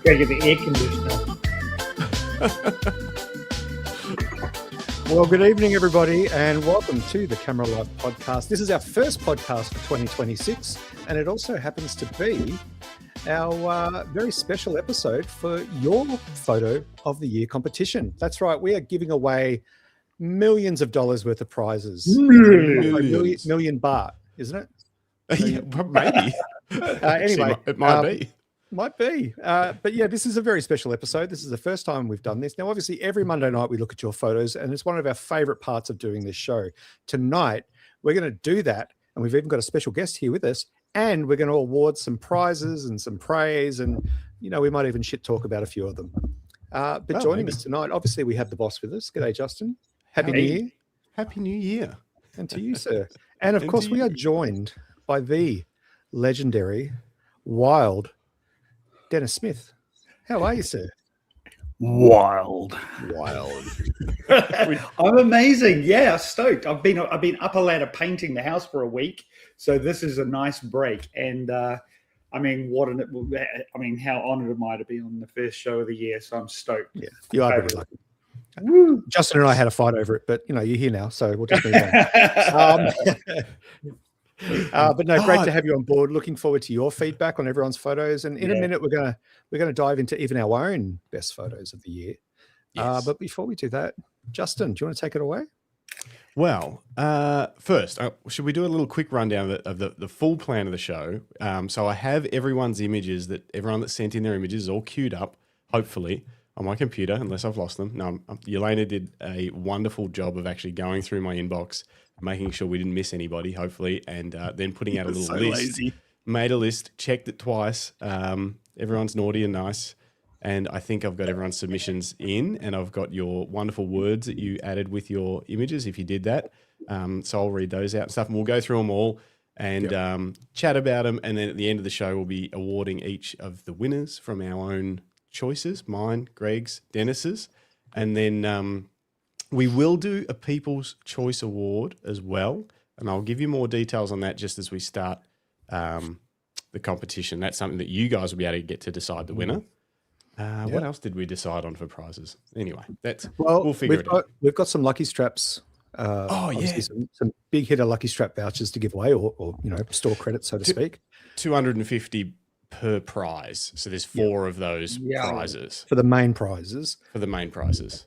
Gotta get the air conditioner. Well, good evening, everybody, and welcome to the Camera Live podcast. This is our first podcast for 2026, and it also happens to be our very special episode for your photo of the year competition. That's right, we are giving away millions of dollars worth of prizes. Million baht, isn't it? Yeah, maybe. Anyway, it might be. Might be. But yeah, this is a very special episode. This is the first time we've done this. Now, obviously, every Monday night we look at your photos, and it's one of our favorite parts of doing this show. Tonight, we're going to do that, and we've even got a special guest here with us, and we're going to award some prizes and some praise, and, you know, we might even shit talk about a few of them. But joining us tonight, obviously, we have the boss with us. G'day, Justin. Happy New Year. Happy New Year. And to you, sir. And, of course, we are joined by the legendary, wild Denis Smith. How are you, sir? Wild. I'm amazing. Yeah, stoked. I've been up a ladder painting the house for a week, so this is a nice break. And how honored am I to be on the first show of the year? So I'm stoked. Yeah, you are very lucky. Woo. Justin and I had a fight over it, but you know you're here now, so we'll just move on. But no, great to have you on board. Looking forward to your feedback on everyone's photos, and in a minute we're gonna dive into even our own best photos of the year. Yes. But before we do that, Justin, do you want to take it away? Well, first, should we do a little quick rundown of the full plan of the show? So I have everyone's images, everyone that sent in their images is all queued up, hopefully, on my computer, unless I've lost them. No, Yelena did a wonderful job of actually going through my inbox, making sure we didn't miss anybody, hopefully, and then putting out a little list. Lazy. Made a list, checked it twice. Everyone's naughty and nice. And I think I've got everyone's submissions in, and I've got your wonderful words that you added with your images if you did that. So I'll read those out and stuff, and we'll go through them all and chat about them. And then at the end of the show, we'll be awarding each of the winners from our own choices, mine, Greg's, Denis's. And then we will do a People's Choice Award as well, and I'll give you more details on that just as we start the competition. That's something that you guys will be able to get to decide the winner. What else did we decide on for prizes? Anyway, we'll figure it out. We've got some lucky straps. Some big hitter lucky strap vouchers to give away, or you know, store credit, so to speak. 250 per prize. So there's 4 of those prizes. For the main prizes.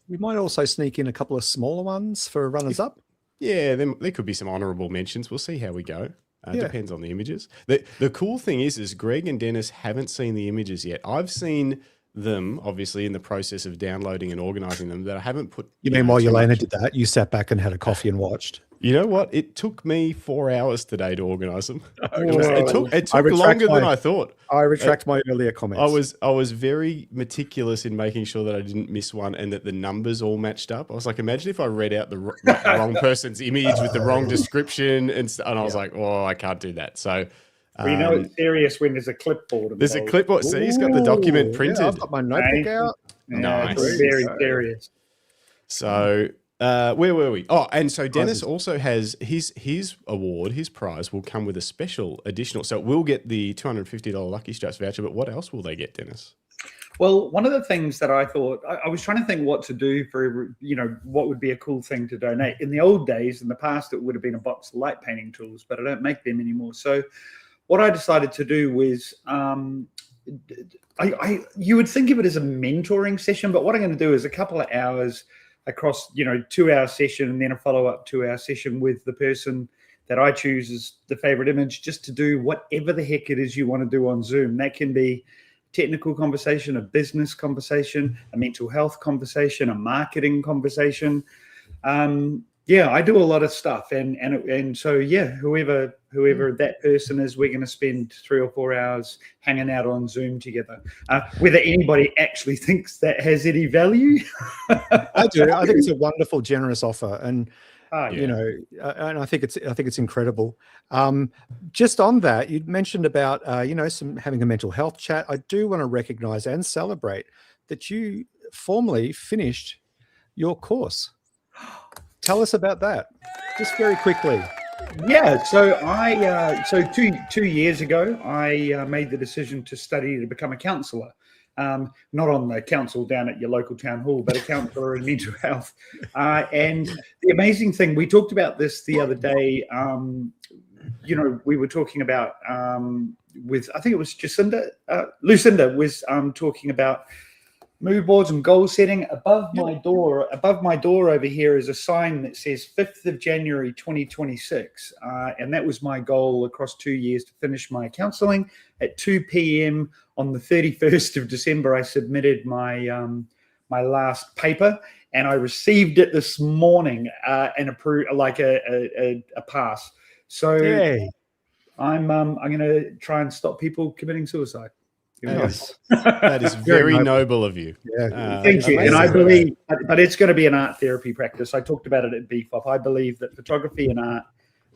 We might also sneak in a couple of smaller ones for runners-up. Yeah, there could be some honourable mentions. We'll see how we go. Depends on the images. The cool thing is Greg and Denis haven't seen the images yet. I've seen them, obviously, in the process of downloading and organising them, that I haven't put... You mean while Yelena did that, you sat back and had a coffee and watched? You know what? It took me 4 hours today to organise them. It took longer than I thought. I retract my earlier comments. I was very meticulous in making sure that I didn't miss one and that the numbers all matched up. I was like, imagine if I read out the wrong person's image with the wrong description, and I was like, oh, I can't do that. So... We know it's serious when there's a clipboard. There's a clipboard. See, he's got the document printed. I've got my notebook out. Nice. It's very serious. So, where were we? Oh, and so Denis also has his award, his prize will come with a special additional. So we'll get the $250 Lucky Straps voucher, but what else will they get, Denis? Well, one of the things that I thought, I was trying to think what to do for, what would be a cool thing to donate. In the old days, in the past, it would have been a box of light painting tools, but I don't make them anymore. So what I decided to do was, you would think of it as a mentoring session, but what I'm going to do is a couple of hours across, 2-hour session, and then a follow-up 2-hour session with the person that I choose as the favorite image, just to do whatever the heck it is you want to do on Zoom. That can be technical conversation, a business conversation, a mental health conversation, a marketing conversation. I do a lot of stuff, and so whoever that person is, we're going to spend 3 or 4 hours hanging out on Zoom together. Whether anybody actually thinks that has any value, I do. I think it's a wonderful, generous offer, and and I think it's incredible. Just on that, you mentioned about some having a mental health chat. I do want to recognise and celebrate that you formally finished your course. Tell us about that, just very quickly. Yeah, so I 2 years ago I made the decision to study to become a counsellor. not on the council down at your local town hall, but a counsellor in mental health. And the amazing thing, we talked about this the other day. We were talking about with, I think it was Lucinda was talking about mood boards and goal setting. Above my door over here is a sign that says 5th of January 2026, and that was my goal across 2 years, to finish my counselling at 2 p.m. on the 31st of December. I submitted my my last paper, and I received it this morning and approved, like a pass. So Yay. I'm going to try and stop people committing suicide. Yes. That is very noble of you. Yeah. Thank you. amazing. And I believe, but it's going to be an art therapy practice. I talked about it at BFOP. I believe that photography and art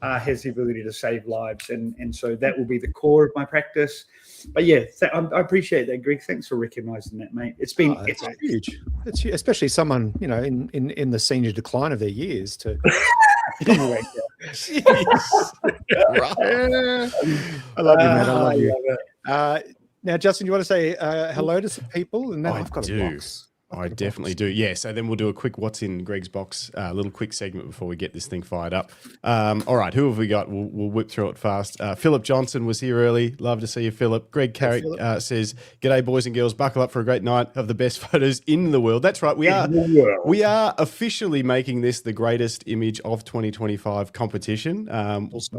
has the ability to save lives. And so that will be the core of my practice. But yeah, I appreciate that, Greg. Thanks for recognizing that, mate. It's been it's huge. It's huge, especially someone, in the senior decline of their years to. Anyway, Right. I love you, man. I love you. Now, Justin, you want to say hello to some people? And now I've got a box. I definitely do. Yeah. So then we'll do a quick what's in Greg's box, a little quick segment before we get this thing fired up. All right. Who have we got? We'll whip through it fast. Philip Johnson was here early. Love to see you, Philip. Greg Carrick says, "G'day, boys and girls. Buckle up for a great night of the best photos in the world." That's right. We are officially making this the greatest image of 2025 competition.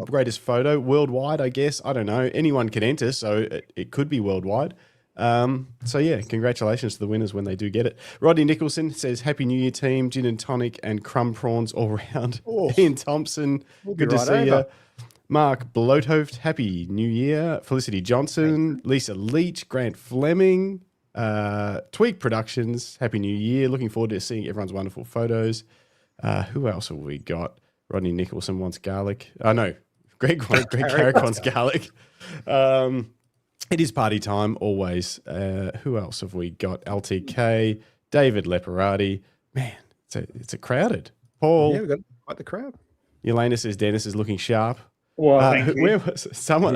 Greatest photo worldwide, I guess. I don't know. Anyone can enter, so it could be worldwide. So yeah, congratulations to the winners when they do get it. Rodney Nicholson says, "Happy New Year, team. Gin and tonic and crumb prawns all round." Ian Thompson, good to see you. Mark Blothoft, Happy New Year. Felicity Johnson, Lisa Leach, Grant Fleming, Tweak Productions, Happy New Year. Looking forward to seeing everyone's wonderful photos. Who else have we got? Rodney Nicholson wants garlic. No, Greg Carrick wants garlic. It is party time, always. Who else have we got? LTK, David Leporati. Man, it's a crowded. Paul. Yeah, we've got quite the crowd. Elena says Dennis is looking sharp. Well, thank you. Where was someone?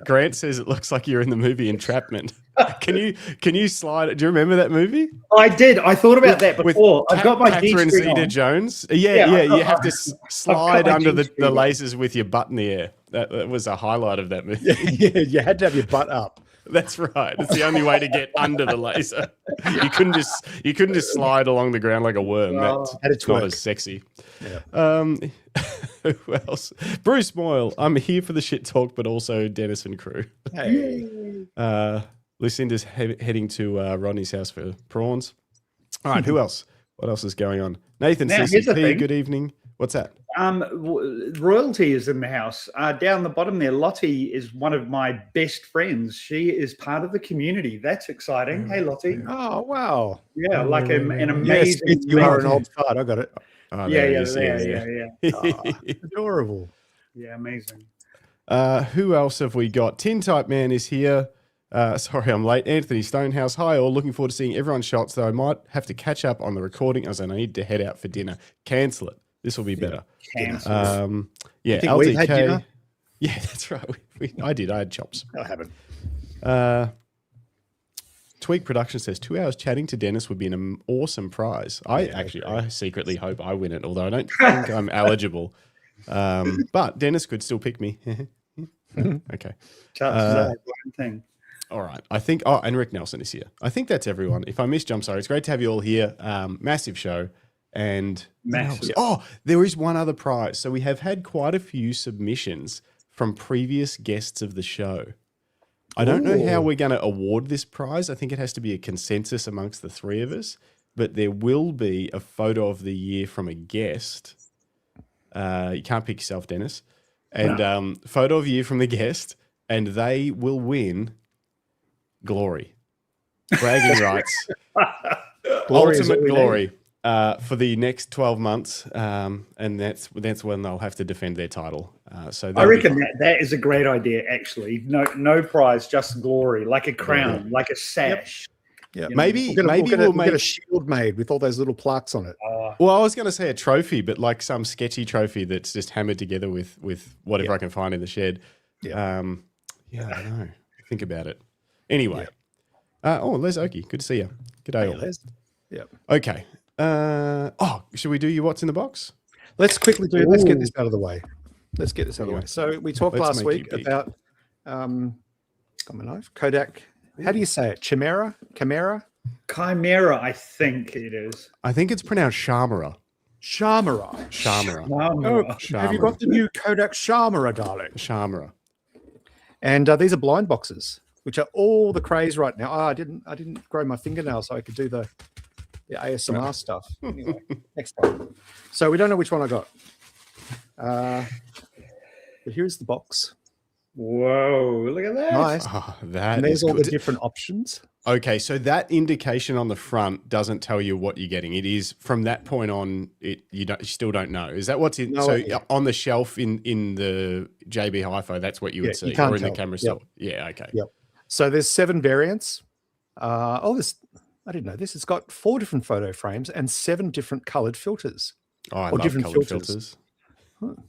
Grant says it looks like you're in the movie Entrapment. Can you slide? Do you remember that movie? I did. I thought about that before. I've got my Catherine G-string Zeta on. Jones. Yeah. You have to slide under the G-string on. lasers with your butt in the air. That was a highlight of that movie. Yeah, you had to have your butt up. That's right. It's the only way to get under the laser. You couldn't just slide along the ground like a worm. That's not as sexy. Yeah. Who else? Bruce Moyle. I'm here for the shit talk, but also Dennis and crew. Hey. Lucinda's heading to Rodney's house for prawns. All right. Who else? What else is going on? Nathan CCP. Good evening. What's that? Royalty is in the house. Down the bottom there, Lottie is one of my best friends. She is part of the community. That's exciting. Hey, Lottie. Oh, wow. Yeah, like an amazing. Yes, you are an old fart. I got it. Oh, Yeah. Oh, adorable. Yeah, amazing. Who else have we got? Tin Type Man is here. Sorry, I'm late. Anthony Stonehouse. Hi, all. Looking forward to seeing everyone's shots, though I might have to catch up on the recording as I need to head out for dinner. Cancel it. This will be better. Cancel. You think we've had dinner? LTK. Yeah, that's right. I did. I had chops. I haven't. Tweak Production says 2 hours chatting to Dennis would be an awesome prize. I secretly hope I win it, although I don't think I'm eligible. But Dennis could still pick me. Okay. Thing. All right. I think. Oh, and Rick Nelson is here. I think that's everyone. If I missed you, I'm sorry. It's great to have you all here. Massive show. And Massive. Oh, there is one other prize. So we have had quite a few submissions from previous guests of the show. I don't know how we're going to award this prize. I think it has to be a consensus amongst the three of us, but there will be a photo of the year from a guest. You can't pick yourself, Dennis. And photo of the year from the guest, and they will win glory. Bragging rights. Ultimate glory. For the next 12 months, and that's when they'll have to defend their title. So I reckon that is a great idea. Actually, no prize, just glory, like a crown, like a sash. Yeah, maybe we'll make get a shield made with all those little plaques on it. Well, I was going to say a trophy, but like some sketchy trophy that's just hammered together with whatever I can find in the shed. I don't know. Think about it. Anyway. Les Okey. Good to see you. Good day, Hey, all. Les. Yep. Okay. Should we do your what's in the box? Let's quickly do. Let's get this out of the way. Let's get this out of the way. So we talked Let's last make week it big. about got my knife. Kodak. How do you say it? Chimera? Chimera, I think it is. I think it's pronounced Shamara. Shamara. Oh, have you got the new Kodak Shamara, darling? Shamara. And these are blind boxes, which are all the craze right now. I didn't grow my fingernails so I could do the ASMR stuff. Anyway, next time. So we don't know which one I got. But here's the box. Whoa, look at that. Nice. Oh, And there's all the different options. Okay, so that indication on the front doesn't tell you what you're getting. It is from that point on. You still don't know. Is that what's in? No so idea. on the shelf in the JB Hi-Fi, that's what you would see, you can't or in the tell. camera Yep. store. Yeah. Okay. Yep. So there's 7 variants. This I didn't know this. It's got 4 different photo frames and 7 different colored filters. Oh, I Or love different colored filters. filters.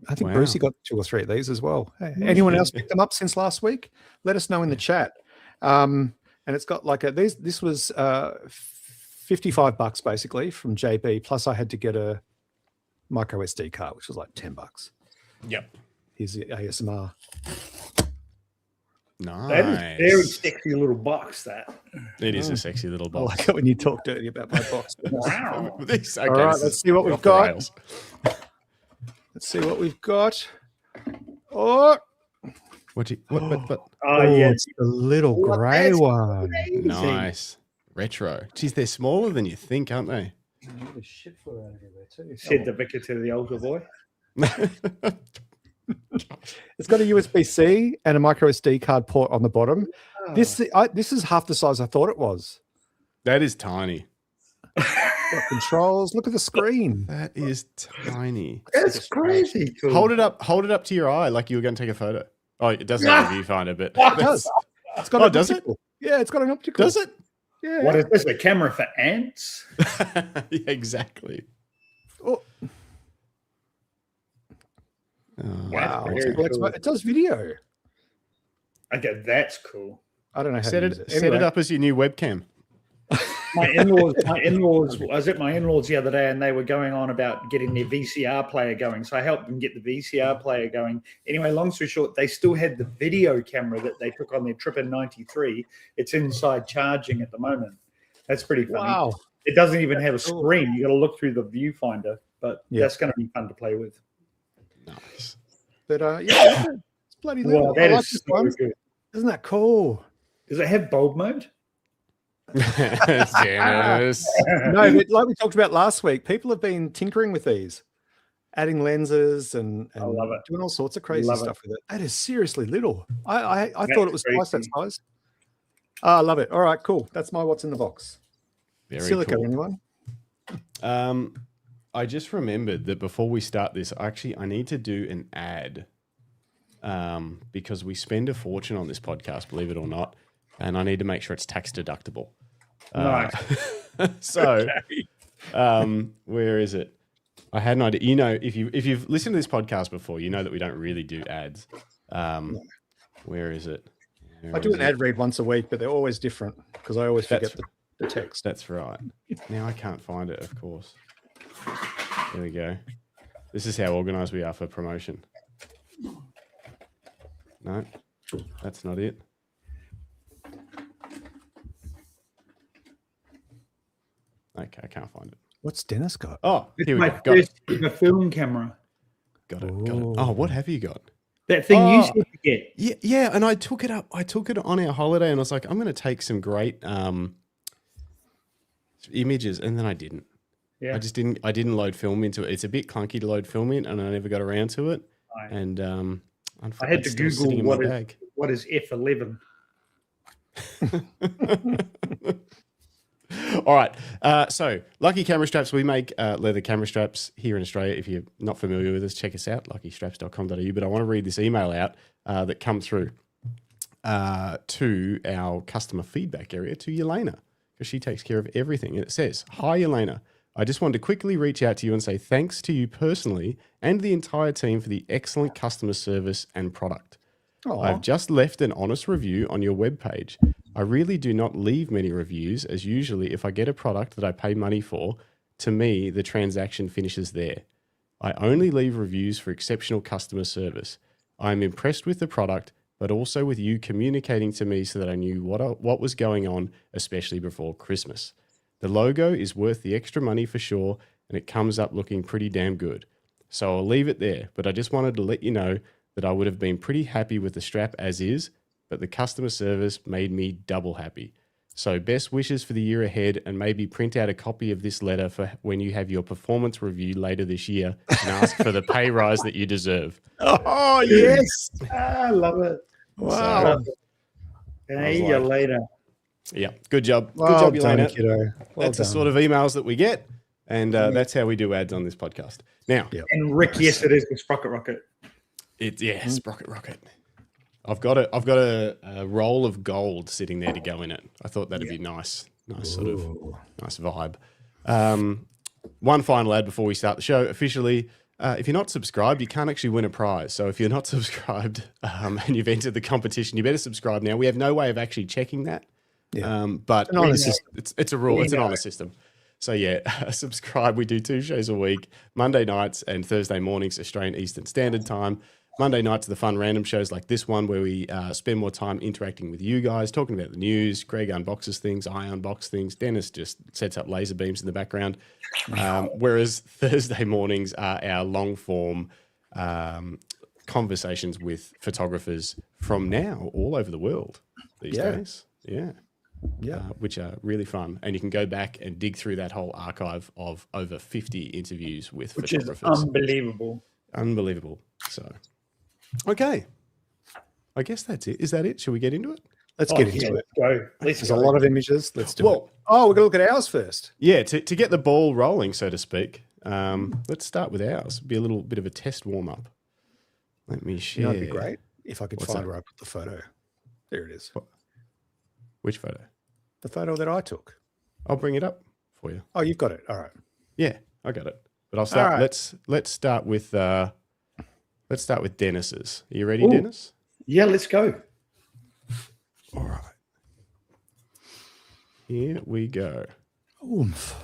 I think Wow. Brucey got 2 or 3 of these as well. Hey, anyone else picked them up since last week? Let us know in the chat. And it's got like this was $55 basically from JB. Plus I had to get a micro SD card, which was like $10. Yep. Here's the ASMR. Nice. That is a very sexy little box, that. It is a sexy little I box. like it when you talk dirty about my box. Wow. This, okay, All right, this let's is see what we've off the got. rails. Let's see what we've got. Oh, What? Oh, yeah. it's the little Oh, grey that's one. Nice. Retro. Geez, they're smaller than you think, aren't they? Shit flew out everywhere too. Said the vicar to the older boy. It's got a USB-C and a micro SD card port on the bottom. This is half the size I thought it was. That is tiny. Got controls. Look at the screen. That is tiny. That's crazy cool. Hold it up to your eye like you were going to take a photo. Oh, it doesn't have a viewfinder, but It does. It's got Oh, an does it? optical. Yeah, it's got an optical. does it? Yeah. What is this, a camera for ants? Yeah, exactly. Oh, Oh, wow. very It's cool. it does video. Okay, that's cool. I don't know how Set to it, use it. set Anyway, it up as your new webcam. My in-laws, I was at my in-laws the other day and they were going on about getting their VCR player going. So I helped them get the VCR player going. Anyway, long story short, they still had the video camera that they took on their trip in '93. It's inside charging at the moment. That's pretty funny. Wow. It doesn't even have a Cool. screen. You got to look through the viewfinder, but Yeah. that's going to be fun to play with. Nice. But yeah, it's bloody little. Wow, that I like is this so one. good. Isn't that cool? Does it have bulb mode? Janice. No, but like we talked about last week, people have been tinkering with these, adding lenses and I love it. doing all sorts of crazy Love it. stuff with it. That is seriously little. I That's thought it was twice that crazy. size. I love it. All right, cool. That's my what's in the box. Very Silica, cool. anyone? I just remembered that before we start this, I need to do an ad because we spend a fortune on this podcast, believe it or not, and I need to make sure it's tax deductible. Nice. So, where is it? I had an idea. You know, if you've listened to this podcast before, you know that we don't really do ads. Where is it? Where I do is an it? ad read once a week, but they're always different because I always forget the text. That's right. Now I can't find it, of course. There we go. This is how organized we are for promotion. No, that's not it. Okay, I can't find it. What's Dennis got? Oh, It's here we my go. Got it. first ever film camera. Got it. Oh, what have you got? That thing you Oh. said to get. Yeah, and I took it up. I took it on our holiday, and I was like, I'm going to take some great images, and then I didn't. Yeah. I just didn't. I didn't load film into it. It's a bit clunky to load film in, and I never got around to it. Right. And I had to it's still sitting Google in my bag. what is F11. All right. So, Lucky Camera Straps. We make leather camera straps here in Australia. If you're not familiar with us, check us out, luckystraps.com.au. But I want to read this email out that come through to our customer feedback area, to Yelena, because she takes care of everything. And it says, "Hi, Yelena. I just wanted to quickly reach out to you and say thanks to you personally and the entire team for the excellent customer service and product. Oh, I've just left an honest review on your webpage. I really do not leave many reviews, as usually if I get a product that I pay money for, to me, the transaction finishes there. I only leave reviews for exceptional customer service. I am impressed with the product, but also with you communicating to me so that I knew what was going on, especially before Christmas. The logo is worth the extra money for sure, and it comes up looking pretty damn good. So I'll leave it there, but I just wanted to let you know that I would have been pretty happy with the strap as is, but the customer service made me double happy. So best wishes for the year ahead, and maybe print out a copy of this letter for when you have your performance review later this year and ask for the pay rise that you deserve. Oh, yes. I love it. Wow. See you later. Yeah, good job. Well Good job, done, Elena. kiddo. Well That's the done. sort of emails that we get, and that's how we do ads on this podcast. Now, And Rick, yes, it is the Sprocket Rocket. Sprocket Rocket. I've got a roll of gold sitting there to go in it. I thought that'd be nice sort of nice vibe. One final ad before we start the show. Officially, if you're not subscribed, you can't actually win a prize. So if you're not subscribed and you've entered the competition, you better subscribe now. We have no way of actually checking that. Yeah. But An honest system. it's a rule. It's an honor system. So yeah, subscribe. We do 2 shows a week, Monday nights and Thursday mornings, Australian Eastern Standard Time. Monday nights are the fun random shows like this one where we spend more time interacting with you guys, talking about the news. Greg unboxes things, I unbox things. Dennis just sets up laser beams in the background. Whereas Thursday mornings are our long form conversations with photographers from now all over the world these days. Yeah. Which are really fun. And you can go back and dig through that whole archive of over 50 interviews with photographers. Which is unbelievable. Unbelievable. So, okay. I guess that's it. Is that it? Shall we get into it? Let's get into it. Go. There's a lot of images. Let's do it. Oh, we're going to look at ours first. Yeah, to get the ball rolling, so to speak, let's start with ours. Be a little bit of a test warm-up. Let me share. That'd be great if I could find where I put the photo. There it is. Which photo? The photo that I took. I'll bring it up for you. Oh, you've got it. All right. Yeah, I got it. But I'll start. Right. Let's start with Dennis's. Are you ready, Dennis? Yeah, let's go. All right. Here we go. Oomph.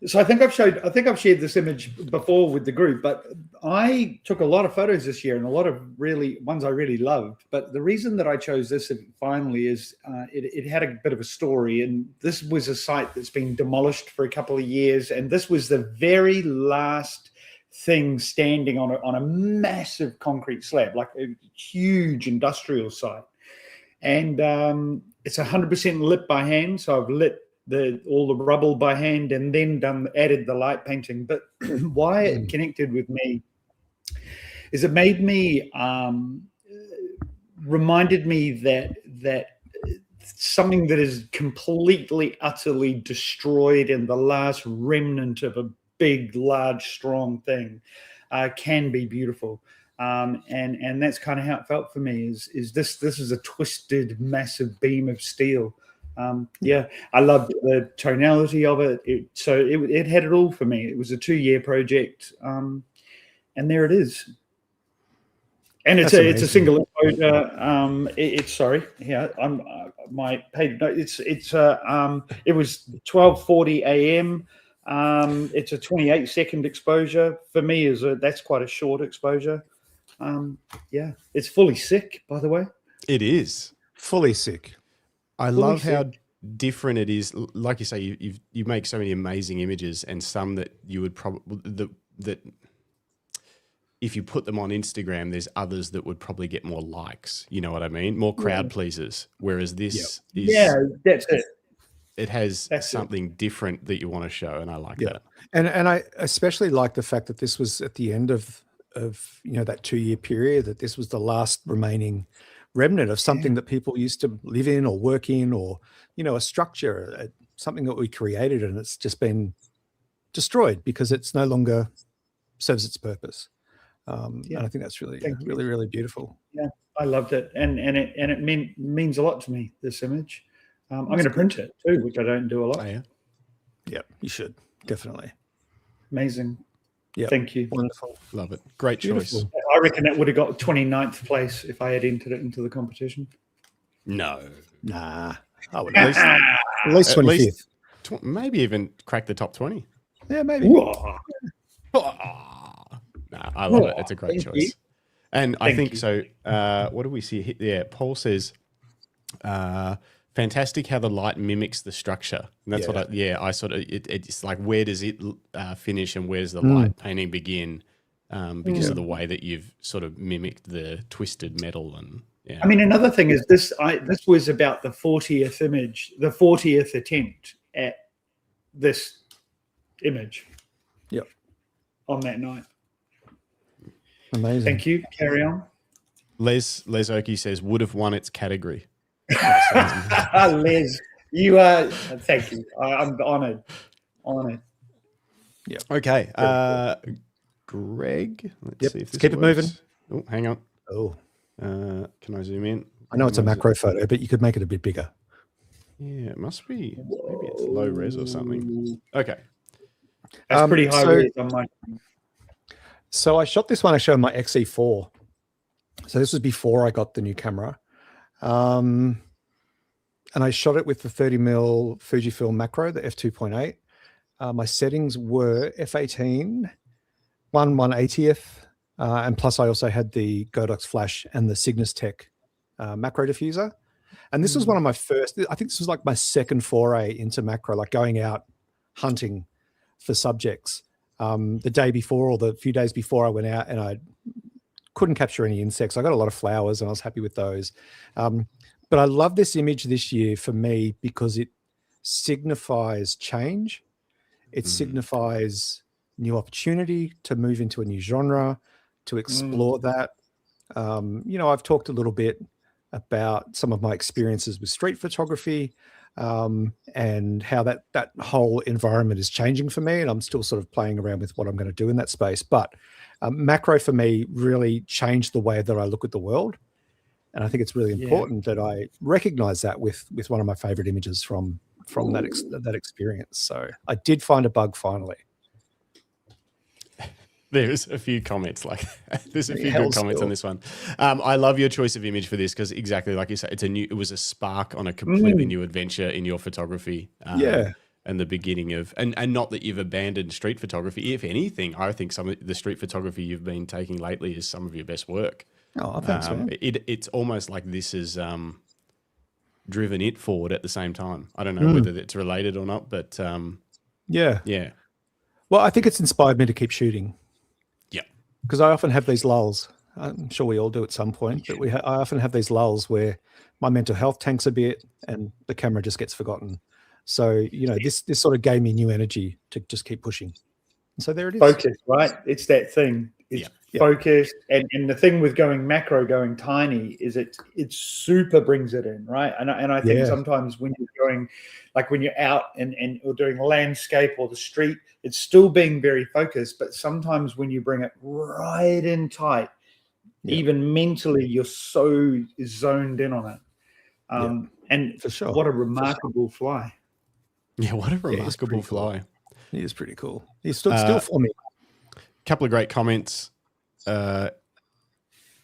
So I think I've shared this image before with the group, but I took a lot of photos this year and a lot of ones I really loved. But the reason that I chose this finally is it had a bit of a story, and this was a site that's been demolished for a couple of years, and this was the very last thing standing on a massive concrete slab, like a huge industrial site, and it's 100% lit by hand. So I've lit all the rubble by hand and then added the light painting. But why it connected with me is it made me reminded me that something that is completely utterly destroyed and the last remnant of a big, large, strong thing can be beautiful. And that's kind of how it felt for me. Is this is a twisted, massive beam of steel. I loved the tonality of it. It had it all for me. It was a 2-year project, and there it is. And it's a single exposure. My page note. It was 12:40 a.m. It's a 28-second exposure for me. That's quite a short exposure. It's fully sick, by the way. It is fully sick. I love how different it is. Like you say, you make so many amazing images, and some that you would probably that if you put them on Instagram, there's others that would probably get more likes. You know what I mean? More crowd pleasers. Whereas this is that's it. It has something different that you want to show, and I like that. And I especially like the fact that this was at the end of that 2-year period. That this was the last remaining remnant of something that people used to live in or work in, or a structure, something that we created, and it's just been destroyed because it's no longer serves its purpose. And I think that's really really beautiful. Yeah, I loved it, and it means a lot to me, this image. I'm going to print it too, which I don't do a lot. Yeah, you should definitely. Amazing. Yeah, thank you. Wonderful. Love it. Great choice. I reckon that would have got 29th place if I had entered it into the competition. No. Nah, I would at least 25th. Maybe even crack the top 20. Yeah, maybe. Whoa. Nah, I love it. It's a great Thank you. choice. And I Thank think you. so. What do we see? Yeah, Paul says, fantastic how the light mimics the structure. And that's I sort of, it's like, where does it finish and where does the light painting begin? Because of the way that you've sort of mimicked the twisted metal. And yeah. I mean, another thing is this was about the 40th image, the 40th attempt at this image. Yep. On that night. Amazing. Thank you. Carry on. Les Okey says, would have won its category. Les, you are, thank you. I'm honored. Yeah. Okay. Greg, let's see if this keep it moving. Oh, hang on. Oh. Can I zoom in? I know it's a macro photo, but you could make it a bit bigger. Yeah, it must be. Maybe it's low res or something. Okay. That's pretty high res on my. So I shot this one actually on my XE4. So this was before I got the new camera. And I shot it with the 30mm Fujifilm macro, the f2.8. My settings were f18, 1/180th, and plus I also had the Godox flash and the Cygnus Tech macro diffuser. And this was one of my first, I think this was like my second foray into macro, like going out hunting for subjects. The day before or the few days before I went out and I couldn't capture any insects. I got a lot of flowers and I was happy with those. But I love this image this year for me because it signifies change. It signifies new opportunity to move into a new genre, to explore that. I've talked a little bit about some of my experiences with street photography and how that whole environment is changing for me. And I'm still sort of playing around with what I'm going to do in that space. But macro for me really changed the way that I look at the world. And I think it's really important that I recognize that with one of my favorite images from that experience. So I did find a bug finally. There's a few comments there's a few good comments on this one. I love your choice of image for this because exactly like you say, it was a spark on a completely new adventure in your photography. And the beginning of, and not that you've abandoned street photography. If anything, I think some of the street photography you've been taking lately is some of your best work. Oh, thanks, man. It's almost like this has driven it forward at the same time. I don't know whether it's related or not, but yeah. Well, I think it's inspired me to keep shooting. Yeah, because I often have these lulls. I'm sure we all do at some point, but I often have these lulls where my mental health tanks a bit and the camera just gets forgotten. So this sort of gave me new energy to just keep pushing. And so there it is. Focus, right? It's that thing. It's focus, and the thing with going macro, going tiny, is it super brings it in, right? And I think sometimes when you're going, like when you're out and or doing landscape or the street, it's still being very focused. But sometimes when you bring it right in tight, even mentally, you're so zoned in on it. And for sure, what a remarkable fly! Yeah, what a remarkable fly! Cool. He is pretty cool. He stood still for me. Couple of great comments.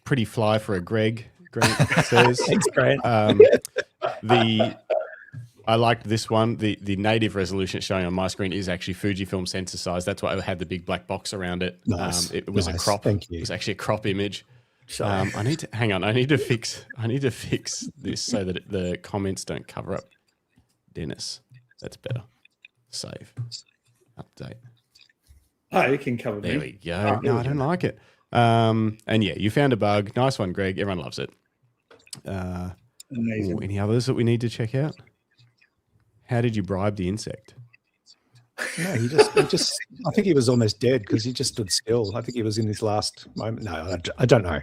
Pretty fly for a Greg says. Thanks, Grant. I liked this one. The native resolution it's showing on my screen is actually Fujifilm sensor size. That's why I had the big black box around it. Nice. It was a crop. Thank you. It was actually a crop image. I need to fix this so that the comments don't cover up Denis. That's better. Save. Update. Oh, you can cover There me. we go. No, I don't like it. And yeah, you found a bug. Nice one, Greg. Everyone loves it. Amazing. Any others that we need to check out? How did you bribe the insect? No, he just. I think he was almost dead because he just stood still. I think he was in his last moment. No, I don't know.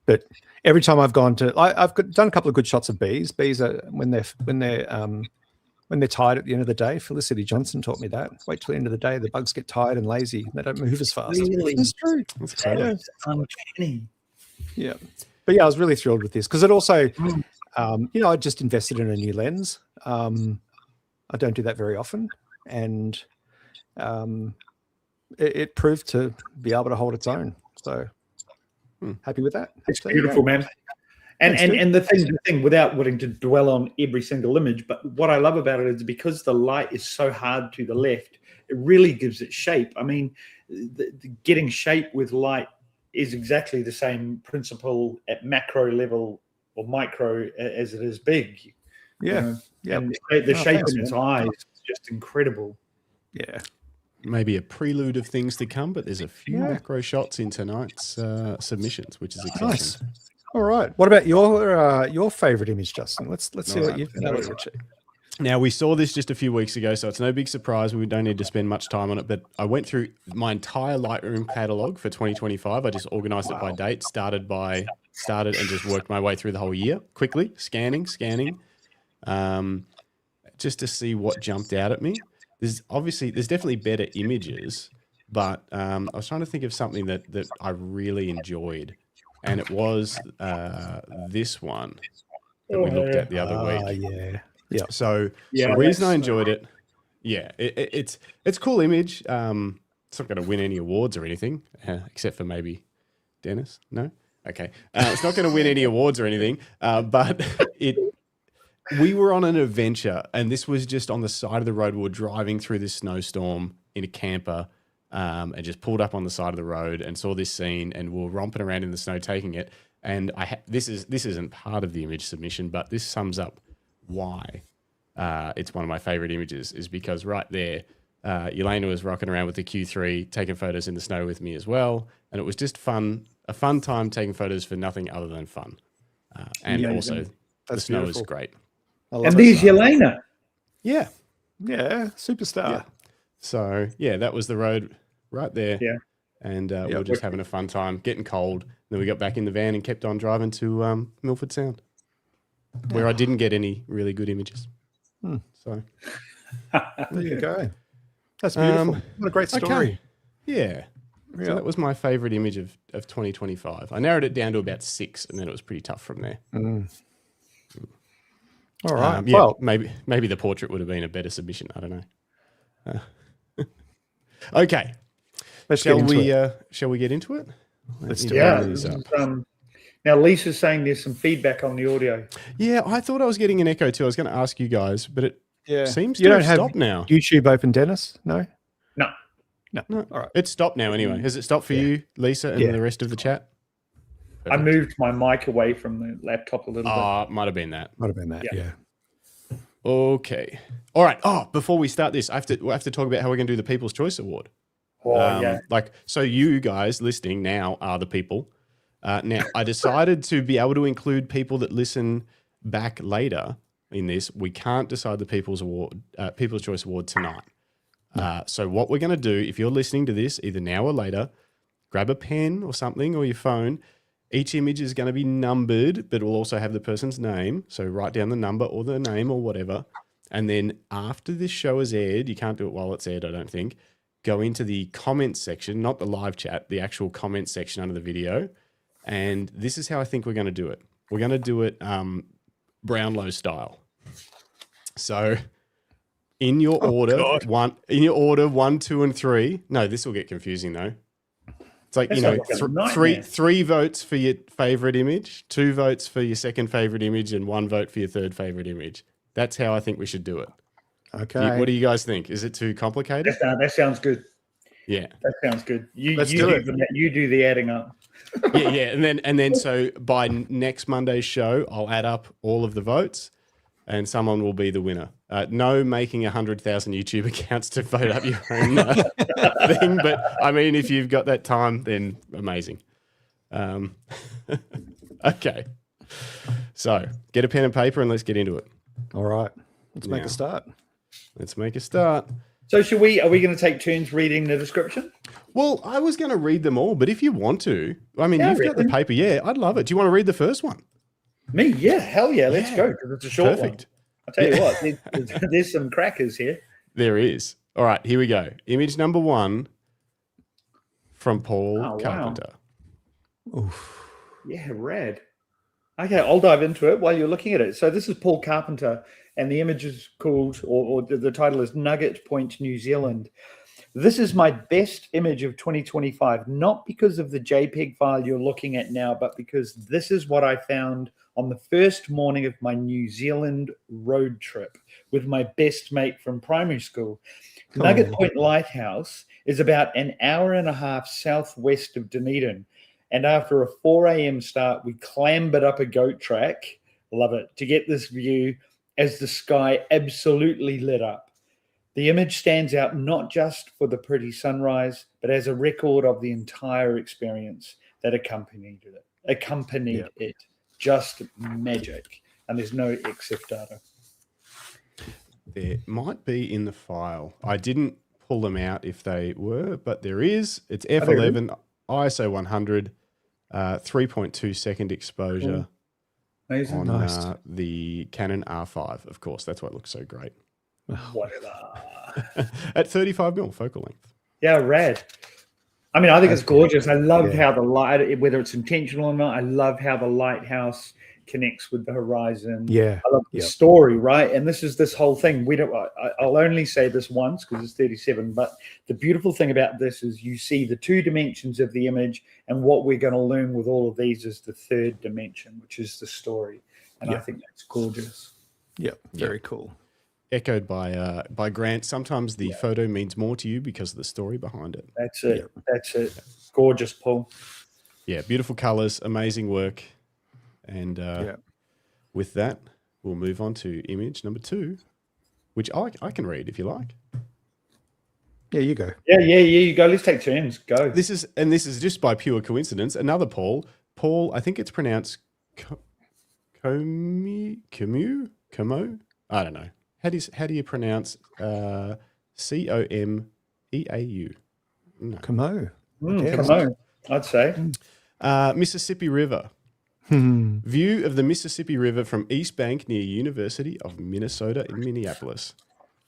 But every time I've gone to, I've done a couple of good shots of bees. Bees are when they're tired at the end of the day. Felicity Johnson taught me that. Wait till the end of the day, the bugs get tired and lazy. They don't move as fast. Really? That's true. That is uncanny. Yeah, but yeah, I was really thrilled with this because it also, I just invested in a new lens. I don't do that very often, and it proved to be able to hold its own. So happy with that. It's beautiful, man. And the thing, without wanting to dwell on every single image, but what I love about it is because the light is so hard to the left, it really gives it shape. I mean, getting shape with light is exactly the same principle at macro level or micro as it is big. Yeah. And the shape in its eyes is just incredible. Yeah. Maybe a prelude of things to come, but there's a few macro shots in tonight's submissions, which is exciting. Nice. All right. What about your favorite image, Justin? Let's see what you've been able to achieve. Now, we saw this just a few weeks ago, so it's no big surprise. We don't need to spend much time on it, but I went through my entire Lightroom catalog for 2025. I just organized it by date, started and just worked my way through the whole year quickly, scanning, just to see what jumped out at me. There's definitely better images, but I was trying to think of something that I really enjoyed, and it was this one that we looked at the other week. Yeah. So the reason I enjoyed it, it's a cool image. It's not going to win any awards or anything, except for maybe Denis. No, okay. It's not going to win any awards or anything, but we were on an adventure, and this was just on the side of the road. We were driving through this snowstorm in a camper, and just pulled up on the side of the road and saw this scene, and we were romping around in the snow taking it. And this isn't part of the image submission, but this sums up why it's one of my favorite images, is because right there, Yelena was rocking around with the Q3, taking photos in the snow with me as well. And it was just a fun time taking photos for nothing other than fun. And also the snow is great. And there's Yelena. Yeah. Yeah. Superstar. Yeah. So that was the road right there. Yeah. And we were just having a fun time, getting cold. Then we got back in the van and kept on driving to Milford Sound, where I didn't get any really good images. So there you go. That's beautiful. What a great story. Okay. Yeah. So that was my favorite image of 2025. I narrowed it down to about 6, and then it was pretty tough from there. All right. Well, maybe the portrait would have been a better submission. I don't know. Okay. Shall we get into it? Let's do it. Now, Lisa's saying there's some feedback on the audio. Yeah, I thought I was getting an echo too. I was going to ask you guys, but it seems you to don't have stopped now. YouTube open, Denis? No? No. All right. It's stopped now anyway. Has it stopped for you, Lisa, and the rest of the chat? Perfect. I moved my mic away from the laptop a little bit. Might have been that. Yeah. Okay. All right. Before we start this, I have to talk about how we're going to do the People's Choice Award. So you guys listening now are the people. Now, I decided to be able to include people that listen back later in this. We can't decide the People's Choice Award tonight. So what we're going to do, if you're listening to this either now or later, grab a pen or something or your phone. Each image is going to be numbered, but it will also have the person's name. So write down the number or the name or whatever. And then after this show is aired, you can't do it while it's aired, I don't think, go into the comments section, not the live chat, the actual comments section under the video. And this is how I think we're going to do it. We're going to do it Brownlow style. So in your order, 1, 2, and 3. No, this will get confusing though. It's like, three votes for your favorite image, 2 votes for your second favorite image, and 1 vote for your third favorite image. That's how I think we should do it. Okay. What do you guys think? Is it too complicated? That sounds good. Yeah. That sounds good. You you do the adding up. Yeah. And then so by next Monday's show, I'll add up all of the votes and someone will be the winner. No making 100,000 YouTube accounts to vote up your own thing. But I mean, if you've got that time, then amazing. Okay. So get a pen and paper and let's get into it. All right. Let's make a start. Let's make a start. So are we going to take turns reading the description? Well, I was going to read them all, but if you want to, I mean, you've got the paper. Yeah, I'd love it. Do you want to read the first one? Me? Yeah, hell yeah. Let's go, because it's a short one. I'll tell you what, there's some crackers here. There is. All right, here we go. Image number 1 from Paul Carpenter. Wow. Oof. Yeah, rad. Okay, I'll dive into it while you're looking at it. So this is Paul Carpenter, and the image is called, or the title is Nugget Point, New Zealand. This is my best image of 2025, not because of the JPEG file you're looking at now, but because this is what I found on the first morning of my New Zealand road trip with my best mate from primary school. Cool. Nugget Point Lighthouse is about an hour and a half southwest of Dunedin. And after a 4 a.m. start, we clambered up a goat track, love it, to get this view as the sky absolutely lit up. The image stands out not just for the pretty sunrise, but as a record of the entire experience that accompanied it. Just magic. And there's no EXIF data. There might be in the file. I didn't pull them out if they were, but there is. It's F11, ISO 100, 3.2 second exposure Amazing. on the Canon R5. Of course, that's why it looks so great. Whatever. At 35mm focal length. Yeah, rad. I mean, I think it's gorgeous. I love how the light, whether it's intentional or not, I love how the lighthouse connects with the horizon. Yeah. I love the story, right? And this is this whole thing. I'll only say this once because it's 37, but the beautiful thing about this is you see the 2 dimensions of the image, and what we're going to learn with all of these is the 3rd dimension, which is the story. And I think that's gorgeous. Yeah, very cool. Echoed by Grant. Sometimes the photo means more to you because of the story behind it. That's it. That's it. Gorgeous, Paul. Yeah, beautiful colors, amazing work. And with that, we'll move on to image number 2, which I can read if you like. Yeah, you go. Yeah, you go. Let's take turns. Go. This is just by pure coincidence. Another Paul. Paul, I think it's pronounced Comeau? I don't know. How do you pronounce Comeau? No. Comeau. Comeau, I'd say. Mississippi River. View of the Mississippi River from East Bank near University of Minnesota in Minneapolis.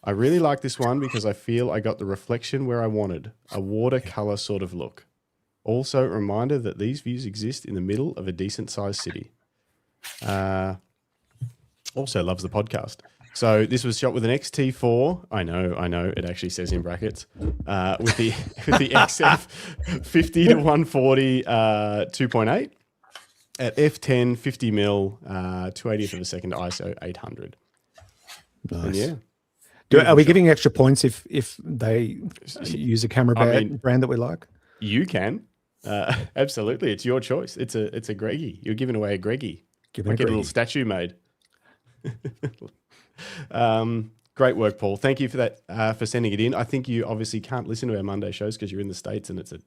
I really like this one because I feel I got the reflection where I wanted, a watercolor sort of look. Also, a reminder that these views exist in the middle of a decent-sized city. Also loves the podcast. So this was shot with an XT4. I know. It actually says in brackets. With the XF 50 to 140 2.8 at f10 50mm 2/80th of a second ISO 800. Nice. And yeah. Are we giving extra points if they use a camera brand that we like? You can. Absolutely. It's your choice. It's a Greggy. You're giving away a Greggy. Get a little statue made. Great work, Paul. Thank you for that, for sending it in. I think you obviously can't listen to our Monday shows because you're in the States and it's a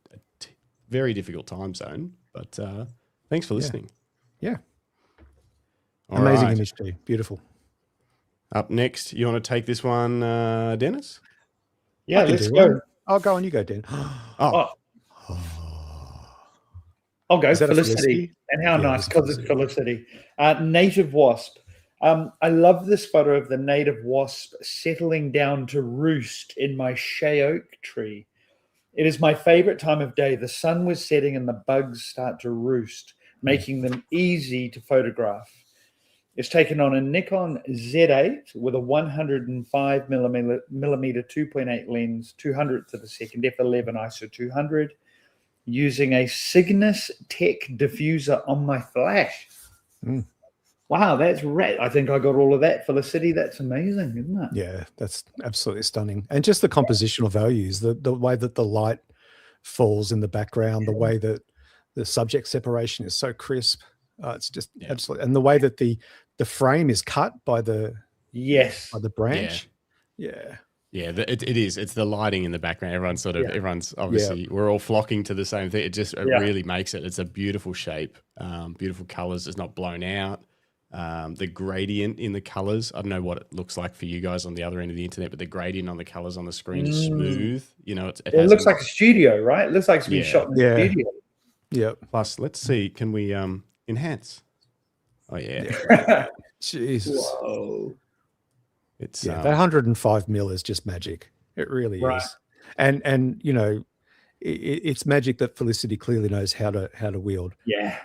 very difficult time zone, but thanks for listening. Yeah. All Amazing right. image too. Beautiful. Up next, you want to take this one, Dennis? Yeah, let's go. I'll go on. You go, Dan. I'll go. Is that a Felicity. And how nice, because it's Felicity. Native wasp. I love this photo of the native wasp settling down to roost in my shea oak tree. It is my favorite time of day. The sun was setting and the bugs start to roost, making them easy to photograph. It's taken on a Nikon Z8 with a 105 millimeter 2.8 lens, 200th of a second, f11 ISO 200, using a Cygnus Tech diffuser on my flash. Wow, that's rad. I think I got all of that, Felicity. That's amazing, isn't it? Yeah, that's absolutely stunning. And just the compositional values, the way that the light falls in the background, the way that the subject separation is so crisp. It's just absolutely, and the way that the frame is cut by the branch. Yeah. It is. It's the lighting in the background. Everyone's obviously, we're all flocking to the same thing. It really makes it. It's a beautiful shape, beautiful colors. It's not blown out. The gradient in the colors, I don't know what it looks like for you guys on the other end of the internet, but the gradient on the colors on the screen is smooth. You know, it looks like a studio, right? It looks like it's been shot in a studio. Yeah. Plus, let's see, can we enhance? Oh yeah. Jesus. Whoa. It's that 105 mil is just magic. It really is. And you know, it's magic that Felicity clearly knows how to wield. Yeah.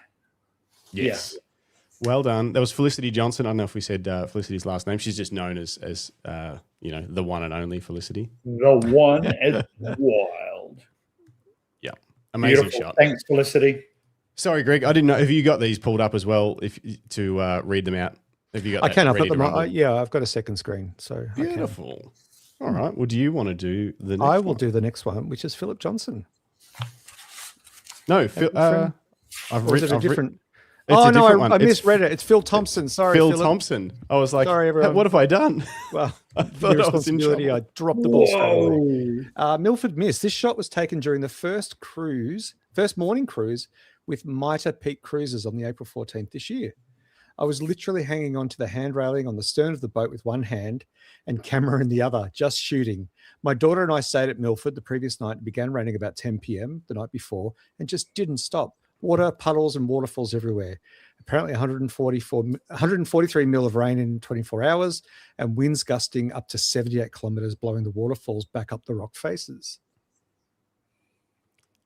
Yes. Yeah. Well done. That was Felicity Johnson. I don't know if we said Felicity's last name. She's just known as the one and only Felicity. The one is wild. Yeah. Amazing Beautiful. shot. Thanks, Felicity. Sorry, Greg. I didn't know. Have you got these pulled up as well? If to read them out. Have you got? I that can. I've ready got to them. rumble? Yeah, I've got a second screen. So Beautiful. All right. Well, do you want to do the next I will one? do the next one, which is Philip Johnson. No, Phil, friend? I've Or is written it a different? It's Oh a no, different one. I It's misread it. It's Phil Thompson. Sorry, Phil Philip. Thompson. I was like, Sorry, everyone. What have I done? Well, I the thought I was in responsibility. trouble. I dropped the ball straight away. Whoa. Milford missed. This shot was taken during the first morning cruise with Mitre Peak Cruises on the April 14th this year. I was literally hanging on to the hand railing on the stern of the boat with one hand and camera in the other, just shooting. My daughter and I stayed at Milford the previous night. It began raining about 10 p.m. the night before and just didn't stop. Water, puddles, and waterfalls everywhere. Apparently 143 mil of rain in 24 hours and winds gusting up to 78 kilometers, blowing the waterfalls back up the rock faces.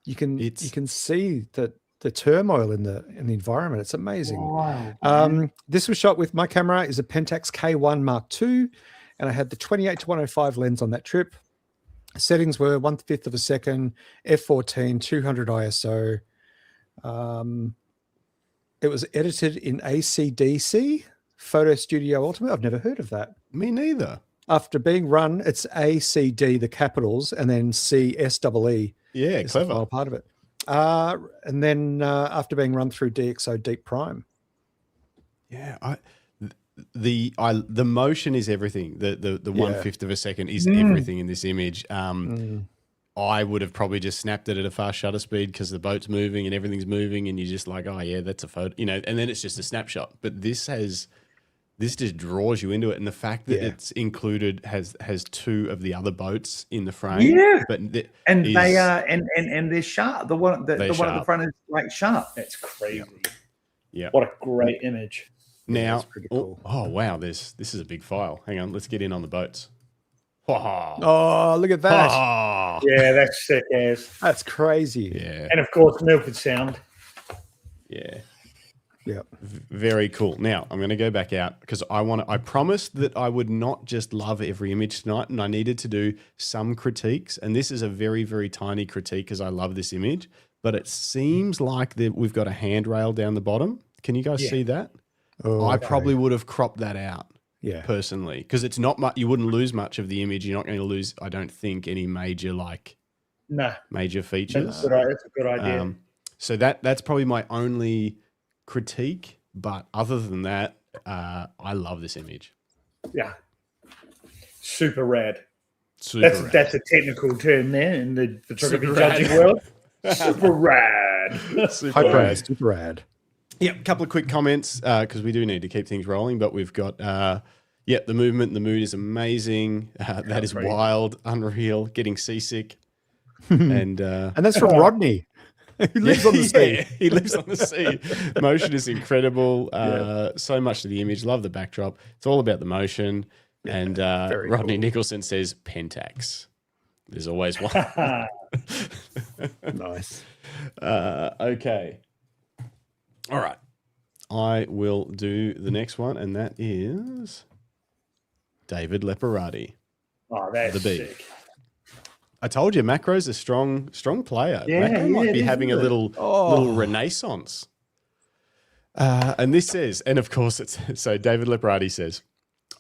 You can see the turmoil in the environment. It's amazing. Wow. This was shot with my camera is a Pentax K1 Mark II, and I had the 28-105 lens on that trip. Settings were 1/5 of a second, f14, 200 ISO. It was edited in ACDC, Photo Studio Ultimate. I've never heard of that. Me neither. After being run, it's ACD, the capitals, and then CSEE. Yeah, is the clever. final part of it. And then after being run through DxO Deep Prime. Yeah, the motion is everything. The 1/5 of a second is everything in this image. I would have probably just snapped it at a fast shutter speed because the boat's moving and everything's moving, and you're just like, oh yeah, that's a photo, and then it's just a snapshot. But this just draws you into it, and the fact that it's included has two of the other boats in the frame. Yeah, but they are and they're sharp. The one at the front is like sharp. That's crazy. Yeah. What a great image. Now, that's pretty cool. oh wow, this is a big file. Hang on, let's get in on the boats. Oh, look at that. Yeah, that's sick as. That's crazy. Yeah. And of course, Milford Sound. Yeah. Yeah. Very cool. Now, I'm going to go back out because I promised that I would not just love every image tonight, and I needed to do some critiques. And this is a very, very tiny critique because I love this image, but it seems like we've got a handrail down the bottom. Can you guys see that? Oh, I probably would have cropped that out. Yeah. Personally, because it's not much. You wouldn't lose much of the image. You're not going to lose, I don't think, any major major features. That's a good idea. So that's probably my only critique. But other than that, I love this image. Yeah, super rad. Rad. That's a technical term there in the photography judging world. Super rad. Super rad. Yeah, a couple of quick comments because we do need to keep things rolling. But we've got, the movement and the mood is amazing. That is wild, unreal, getting seasick. And that's from Rodney, who lives on the sea. He lives on the sea. Motion is incredible. So much of the image. Love the backdrop. It's all about the motion. And Rodney Nicholson says Pentax. There's always one. Nice. Okay. All right. I will do the next one, and that is David Leporati. Oh, that's the B. sick. I told you, Macro's a strong player. Yeah, Macro might be having a little renaissance. And this says, and of course it's, so David Leporati says,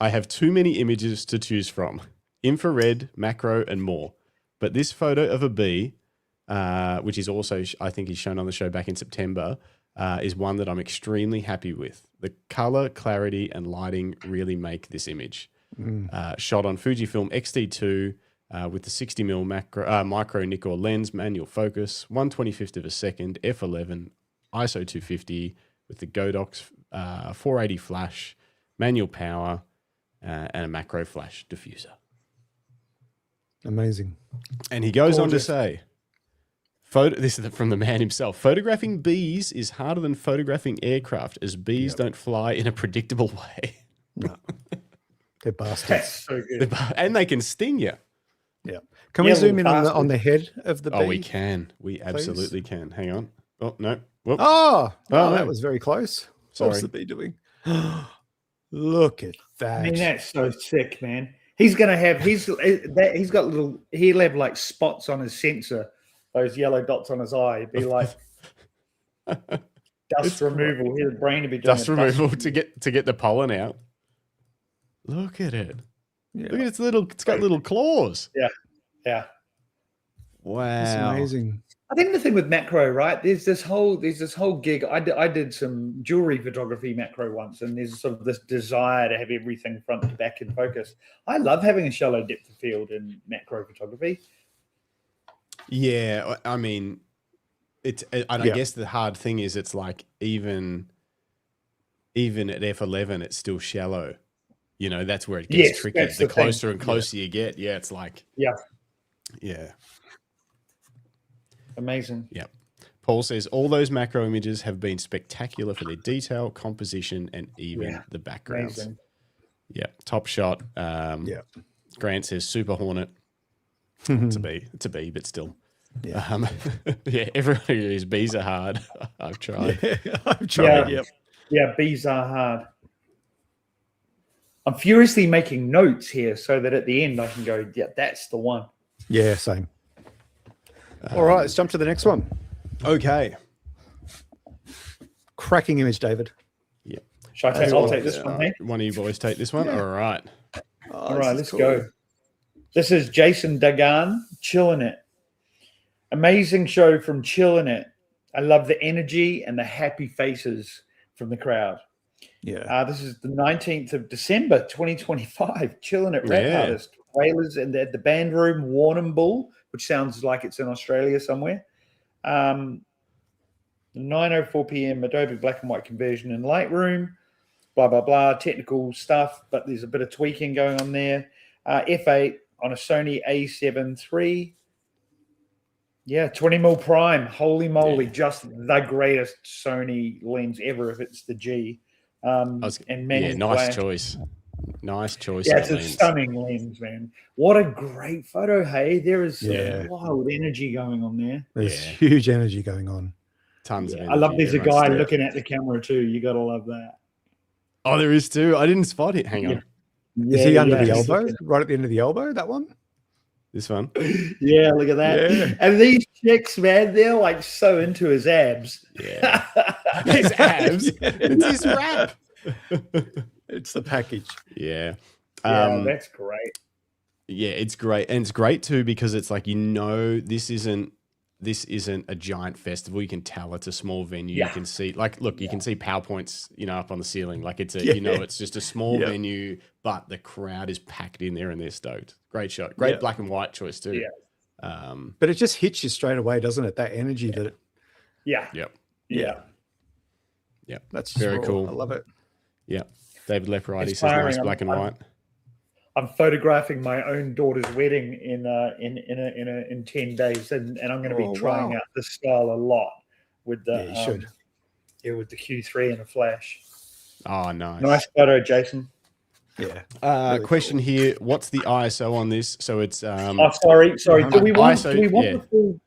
I have too many images to choose from. Infrared, macro, and more. But this photo of a bee, which is also, I think he's shown on the show back in September, is one that I'm extremely happy with. The color, clarity, and lighting really make this image. Shot on Fujifilm X-T2 with the 60mm micro Nikkor lens, manual focus, 1/25 of a second, f11, ISO 250 with the Godox 480 flash, manual power, and a macro flash diffuser. Amazing. And he goes on to say, this is from the man himself, photographing bees is harder than photographing aircraft as bees don't fly in a predictable way. No. They're bastards. That's so good. And they can sting you. Yeah. Can we zoom in on the head of the bee? Oh, we can. We absolutely can. Hang on. Oh, no. Whoop. Oh, no. That was very close. Sorry. What's the bee doing? Look at that. I mean, that's so sick, man. He's gonna have he's got little. He'll have like spots on his sensor, those yellow dots on his eye. He'd be like, Dust removal. His brain to be doing Dust removal to get the pollen out. Look at it. Yeah. Look at it's got little claws. Yeah. Wow. It's amazing. I think the thing with macro, right? There's this whole gig. I did some jewelry photography macro once, and there's sort of this desire to have everything front to back in focus. I love having a shallow depth of field in macro photography. Yeah, I mean, I guess the hard thing is it's like even at f11, it's still shallow. You know, that's where it gets tricky. The closer and closer you get, it's like yeah. Amazing. Yeah. Paul says all those macro images have been spectacular for their detail, composition, and even the backgrounds. Amazing. Yeah. Top shot. Grant says Super Hornet. It's a B, but still. Yeah. Everybody agrees bees are hard. I've tried. I've tried. Yeah, bees are hard. I'm furiously making notes here so that at the end I can go, yeah, that's the one. Yeah, same. All right, let's jump to the next one. Okay. Cracking image, David. Yeah. I'll take this one, mate. One of you boys take this one? Yeah. All right. All right, let's go. This is Jason Dargan, Chillinit. Amazing show from Chillinit. I love the energy and the happy faces from the crowd. Yeah. This is the 19th of December, 2025. Chillinit rap artist. Whalers and at the band room, Warrnambool, which sounds like it's in Australia somewhere. 9:04 p.m. Adobe black and white conversion in Lightroom. Blah, blah, blah. Technical stuff, but there's a bit of tweaking going on there. F8 on a Sony A7 III. Yeah, 20mm prime. Holy moly, just the greatest Sony lens ever if it's the G. Nice choice. Nice choice. Yeah, it's a stunning lens, man. What a great photo, hey? There is wild energy going on there. There's huge energy going on. Tons of energy. I love there's a guy looking at the camera too. You got to love that. Oh, there is too. I didn't spot it. Hang on. Is he under the elbow? Right at the end of the elbow, that one? This one? Yeah, look at that. Yeah. And these chicks, man, they're like so into his abs. Yeah. His abs? It's his rap. It's the package. Yeah. That's great. Yeah, it's great. And it's great too because it's like, this isn't a giant festival. You can tell it's a small venue. You can see you can see PowerPoints, up on the ceiling. Like it's it's just a small venue, but the crowd is packed in there and they're stoked. Great shot. Great black and white choice too. Yeah. But it just hits you straight away, doesn't it? That energy that it. Yeah. Yep. Yeah. Yep. That's very raw. cool. I love it. Yeah. David Leporati says nice black and white. I'm photographing my own daughter's wedding in 10 days, and I'm going to be trying out this style a lot with the with the Q3 and the flash. Oh, nice. Nice photo, Jason. Yeah. Question here: what's the ISO on this? So it's sorry. Do we want the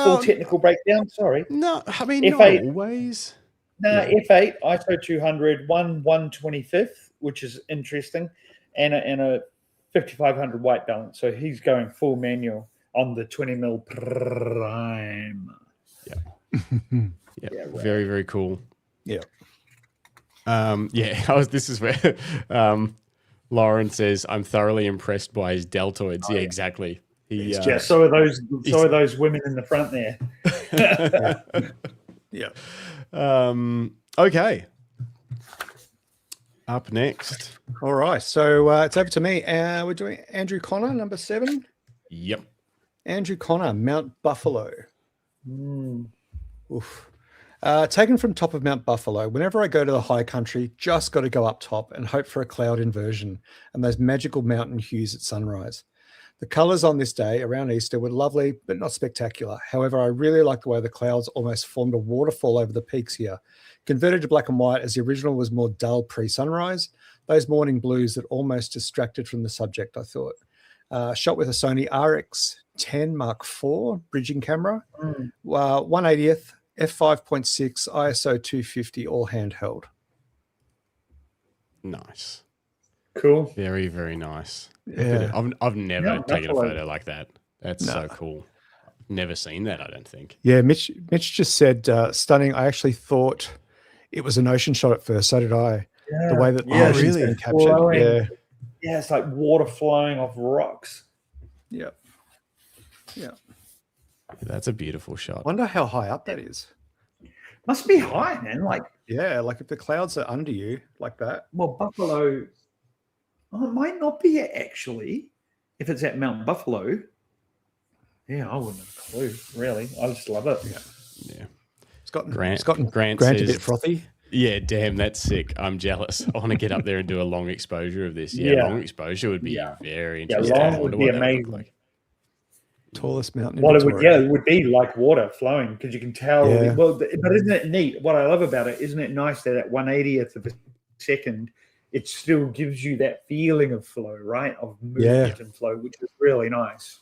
full technical breakdown? Sorry. No, I mean F8, not always. F8 ISO 200 1/125th, which is interesting. And a 5500 white balance. So he's going full manual on the 20mm prime. Yeah. Very, very cool. Yeah. This is where Lauren says, I'm thoroughly impressed by his deltoids. Yeah, exactly. So are those women in the front there. Okay. Up next. All right. So it's over to me. We're doing Andrew Connor, number 7. Yep. Andrew Connor, Mount Buffalo. Oof. Taken from top of Mount Buffalo. Whenever I go to the high country, just got to go up top and hope for a cloud inversion and those magical mountain hues at sunrise. The colours on this day around Easter were lovely, but not spectacular. However, I really like the way the clouds almost formed a waterfall over the peaks here. Converted to black and white as the original was more dull pre-sunrise. Those morning blues that almost distracted from the subject, I thought. Shot with a Sony RX10 Mark IV bridging camera. 180th, f5.6, ISO 250, all handheld. Nice. Cool. Very, very nice. Yeah. I've never taken a photo like that. That's so cool. never seen that, I don't think. Yeah, Mitch just said stunning. I actually thought it was an ocean shot at first. So did I. The way that the yeah, ocean's really? been captured. Flowing. Yeah. Yeah, it's like water flowing off rocks. Yeah. Yeah. That's a beautiful shot. Wonder how high up that is. Must be high, man. Like, Yeah, like if the clouds are under you like that. well, Buffalo. Oh, it might not be actually. If it's at Mount Buffalo. Yeah, I wouldn't have a clue. Really, I just love it. Yeah. Grant Grant a says, bit frothy. yeah, damn, that's sick. I'm jealous. I want to get up there and do a long exposure of this. Yeah, Yeah. long exposure would be very Yeah, interesting. I long would wonder be what that would look amazing. like. Tallest mountain in What it would, Victoria. yeah, it would be like water flowing because you can tell. Yeah. Well, but isn't it neat? What I love about it, isn't it nice that at 1/80th of a second, it still gives you that feeling of flow, right? Of movement and flow, which is really nice.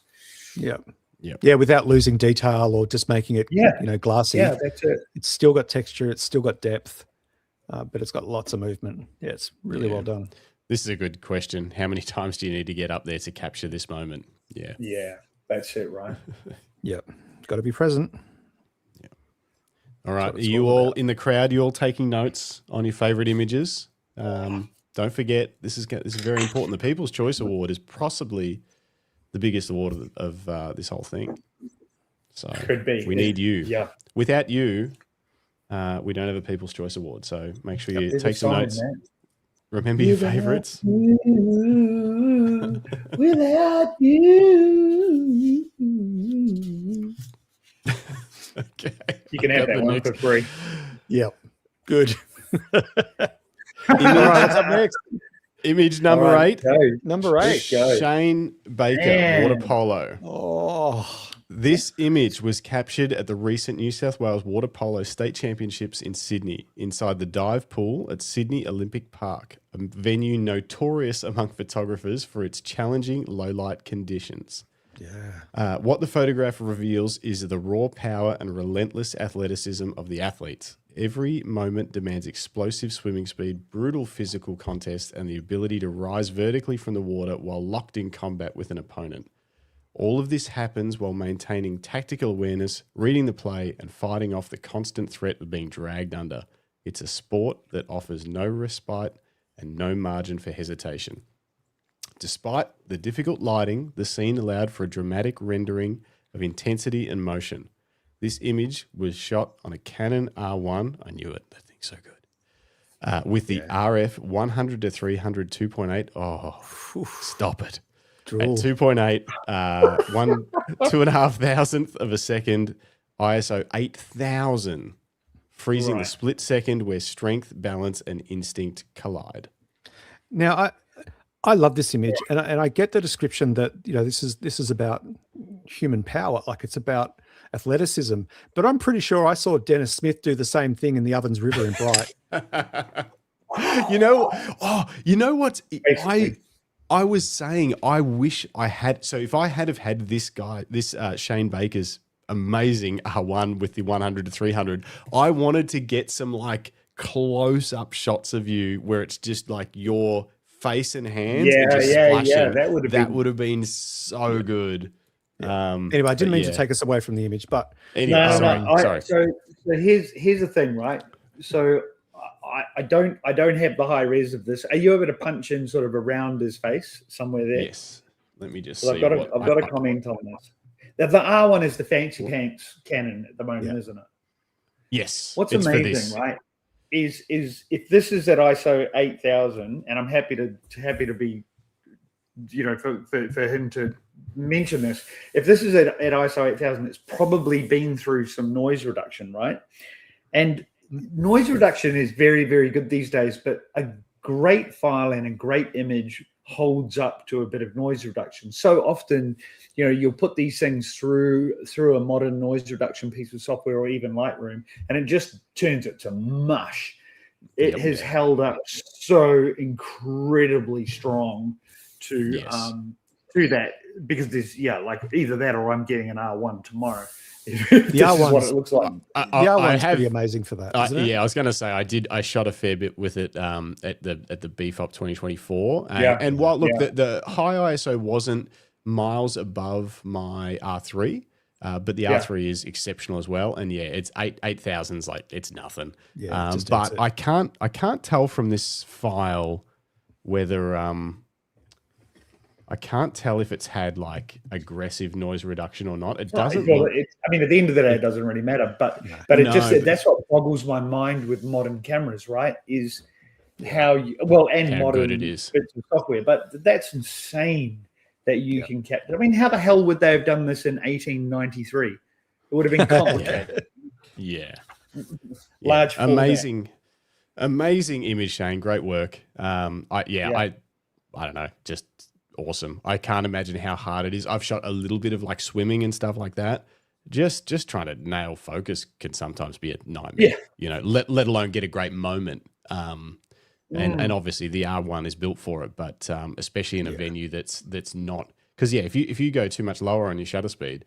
Yeah. Yep. Yeah, without losing detail or just making it, Yeah. glassy. Yeah, that's it. It's still got texture. It's still got depth, but it's got lots of movement. Yeah, it's really well done. This is a good question. How many times do you need to get up there to capture this moment? Yeah. Yeah, that's it, right? Yeah, got to be present. All right. what Are it's you all all about. in the crowd? You all taking notes on your favorite images? Don't forget, this is very important. The People's Choice Award is possibly the biggest award of this whole thing. So Could be. we need you. Yeah. Without you, we don't have a People's Choice Award. So make sure you There's a take some song, notes. man. Remember your favorites. Without you. Okay. You can have Got that the one next- for free. Yep. Good. Image, All right, what's up next? image number All right, 8. go. Number 8. Go. Shane Baker, Man. water polo. Oh, This image was captured at the recent New South Wales Water Polo State Championships in Sydney, inside the dive pool at Sydney Olympic Park, a venue notorious among photographers for its challenging low-light conditions. yeah. What the photograph reveals is the raw power and relentless athleticism of the athletes. Every moment demands explosive swimming speed, brutal physical contest, and the ability to rise vertically from the water while locked in combat with an opponent. All of this happens while maintaining tactical awareness, reading the play, and fighting off the constant threat of being dragged under. It's a sport that offers no respite and no margin for hesitation. Despite the difficult lighting, the scene allowed for a dramatic rendering of intensity and motion. This image was shot on a Canon R1. I knew it. That thing's so good. With the RF 100 to 300 2.8. Oh, stop it. Drool. At 2.8, 2,500th of a second, ISO 8,000, freezing the split second where strength, balance, and instinct collide. Now, I love this image, and I get the description that this is about human power, like it's about athleticism. But I'm pretty sure I saw Dennis Smith do the same thing in the Ovens River in Bright. You know what? I was saying, I wish I had. So if I had have had this guy, this Shane Baker's amazing R1 with the 100 to 300, I wanted to get some like close up shots of you where it's just like your face and hands and just splashing. That would have been so good. Anyway, I didn't mean to take us away from the image, but anyway, sorry. So here's the thing, right? So I don't have the high res of this. Are you able to punch in sort of around his face somewhere there? Yes. Let me just. I've got a comment on this. The R1 is the fancy pants Canon at the moment, isn't it? Yes. What's it's amazing, right? Is if this is at ISO 8000, and I'm happy to be, for him to mention this. If this is at ISO 8000, it's probably been through some noise reduction, right? And noise reduction is very, very good these days, but a great file and a great image holds up to a bit of noise reduction. So often, you'll put these things through a modern noise reduction piece of software or even Lightroom, and it just turns it to mush. It has held up so incredibly strong to that, because there's like either that or I'm getting an R1 tomorrow. The R1 is what it looks like. the R1's pretty amazing for that, isn't it? Yeah, I was going to say I shot a fair bit with it at the BFOP 2024. And while the high ISO wasn't miles above my R3, But the R3 is exceptional as well. And yeah, it's 8,000's like, it's nothing. Yeah, but I can't tell from this file whether, I can't tell if it's had like aggressive noise reduction or not. It doesn't. Well, I mean, at the end of the day, it doesn't really matter. But that's what boggles my mind with modern cameras, right? Is how modern good it is. bits of software. But that's insane that you can capture. I mean, how the hell would they have done this in 1893? It would have been complicated. Yeah. Large, amazing image, Shane. Great work. I don't know, just awesome. I can't imagine how hard it is. I've shot a little bit of like swimming and stuff like that. Just trying to nail focus can sometimes be a nightmare. Yeah. Let alone get a great moment. And obviously the R1 is built for it, but especially in a venue that's not, because if you go too much lower on your shutter speed,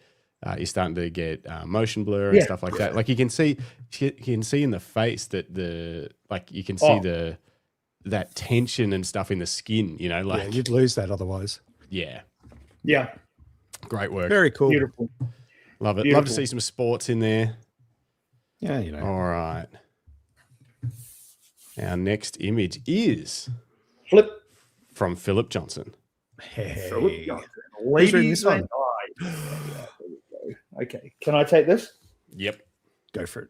you're starting to get motion blur and stuff like that. Like you can see in the face that you can see that tension and stuff in the skin, you'd lose that otherwise. Yeah. Great work. Very cool. Beautiful. Love it. Love to see some sports in there. Yeah, All right. Our next image is from Philip Johnson. Hey. Philip Johnson. Who's reading this one? Okay. Can I take this? Yep. Go for it.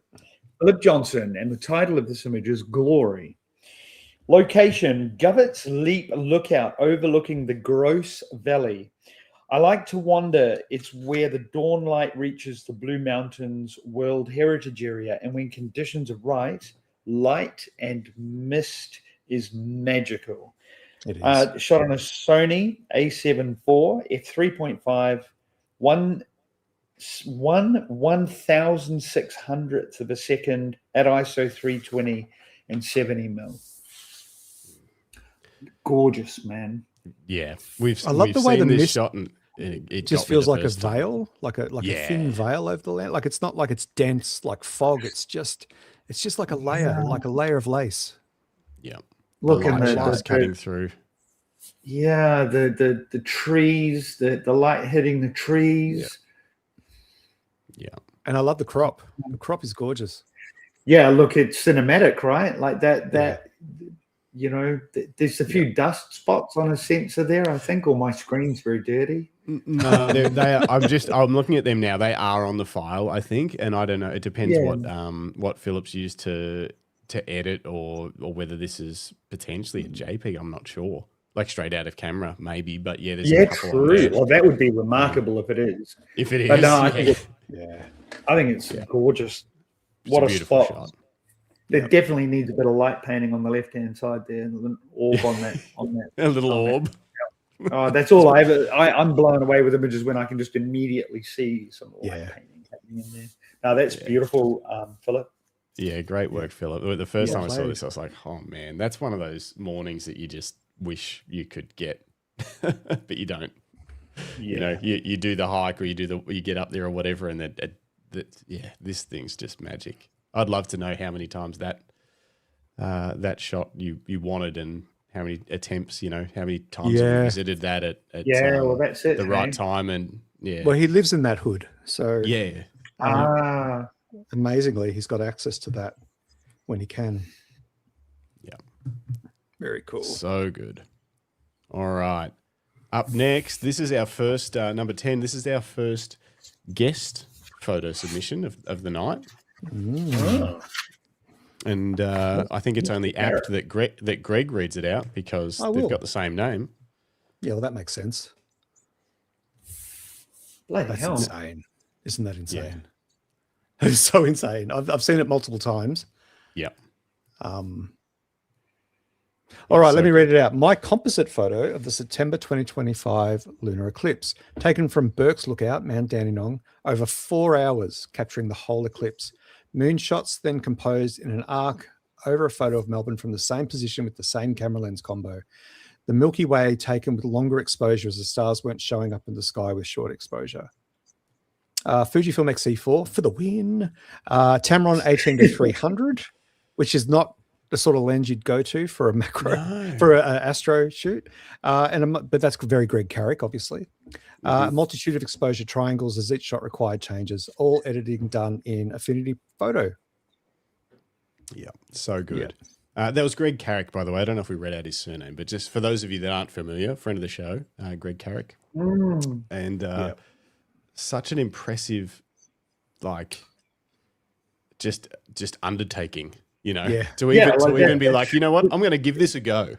Philip Johnson, and the title of this image is Glory. Location, Govet's Leap Lookout overlooking the Gross Valley. I like to wonder it's where the dawn light reaches the Blue Mountains World Heritage Area, and when conditions are right, light and mist is magical. It is. Shot on a Sony A7 IV f3.5, 1/1600th of a second at ISO 320 and 70mm. Gorgeous, man. Yeah, I love the way the mist shot, and it just feels like a veil, like a thin veil over the land. Like it's not like it's dense like fog. It's just like a layer of lace. Yeah, Look at the cutting through. Yeah, the trees, the light hitting the trees. Yeah, and I love the crop. The crop is gorgeous. Yeah, look, it's cinematic, right? Like that. There's a few dust spots on a sensor there, I think, or my screen's very dirty. No, they are. I'm looking at them now. They are on the file, I think, and I don't know. It depends what Phillips used to edit, or whether this is potentially a JPEG. I'm not sure. Like straight out of camera, maybe. But yeah, there's a couple on there. Well, that would be remarkable if it is. If it is, but no, I think it's gorgeous. What a spot! Shot. There definitely needs a bit of light painting on the left-hand side there, an orb on that. A little orb. Oh, that's all I'm blown away with images when I can just immediately see some light painting happening in there. No, that's beautiful, Philip. Yeah, great work, Philip. The first time I saw this, I was like, oh man, that's one of those mornings that you just wish you could get, but you don't. Yeah. You do the hike, or you get up there or whatever, and this thing's just magic. I'd love to know how many times that shot you wanted, and how many attempts, how many times you visited that at well, that's it, the right time. And well, he lives in that hood, so amazingly, he's got access to that when he can. Yeah, very cool. So good. All right, up next, this is our first number 10. This is our first guest photo submission of the night. And I think it's only apt that Greg reads it out, because they've got the same name. Yeah, well, that makes sense. That's insane. Isn't that insane? Yeah. It's so insane. I've seen it multiple times. Yeah. All right, let me read it out. My composite photo of the September 2025 lunar eclipse, taken from Burke's Lookout, Mount Dandenong, over 4 hours, capturing the whole eclipse. Moonshots then composed in an arc over a photo of Melbourne from the same position with the same camera lens combo. The Milky Way taken with longer exposure, as the stars weren't showing up in the sky with short exposure. Fujifilm X-C4 for the win. Tamron 18-300, which is not the sort of lens you'd go to for a macro, No. for an astro shoot. But that's very Greg Carrick, obviously. A multitude of exposure triangles as each shot required changes, all editing done in Affinity Photo. Yeah, so good. That was Greg Carrick, by the way. I don't know if we read out his surname, but just for those of you that aren't familiar, friend of the show, Greg Carrick. And such an impressive, like, just undertaking, you know, to even be like, you know what, I'm going to give this a go.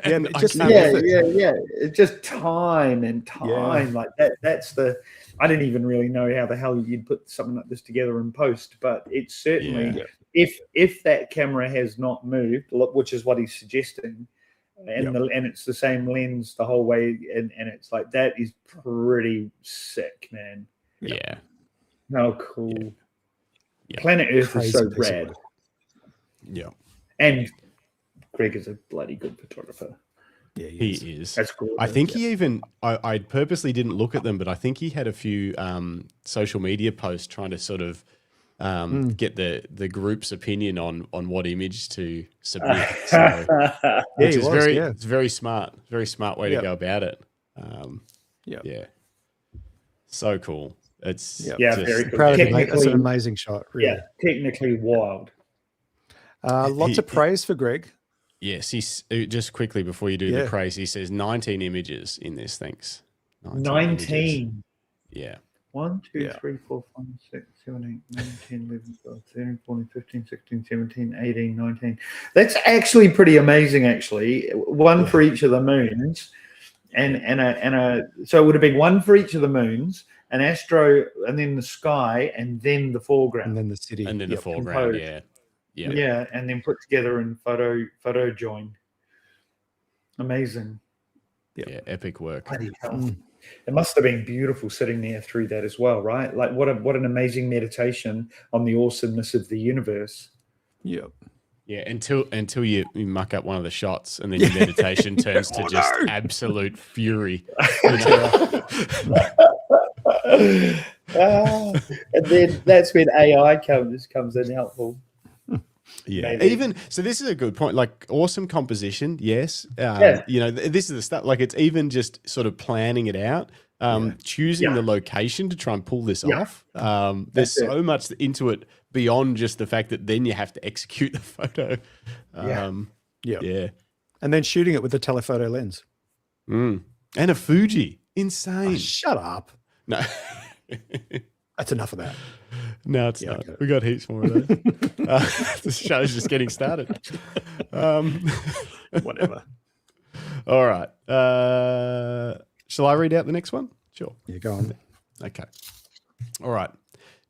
It's just time and time like that. That's the. I didn't even really know how the hell you'd put something like this together in post, but it's certainly if that camera has not moved, which is what he's suggesting, and it's the same lens the whole way, and it's like that is pretty sick, man. Yeah. Oh, cool. Yeah. Planet Earth Crazy is so rad. Yeah. And Greg is a bloody good photographer. Yeah, he is. That's cool. I think he even, I purposely didn't look at them, but I think he had a few social media posts trying to sort of get the group's opinion on what image to submit. So, it's very smart. Very smart way to go about it. Yeah. So cool. It's very cool. Proud of him, mate. That's an amazing shot. Really. Yeah, technically wild. Lots of praise for Greg. Yes, he's just quickly before you do the praise, he says 19 images in this. Thanks. 19. Yeah. 1, 2, 3, 4, 5, 6, 7, 8, 9, 10, 11, 12, 13, 14, 15, 16, 17, 18, 19. That's actually pretty amazing, actually. One for each of the moons. So it would have been one for each of the moons, an astro, and then the sky, and then the foreground. And then the city. And then the foreground, composed. Yeah, and then put together in photo join. Amazing. Yeah, epic work. It must have been beautiful sitting there through that as well, right? Like what an amazing meditation on the awesomeness of the universe. Yep. Yeah, until you muck up one of the shots, and then your meditation turns to just absolute fury. And then that's when AI comes in helpful. Yeah. Maybe. Even so, this is a good point. Like, awesome composition, yes. You know, this is the stuff. Like, it's even just sort of planning it out, choosing the location to try and pull this off. There's so much into it beyond just the fact that then you have to execute the photo. Yeah. And then shooting it with a telephoto lens. And a Fuji, insane. Oh, shut up. No. That's enough of that. No, it's not. We got heaps more of those. The show's just getting started. Whatever. All right. Shall I read out the next one? Sure. Yeah, go on. Okay. All right.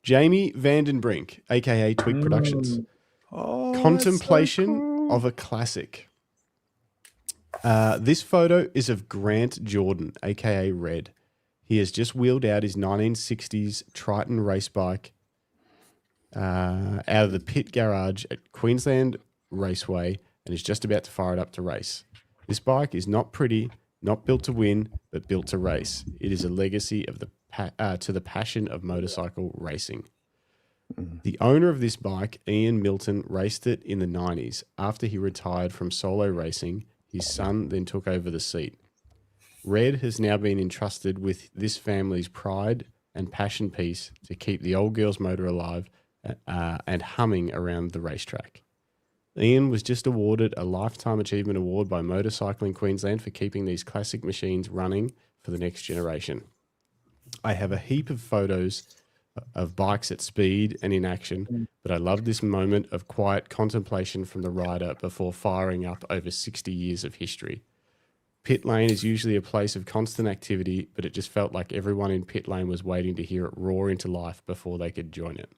Jamie Vandenbrink, a.k.a. Twig Productions. Contemplation of a classic. This photo is of Grant Jordan, a.k.a. Red. He has just wheeled out his 1960s Triton race bike out of the pit garage at Queensland Raceway and is just about to fire it up to race. This bike is not pretty, not built to win, but built to race. It is a legacy of to the passion of motorcycle racing. The owner of this bike, Ian Milton, raced it in the 90s. After he retired from solo racing, his son then took over the seat. Red has now been entrusted with this family's pride and passion piece to keep the old girl's motor alive and humming around the racetrack. Ian was just awarded a Lifetime Achievement Award by Motorcycling Queensland for keeping these classic machines running for the next generation. I have a heap of photos of bikes at speed and in action, but I love this moment of quiet contemplation from the rider before firing up over 60 years of history. Pit lane is usually a place of constant activity, but it just felt like everyone in pit lane was waiting to hear it roar into life before they could join it.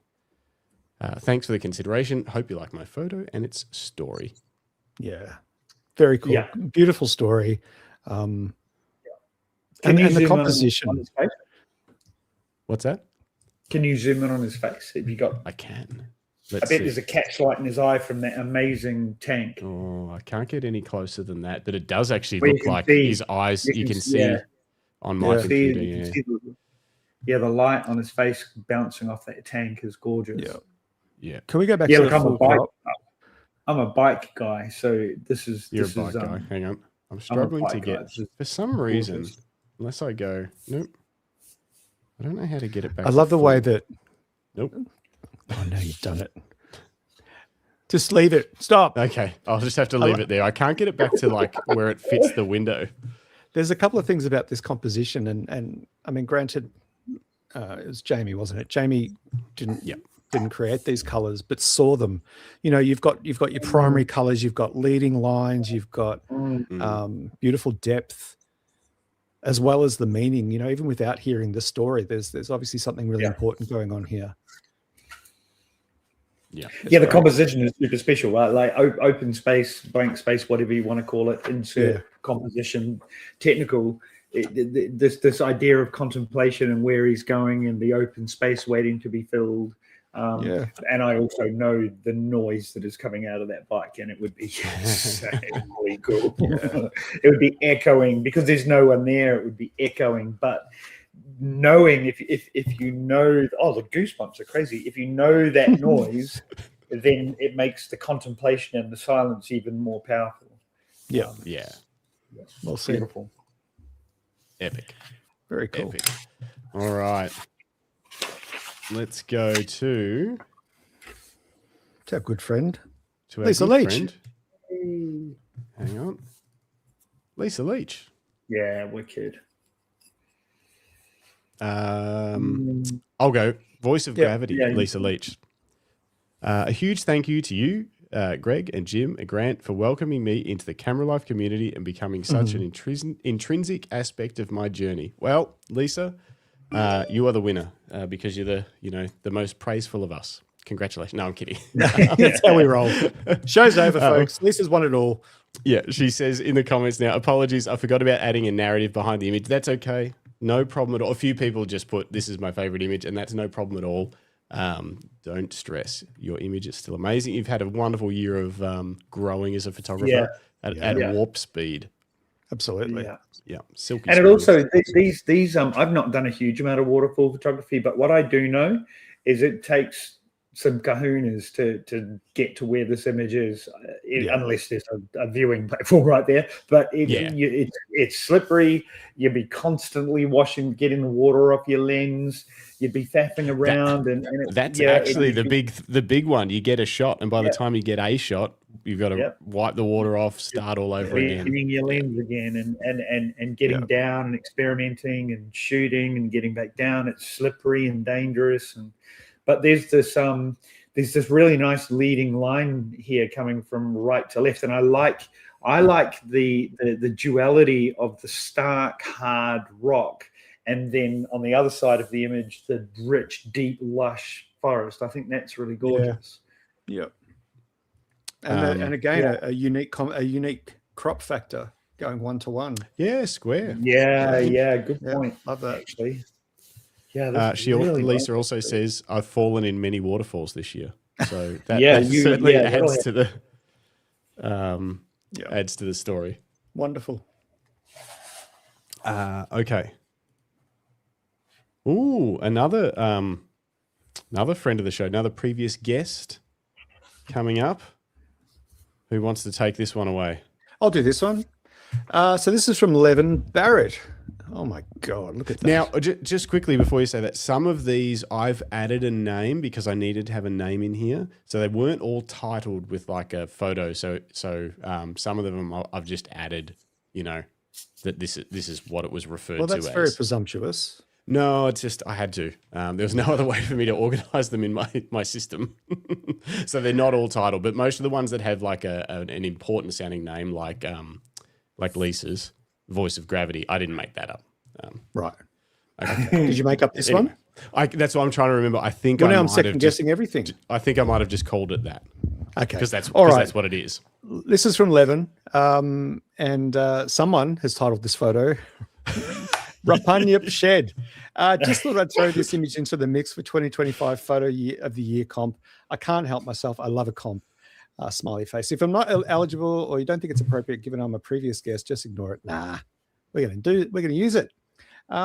Thanks for the consideration. Hope you like my photo and its story. Yeah. Very cool. Yeah. Beautiful story. And the composition. On his face? What's that? Can you zoom in on his face? Have you got? I can. I bet there's a catchlight in his eye from that amazing tank. Oh, I can't get any closer than that, but it does actually look like his eyes. You can see on my computer. The light on his face bouncing off that tank is gorgeous. Yeah. Can we go back to the full crop? I'm a bike guy, so this is You're this a bike is guy. Hang on. I'm I'm a struggling to bike guy. get, This is for some reason, gorgeous. unless I go, nope. I don't know how to get it back. I to love the way full. that. Nope. Oh no, you've done it. Just leave it. Stop. Okay. I'll just have to leave it there. I can't get it back to like where it fits the window. There's a couple of things about this composition, and I mean, granted, it was Jamie, wasn't it? Jamie didn't create these colors, but saw them. You know, you've got your primary colors, you've got leading lines, you've got beautiful depth, as well as the meaning. You know, even without hearing the story, there's obviously something really important going on here. Yeah. Yeah, the composition is super special, right? Like open space, blank space, whatever you want to call it, insert composition, technical. This idea of contemplation and where he's going and the open space waiting to be filled. And I also know the noise that is coming out of that bike, and it would be insanely cool. It would be echoing because there's no one there. It would be echoing, but knowing if you know, the goosebumps are crazy. If you know that noise, then it makes the contemplation and the silence even more powerful. Yeah. Well said. Beautiful. Epic. Very cool. Epic. All right. Let's go to our good friend, our Lisa good Leach. friend. Hang on. Lisa Leach. Yeah, wicked. I'll go. Voice of Gravity, Lisa Leach. A huge thank you to you, Greg and Jim and Grant, for welcoming me into the Camera Life community and becoming such an intrinsic aspect of my journey. Well, Lisa, you are the winner because you're the most praiseful of us. Congratulations. No, I'm kidding. That's how we roll. Show's over, folks. Lisa's won it all. Yeah, she says in the comments now, apologies, I forgot about adding a narrative behind the image. That's okay. No problem at all. A few people just put, this is my favorite image, and that's no problem at all. Don't stress. Your image is still amazing. You've had a wonderful year of growing as a photographer at warp speed. Absolutely. Yeah. Silky. And it also, these I've not done a huge amount of waterfall photography, but what I do know is it takes some kahunas to get to where this image is, unless there's a viewing platform right there. But it's slippery. You'd be constantly getting the water off your lens. You'd be faffing around, that's actually the big one. You get a shot, and by the time you get a shot, you've got to wipe the water off, start all over again. Cleaning your lens again, and getting down and experimenting and shooting and getting back down. It's slippery and dangerous, but there's this really nice leading line here coming from right to left, and I like the duality of the stark hard rock, and then on the other side of the image, the rich, deep, lush forest. I think that's really gorgeous. And again, a unique crop factor going 1-to-1. Yeah, square. Yeah, good point. Love that. Actually. Yeah, Lisa also says, I've fallen in many waterfalls this year. So that certainly adds to the adds to the story. Wonderful. Okay. Ooh, another friend of the show, another previous guest coming up. Who wants to take this one away? I'll do this one. So this is from Levin. Barrett. Oh my God, look at that. Now, just quickly before you say that, some of these I've added a name because I needed to have a name in here. So they weren't all titled with like a photo. So some of them I've just added, that this is what it was referred to as. Well, that's very presumptuous. No, it's just I had to. There was no other way for me to organize them in my system. So they're not all titled, but most of the ones that have like an important sounding name like Lisa's Voice of Gravity, I didn't make that up. Right. Okay. Did you make up this one? That's what I'm trying to remember. I think now I'm second guessing everything. I think I might have just called it that. Okay. Because that's what it is. This is from Levin. And someone has titled this photo Rupanyup Shed. Just thought I'd throw this image into the mix for 2025 photo of the year comp. I can't help myself. I love a comp. Smiley face. If I'm not eligible or you don't think it's appropriate, given I'm a previous guest, just ignore it. Nah, we're going to use it. This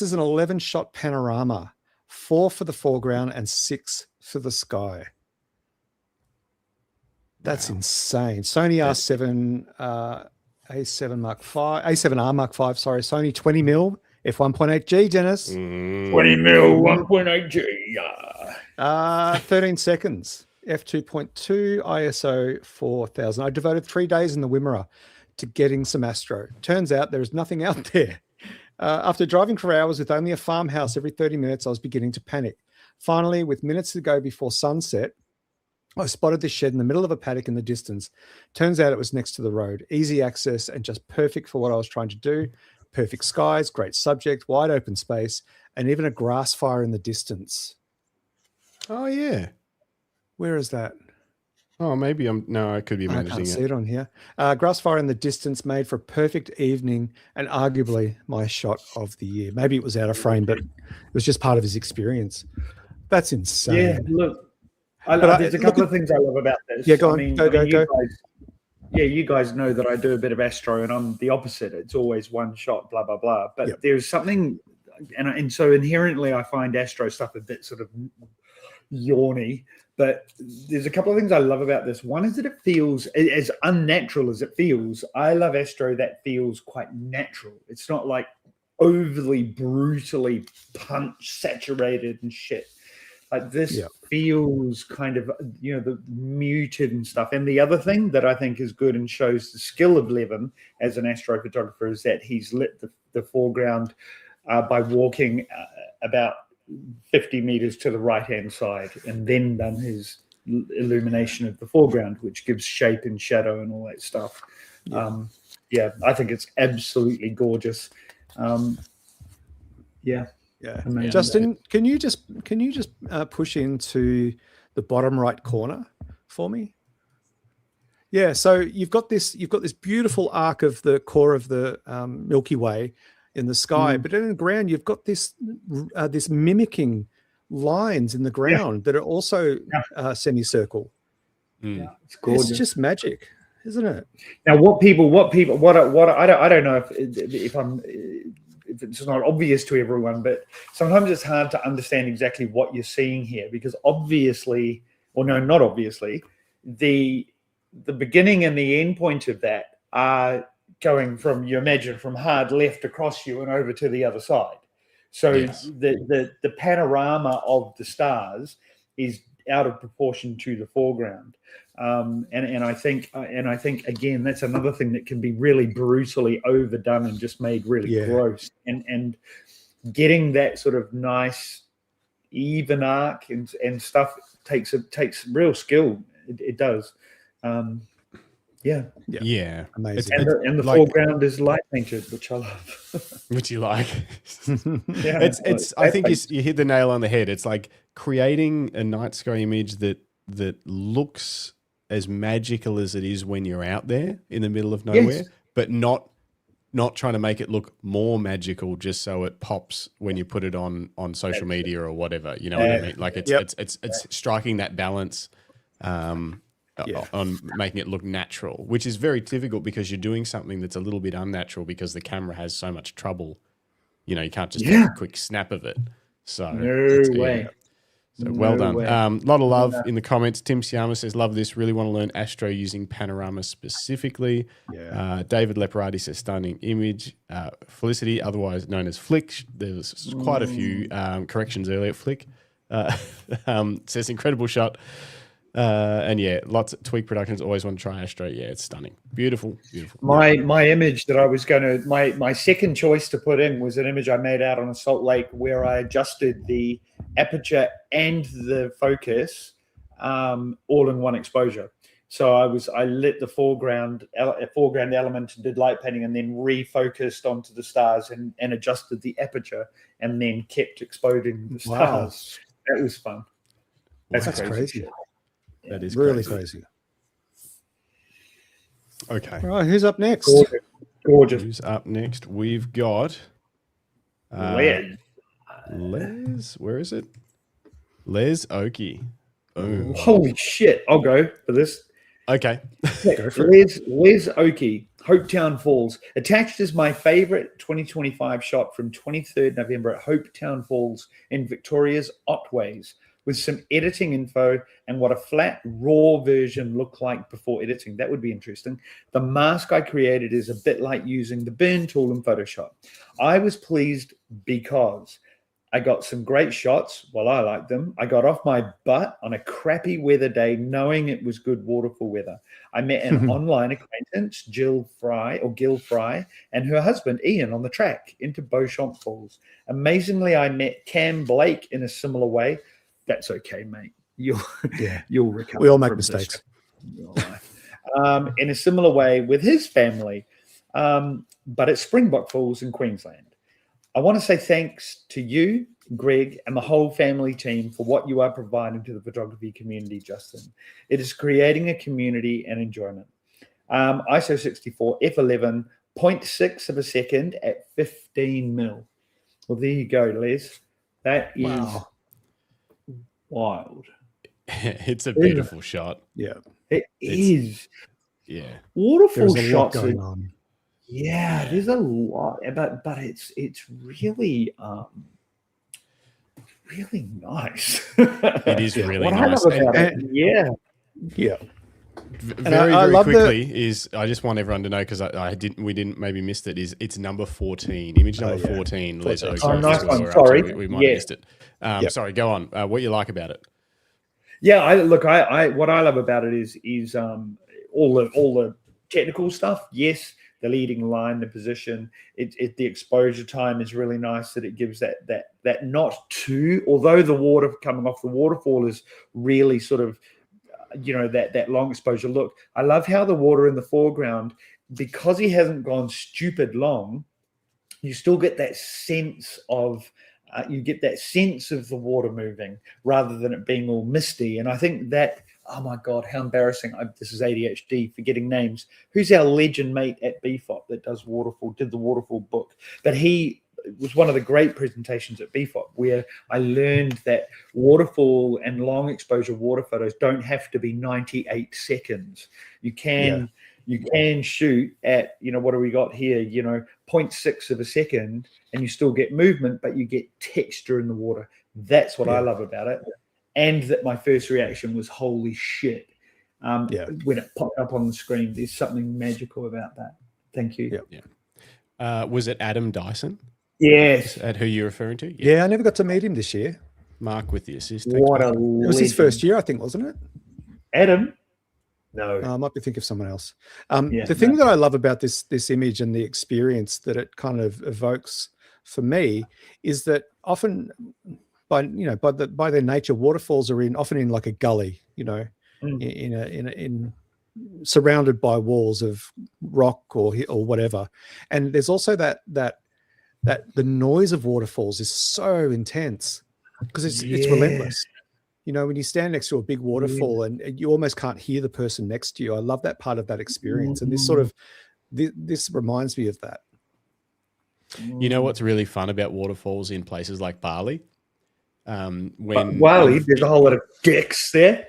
is an 11-shot panorama 4 for the foreground, and 6 for the sky. That's insane. Sony R7, A7 Mark 5, A7R Mark 5, sorry. Sony 20mm, f1.8G, Dennis. 20 mil, 1.8G. 13 seconds, f2.2, ISO 4000. I devoted 3 days in the Wimmera to getting some Astro. Turns out there is nothing out there. After driving for hours with only a farmhouse every 30 minutes, I was beginning to panic. Finally, with minutes to go before sunset, I spotted this shed in the middle of a paddock in the distance. Turns out it was next to the road. Easy access and just perfect for what I was trying to do. Perfect skies, great subject, wide open space, and even a grass fire in the distance. Oh, yeah. Where is that? Oh, maybe I could be I managing can't see it on here. Grass fire in the distance made for a perfect evening and arguably my shot of the year. Maybe it was out of frame, but it was just part of his experience. That's insane. Yeah, look. There's a couple of things I love about this. Yeah, go on. Go. You guys know that I do a bit of Astro, and I'm the opposite. It's always one shot, blah, blah, blah. But there's something, and so inherently I find Astro stuff a bit sort of yawny. But there's a couple of things I love about this. One is that it feels, as unnatural as it feels, I love Astro that feels quite natural. It's not like overly brutally saturated and shit. Like this feels kind of, the muted and stuff. And the other thing that I think is good and shows the skill of Levin as an astrophotographer is that he's lit the foreground by walking about 50 meters to the right-hand side and then done his illumination of the foreground, which gives shape and shadow and all that stuff. I think it's absolutely gorgeous. Amazing. Justin, can you just push into the bottom right corner for me? Yeah, so you've got this beautiful arc of the core of the Milky Way in the sky, but in the ground you've got this mimicking lines in the ground that are also semicircle. Yeah, it's gorgeous. It's just magic, isn't it? Now, what I don't know if it's not obvious to everyone, but sometimes it's hard to understand exactly what you're seeing here, because obviously, or no, not obviously, the beginning and the end point of that are going from, you imagine, from hard left across you and over to the other side. So the panorama of the stars is out of proportion to the foreground. And I think again, that's another thing that can be really brutally overdone and just made really gross. And getting that sort of nice even arc and stuff takes real skill. It does. Amazing. And the foreground is light painted, which I love. Which you like. I think you hit the nail on the head. It's like creating a night sky image that looks as magical as it is when you're out there in the middle of nowhere, but not trying to make it look more magical just so it pops when you put it on social media or whatever. You know what I mean? Like it's striking that balance on making it look natural, which is very difficult because you're doing something that's a little bit unnatural because the camera has so much trouble. You know, you can't just take a quick snap of it. So no way. So well done. A lot of love in the comments. Tim Siama says, love this. Really want to learn Astro using panorama specifically. David Leporati says, stunning image. Felicity, otherwise known as Flick. There's quite a few corrections earlier. Flick says, incredible shot. And lots of Tweak Productions always want to try Astro. Yeah, it's stunning. Beautiful. My image that I was going to, my second choice to put in was an image I made out on a Salt Lake where I adjusted the aperture and the focus all in one exposure. So I lit the foreground element and did light painting and then refocused onto the stars and adjusted the aperture and then kept exposing the stars. Wow. That was fun. That's crazy. That is really crazy. Okay. All right, who's up next? Gorgeous. Who's up next? We've got Les. Where is it? Les Okey. Holy shit. I'll go for this. Okay. Les Okey, Hopetoun Falls. Attached is my favorite 2025 shot from 23rd November at Hopetoun Falls in Victoria's Otways, with some editing info and what a flat, raw version looked like before editing. That would be interesting. The mask I created is a bit like using the burn tool in Photoshop. I was pleased because I got some great shots. Well, I liked them. I got off my butt on a crappy weather day, knowing it was good waterfall weather. I met an online acquaintance, Gil Fry, and her husband, Ian, on the track into Beauchamp Falls. Amazingly, I met Cam Blake in a similar way. That's okay, mate. You'll recover. We all make mistakes. In a similar way with his family, but at Springbok Falls in Queensland. I want to say thanks to you, Greg, and the whole family team for what you are providing to the photography community, Justin. It is creating a community and enjoyment. ISO 64 f11, 0.6 of a second at 15 mil. Well, there you go, Les. That is wild. It's a beautiful shot. Yeah. It is. Yeah. Waterfall There's a shots lot going on. Yeah, there's a lot, but it's really really nice. It is really what nice. I love about it, Yeah. Very quickly is I just want everyone to know, because we didn't maybe missed it, is it's number 14, image number 14. Les Oaks. Nice one. Sorry, we might have missed it. Sorry, go on. What you like about it? Yeah, I what I love about it is all the technical stuff. Yes, the leading line, the position, the exposure time is really nice. That it gives that not too. Although the water coming off the waterfall is really sort of, that long exposure look. I love how the water in the foreground, because he hasn't gone stupid long, you still get that sense of the water moving rather than it being all misty. And I think that, oh my God, how embarrassing. This is ADHD, forgetting names. Who's our legend mate at BFOP that did the waterfall book? But he was one of the great presentations at BFOP where I learned that waterfall and long exposure water photos don't have to be 98 seconds. You can shoot at, what do we got here? 0.6 of a second, and you still get movement, but you get texture in the water. That's what I love about it. And that my first reaction was, holy shit. When it popped up on the screen, there's something magical about that. Thank you. Was it Adam Dyson? Yes. At who you're referring to? Yeah, I never got to meet him this year. Mark with the assist. It was his first year, I think, wasn't it? Adam? No. I might be thinking of someone else. The thing that I love about this image and the experience that it kind of evokes for me is that often by their nature, waterfalls are often in like a gully, in surrounded by walls of rock or whatever. And there's also that the noise of waterfalls is so intense because it's relentless. When you stand next to a big waterfall and you almost can't hear the person next to you. I love that part of that experience. And this reminds me of that. You know what's really fun about waterfalls in places like Bali? Bali, there's a whole lot of dicks there.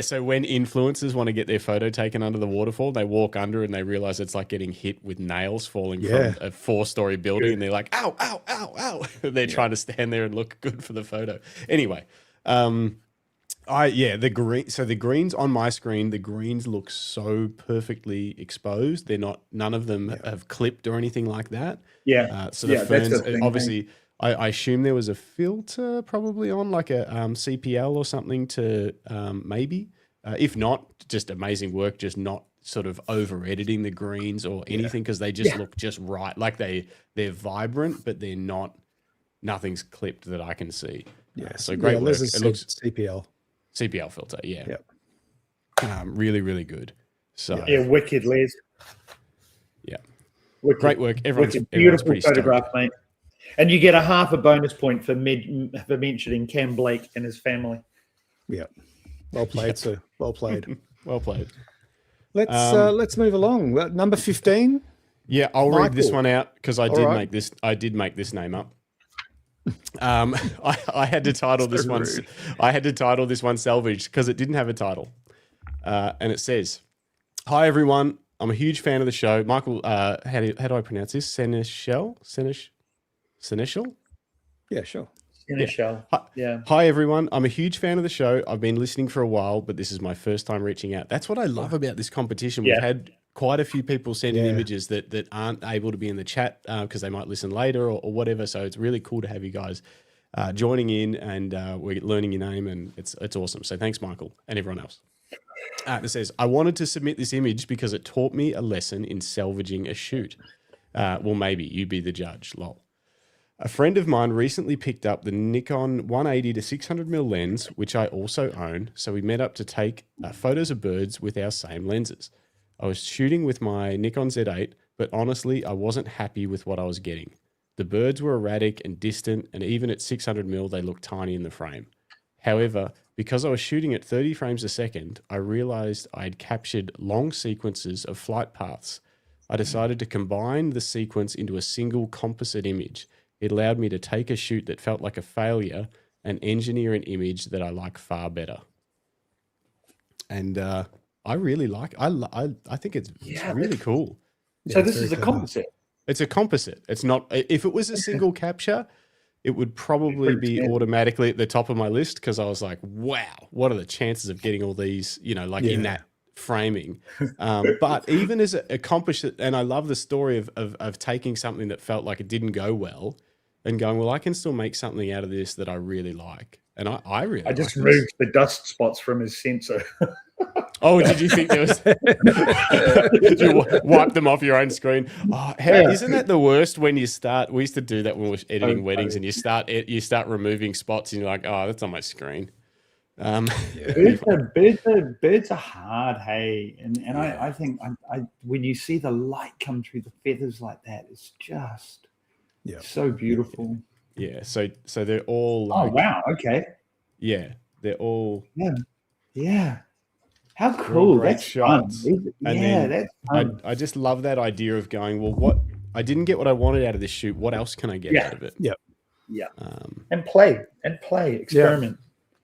So when influencers want to get their photo taken under the waterfall, they walk under and they realize it's like getting hit with nails falling from a 4-story building, and they're like, ow, ow, ow, ow. They're trying to stand there and look good for the photo. Anyway, the green. So the greens on my screen, the greens look so perfectly exposed. None of them have clipped or anything like that. So the ferns, obviously, I assume there was a filter probably on, like a CPL or something to maybe. If not, just amazing work, just not sort of over editing the greens or anything, because they just look just right. Like they're vibrant, but they're not. Nothing's clipped that I can see. So great work. It looks CPL filter. Really, really good. So wicked, Les. Wicked. Great work. Everyone's beautiful pretty photograph, stoked. mate. And you get a half a bonus point for mentioning Cam Blake and his family. Yeah. Well played, sir. Well played. Well played. Let's move along. Number 15. Yeah, I'll read this one out because I did make this name up. I had to title this one. I had to title this one Salvaged because it didn't have a title. And it says, "Hi everyone. I'm a huge fan of the show. Michael, how do I pronounce this? Seneschal? Seneschal? Yeah, sure. Seneschal. Yeah. Hi, everyone. I'm a huge fan of the show. I've been listening for a while, but this is my first time reaching out. That's what I love about this competition. We've had quite a few people send in images that aren't able to be in the chat because they might listen later or whatever. So it's really cool to have you guys joining in, and we're learning your name, and it's awesome. So thanks, Michael, and everyone else. It says, I wanted to submit this image because it taught me a lesson in salvaging a shoot. Well, maybe you be the judge, lol. A friend of mine recently picked up the Nikon 180 to 600mm lens, which I also own, so we met up to take photos of birds with our same lenses. I was shooting with my Nikon Z8, but honestly, I wasn't happy with what I was getting. The birds were erratic and distant, and even at 600mm, they looked tiny in the frame. However, because I was shooting at 30 frames a second, I realized I had captured long sequences of flight paths. I decided to combine the sequence into a single composite image. It allowed me to take a shoot that felt like a failure and engineer an image that I like far better. And I really like. I think it's really cool. So this is a composite. It's a composite. It's not. If it was a single capture, it would probably be automatically at the top of my list because I was like, wow, what are the chances of getting all these? In that framing. But even as a composite, and I love the story of taking something that felt like it didn't go well and going, well, I can still make something out of this that I really like. And I just removed the dust spots from his sensor. Oh, did you think there was? Did you wipe them off your own screen? Oh, isn't that the worst when you start? We used to do that when we were editing weddings, and you start removing spots, and you're like, oh, that's on my screen. Birds are hard, hey, and I think when you see the light come through the feathers like that, it's just so beautiful. Yeah, so they're all like, oh wow, okay, yeah, they're all how cool, that's shots. Fun. That's fun. I just love that idea of going, well, what I didn't get what I wanted out of this shoot, what else can I get out of it? And play experiment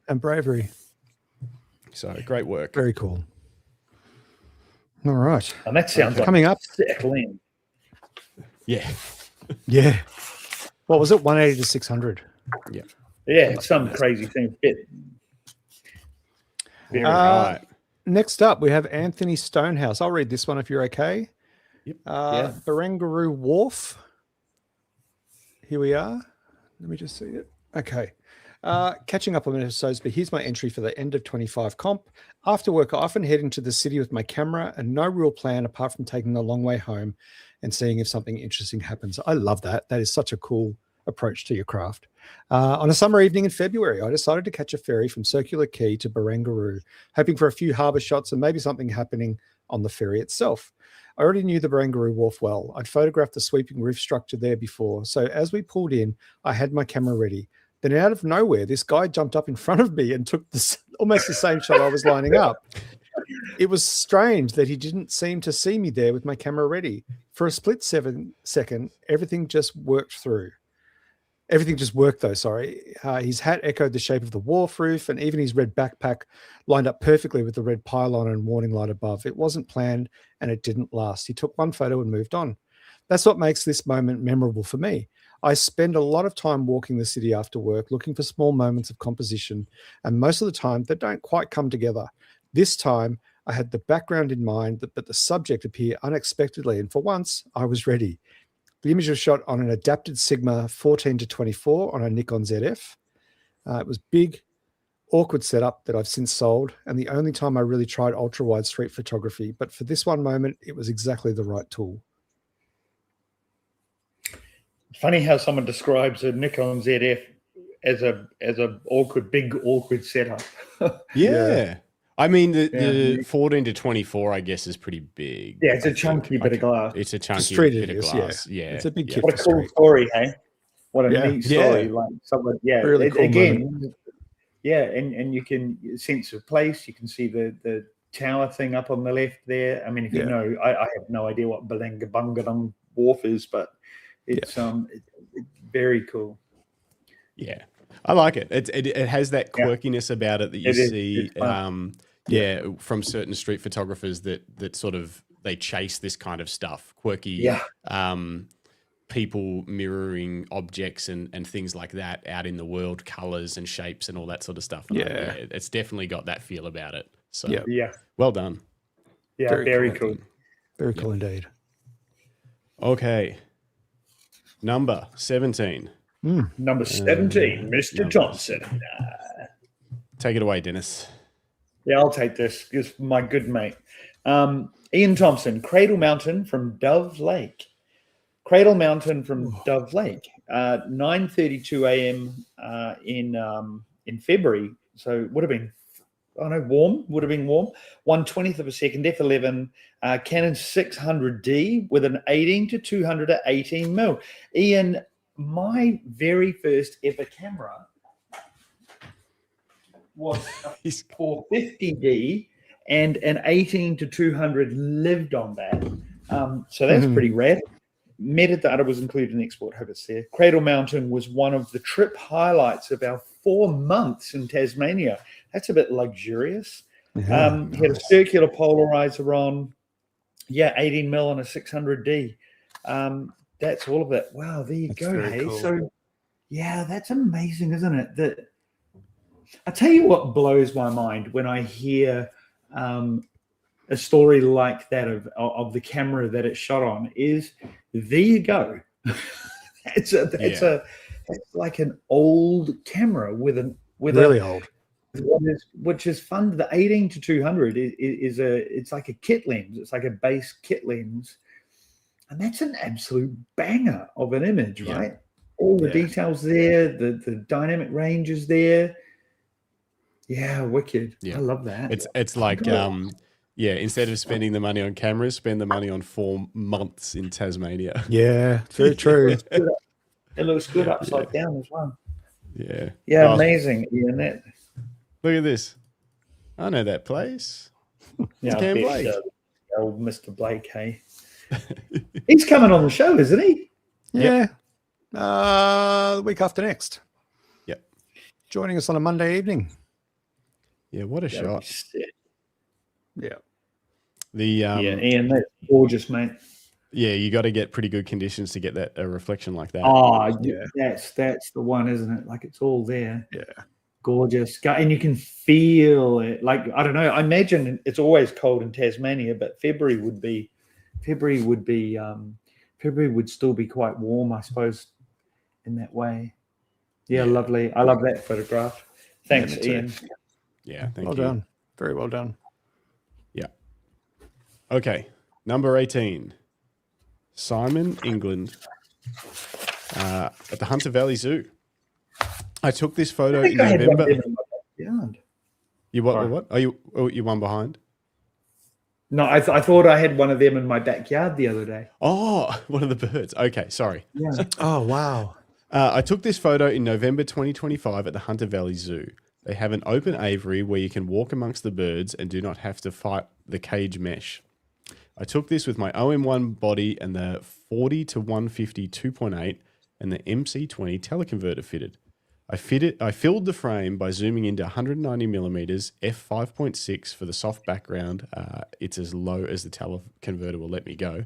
and bravery. So great work. Very cool. All right. And that sounds like coming up. Sick lens. Yeah. What was it? 180 to 600. Yeah. Yeah, some crazy thing. Right. Next up, we have Anthony Stonehouse. I'll read this one if you're okay. Yep. Barangaroo Wharf. Here we are. Let me just see it. Okay. Catching up on episodes, but here's my entry for the end of 25 comp. After work, I often head into the city with my camera and no real plan apart from taking a long way home and seeing if something interesting happens. I love that. That is such a cool approach to your craft. On a summer evening in February, I decided to catch a ferry from Circular Quay to Barangaroo, hoping for a few harbour shots and maybe something happening on the ferry itself. I already knew the Barangaroo Wharf well. I'd photographed the sweeping roof structure there before, so as we pulled in, I had my camera ready. Then out of nowhere, this guy jumped up in front of me and took almost the same shot I was lining up. It was strange that he didn't seem to see me there with my camera ready. For a split second, everything just worked though, sorry. His hat echoed the shape of the wharf roof, and even his red backpack lined up perfectly with the red pylon and warning light above. It wasn't planned, and it didn't last. He took one photo and moved on. That's what makes this moment memorable for me. I spend a lot of time walking the city after work, looking for small moments of composition, and most of the time they don't quite come together. This time, I had the background in mind, but the subject appeared unexpectedly, and for once, I was ready. The image was shot on an adapted Sigma 14 to 24 on a Nikon ZF. It was big, awkward setup that I've since sold, and the only time I really tried ultra-wide street photography, but for this one moment, it was exactly the right tool. Funny how someone describes a Nikon ZF as a big awkward setup. Yeah. I mean, the 14 to 24, I guess, is pretty big. Yeah, it's a chunky bit of glass. It's a chunky bit of glass. Yeah. It's a big kit. What a cool story, hey? What a neat story. Yeah. Like someone, really cool again, moment. and you can sense of place. You can see the tower thing up on the left there. I mean, if you know, I have no idea what Balangabangadong Wharf is, but it's very cool. Yeah, I like it. It has that quirkiness about it that you see. From certain street photographers that sort of they chase this kind of stuff, quirky, Yeah. people mirroring objects and things like that out in the world, colors and shapes and all that sort of stuff. And it's definitely got that feel about it. So Yeah. well done. Yeah, very cool. Very cool indeed. Okay. Number 17. Number 17, Mr. Thompson. Take it away, Dennis. Yeah, I'll take this. It's my good mate. Ian Thompson, Cradle Mountain from Dove Lake. Cradle Mountain from Dove Lake. 9:32 a.m. in February. So it would have been, warm. Would have been warm. 1/20th of a second, f11, Canon 600D with an 18 to 200 at 18 mil. Ian, my very first ever camera was a 450D, and an 18 to 200 lived on that. So that's pretty rad. Metadata was included in export. Hope it's there. Cradle Mountain was one of the trip highlights of our 4 months in Tasmania. That's a bit luxurious. Yeah, He had a circular polarizer on. 18 mil on a 600D. That's all of it. Wow, there you go. Hey, cool. So that's amazing, isn't it? That I tell you what blows my mind when I hear a story like that of the camera that it's shot on is there you go. it's like an old camera with really old. Which is fun. The 18 to 200 it's like a kit lens. It's like a base kit lens, and that's an absolute banger of an image, right? All the details there, the dynamic range is there. Yeah, wicked. I love that. It's like instead of spending the money on cameras, spend the money on 4 months in Tasmania. Yeah, very true. It looks good upside down as well. Yeah. Yeah, amazing, Ian. Look at this. I know that place. Yeah, Cam Blake. Old Mr. Blake, hey. He's coming on the show, isn't he? Yeah. The week after next. Yep. Joining us on a Monday evening. Yeah, what a shot. Yeah. Ian, that's gorgeous, mate. Yeah, you got to get pretty good conditions to get a reflection like that. Oh, yeah. That's the one, isn't it? Like it's all there. Yeah. Gorgeous. And you can feel it. Like, I don't know. I imagine it's always cold in Tasmania, but February would still be quite warm, I suppose, in that way. Yeah, lovely. I love that photograph. Thanks, Ian. Yeah, thank you. Well done. Very well done. Yeah. Okay. Number 18. Simon, England, at the Hunter Valley Zoo. I took this photo in November. You what? Oh, you one behind? No, I thought I had one of them in my backyard the other day. Oh, one of the birds. Okay, sorry. Yeah. Oh, wow. I took this photo in November 2025 at the Hunter Valley Zoo. They have an open aviary where you can walk amongst the birds and do not have to fight the cage mesh. I took this with my OM1 body and the 40 to 150 2.8 and the MC20 teleconverter fitted. I filled the frame by zooming into 190 millimeters f5.6 for the soft background. It's as low as the teleconverter will let me go.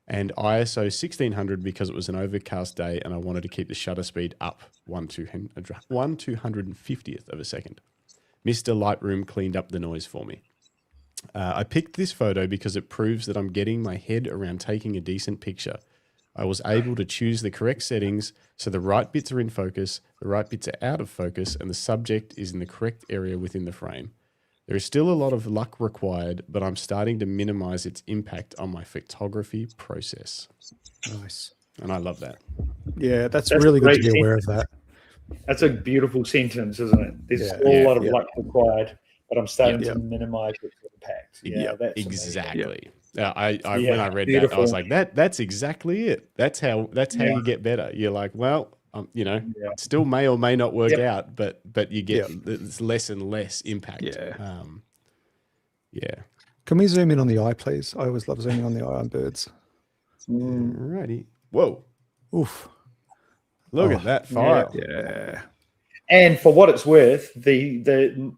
And ISO 1600 because it was an overcast day and I wanted to keep the shutter speed up 1/250th of a second. Mr. Lightroom cleaned up the noise for me. I picked this photo because it proves that I'm getting my head around taking a decent picture. I was able to choose the correct settings so the right bits are in focus, the right bits are out of focus, and the subject is in the correct area within the frame. There is still a lot of luck required, but I'm starting to minimize its impact on my photography process. Nice. And I love that. Yeah, that's really good to be sentence. aware of that. That's a beautiful sentence, isn't it? There's a lot of luck required, but I'm starting to minimize its impact. Yeah, that's exactly. When I read that, I was like, that's exactly it. That's how you get better. You're like, well, it still may or may not work out, but you get it's less and less impact. Yeah. Can we zoom in on the eye, please? I always love zooming on the eye on birds. Alrighty. Whoa. Oof. Look at that file. Yeah. And for what it's worth,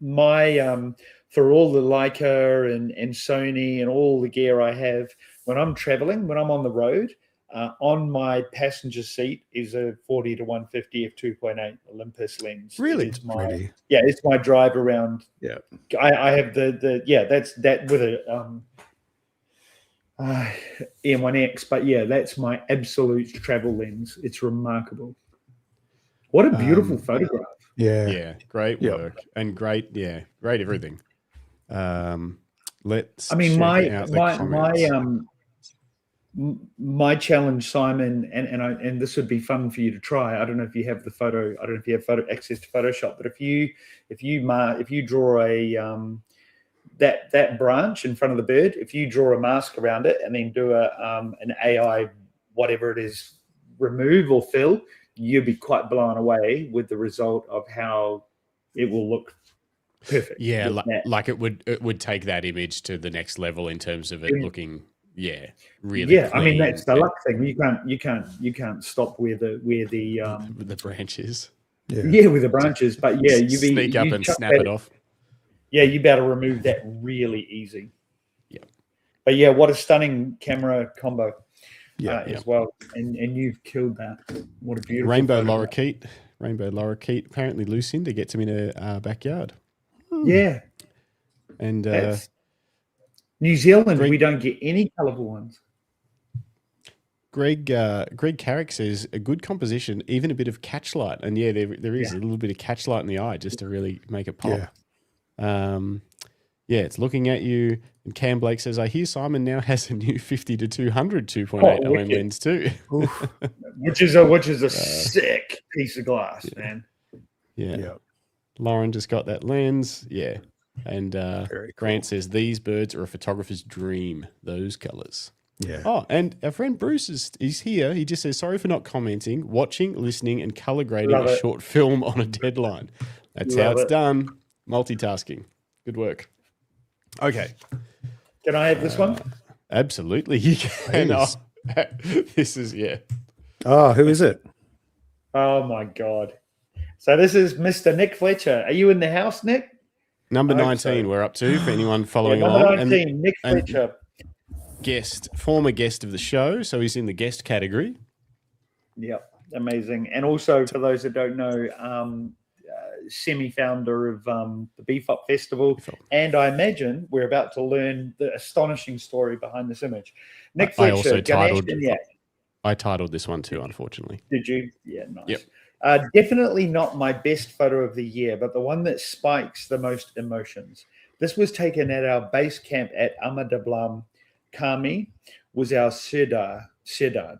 my for all the Leica and Sony and all the gear I have, when I'm traveling, when I'm on the road, on my passenger seat is a 40 to 150 f2.8 Olympus lens. Really? It's my drive around. Yeah. I have that's with a M1X, but yeah, that's my absolute travel lens. It's remarkable. What a beautiful photograph. Yeah, great work and great everything. Let's check out the comments. My challenge, Simon, and this would be fun for you to try. I don't know if you have the photo. I don't know if you have access to Photoshop, but if you draw a that branch in front of the bird, if you draw a mask around it and then do an AI whatever it is remove or fill, you'll be quite blown away with the result of how it will look perfect. Yeah, like it would take that image to the next level in terms of it looking. Yeah, really. Yeah, I mean that's the luck thing. You can't stop where the branches. Yeah, with the branches. But yeah, you sneak up and snap it off. Yeah, you better remove that really easy. Yeah. But yeah, what a stunning camera combo. As well. And you've killed that. What a beautiful Rainbow lorikeet apparently loose in to get them in a backyard. Yeah. And New Zealand, we don't get any colourful ones. Greg Carrick says a good composition, even a bit of catchlight, and there is a little bit of catchlight in the eye just to really make it pop. It's looking at you. And Cam Blake says, I hear Simon now has a new 50 to 200 2.8 OM lens too. which is a sick piece of glass, man. Yeah. Lauren just got that lens. Yeah. And Grant says these birds are a photographer's dream, those colours. Yeah. Oh, and our friend Bruce is here. He just says, sorry for not commenting, watching, listening, and colour grading a short film on a deadline. That's how it's done. Multitasking. Good work. Okay. Can I have this one? Absolutely. You can. Oh, this is, Oh, who is it? Oh, my God. So this is Mr. Nick Fletcher. Are you in the house, Nick? Number 19 we're up to, for anyone following along. Number 19, Nick Fletcher. Former guest of the show, so he's in the guest category. Yep, amazing. And also, for those that don't know, semi-founder of the BFOP Festival, and I imagine we're about to learn the astonishing story behind this image. Nick Fletcher, I titled this one too, unfortunately. Did you? Yeah, nice. Yep. Definitely not my best photo of the year, but the one that spikes the most emotions. This was taken at our base camp at Amadablam. Kami was our Siddhar,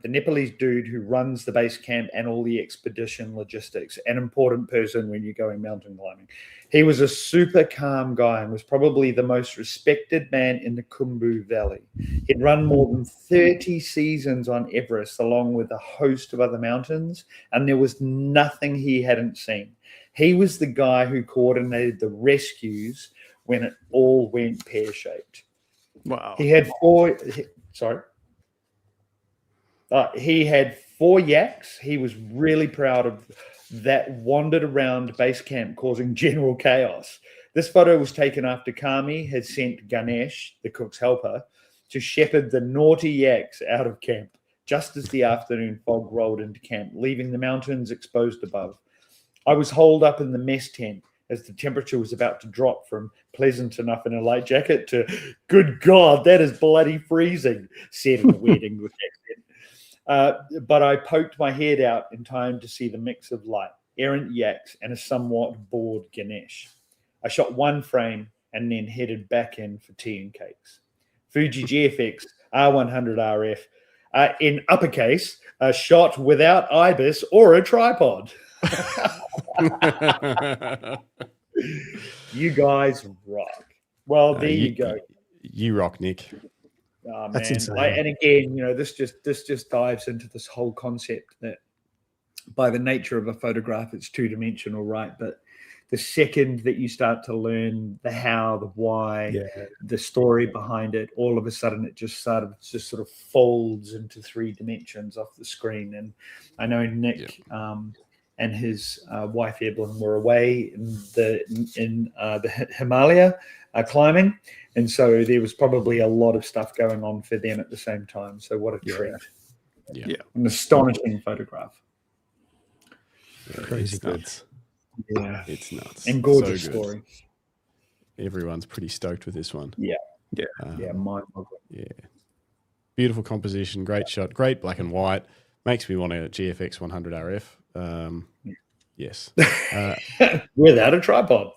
the Nepalese dude who runs the base camp and all the expedition logistics, an important person when you're going mountain climbing. He was a super calm guy and was probably the most respected man in the Khumbu Valley. He'd run more than 30 seasons on Everest along with a host of other mountains, and there was nothing he hadn't seen. He was the guy who coordinated the rescues when it all went pear-shaped. Wow. He had he had 4 yaks. He was really proud of that, wandered around base camp causing general chaos. This photo was taken after Kami had sent Ganesh, the cook's helper, to shepherd the naughty yaks out of camp just as the afternoon fog rolled into camp, leaving the mountains exposed above. I was holed up in the mess tent as the temperature was about to drop from pleasant enough in a light jacket to, good God, that is bloody freezing, said in a weird English accent. But I poked my head out in time to see the mix of light, errant yaks, and a somewhat bored Ganesh. I shot one frame and then headed back in for tea and cakes. Fuji GFX R100 RF, in uppercase, shot without IBIS or a tripod. You guys rock. Well, there you go. You rock, Nick. Oh, man. That's insane. And again, this just dives into this whole concept that by the nature of a photograph, it's two-dimensional, right? But the second that you start to learn the how, the why, the story behind it, all of a sudden it just sort of folds into 3 dimensions off the screen. And I know Nick and his wife Evelyn were away in the Himalaya climbing, and so there was probably a lot of stuff going on for them at the same time. So what a treat! Yeah. An astonishing photograph. Crazy it's good. nuts. Yeah, It's nuts. and gorgeous So good. story. Everyone's pretty stoked with this one. Yeah, Yeah. mind-boggling. Yeah. Beautiful composition, great shot, great black and white. Makes me want a GFX 100 RF. Yes. Without a tripod.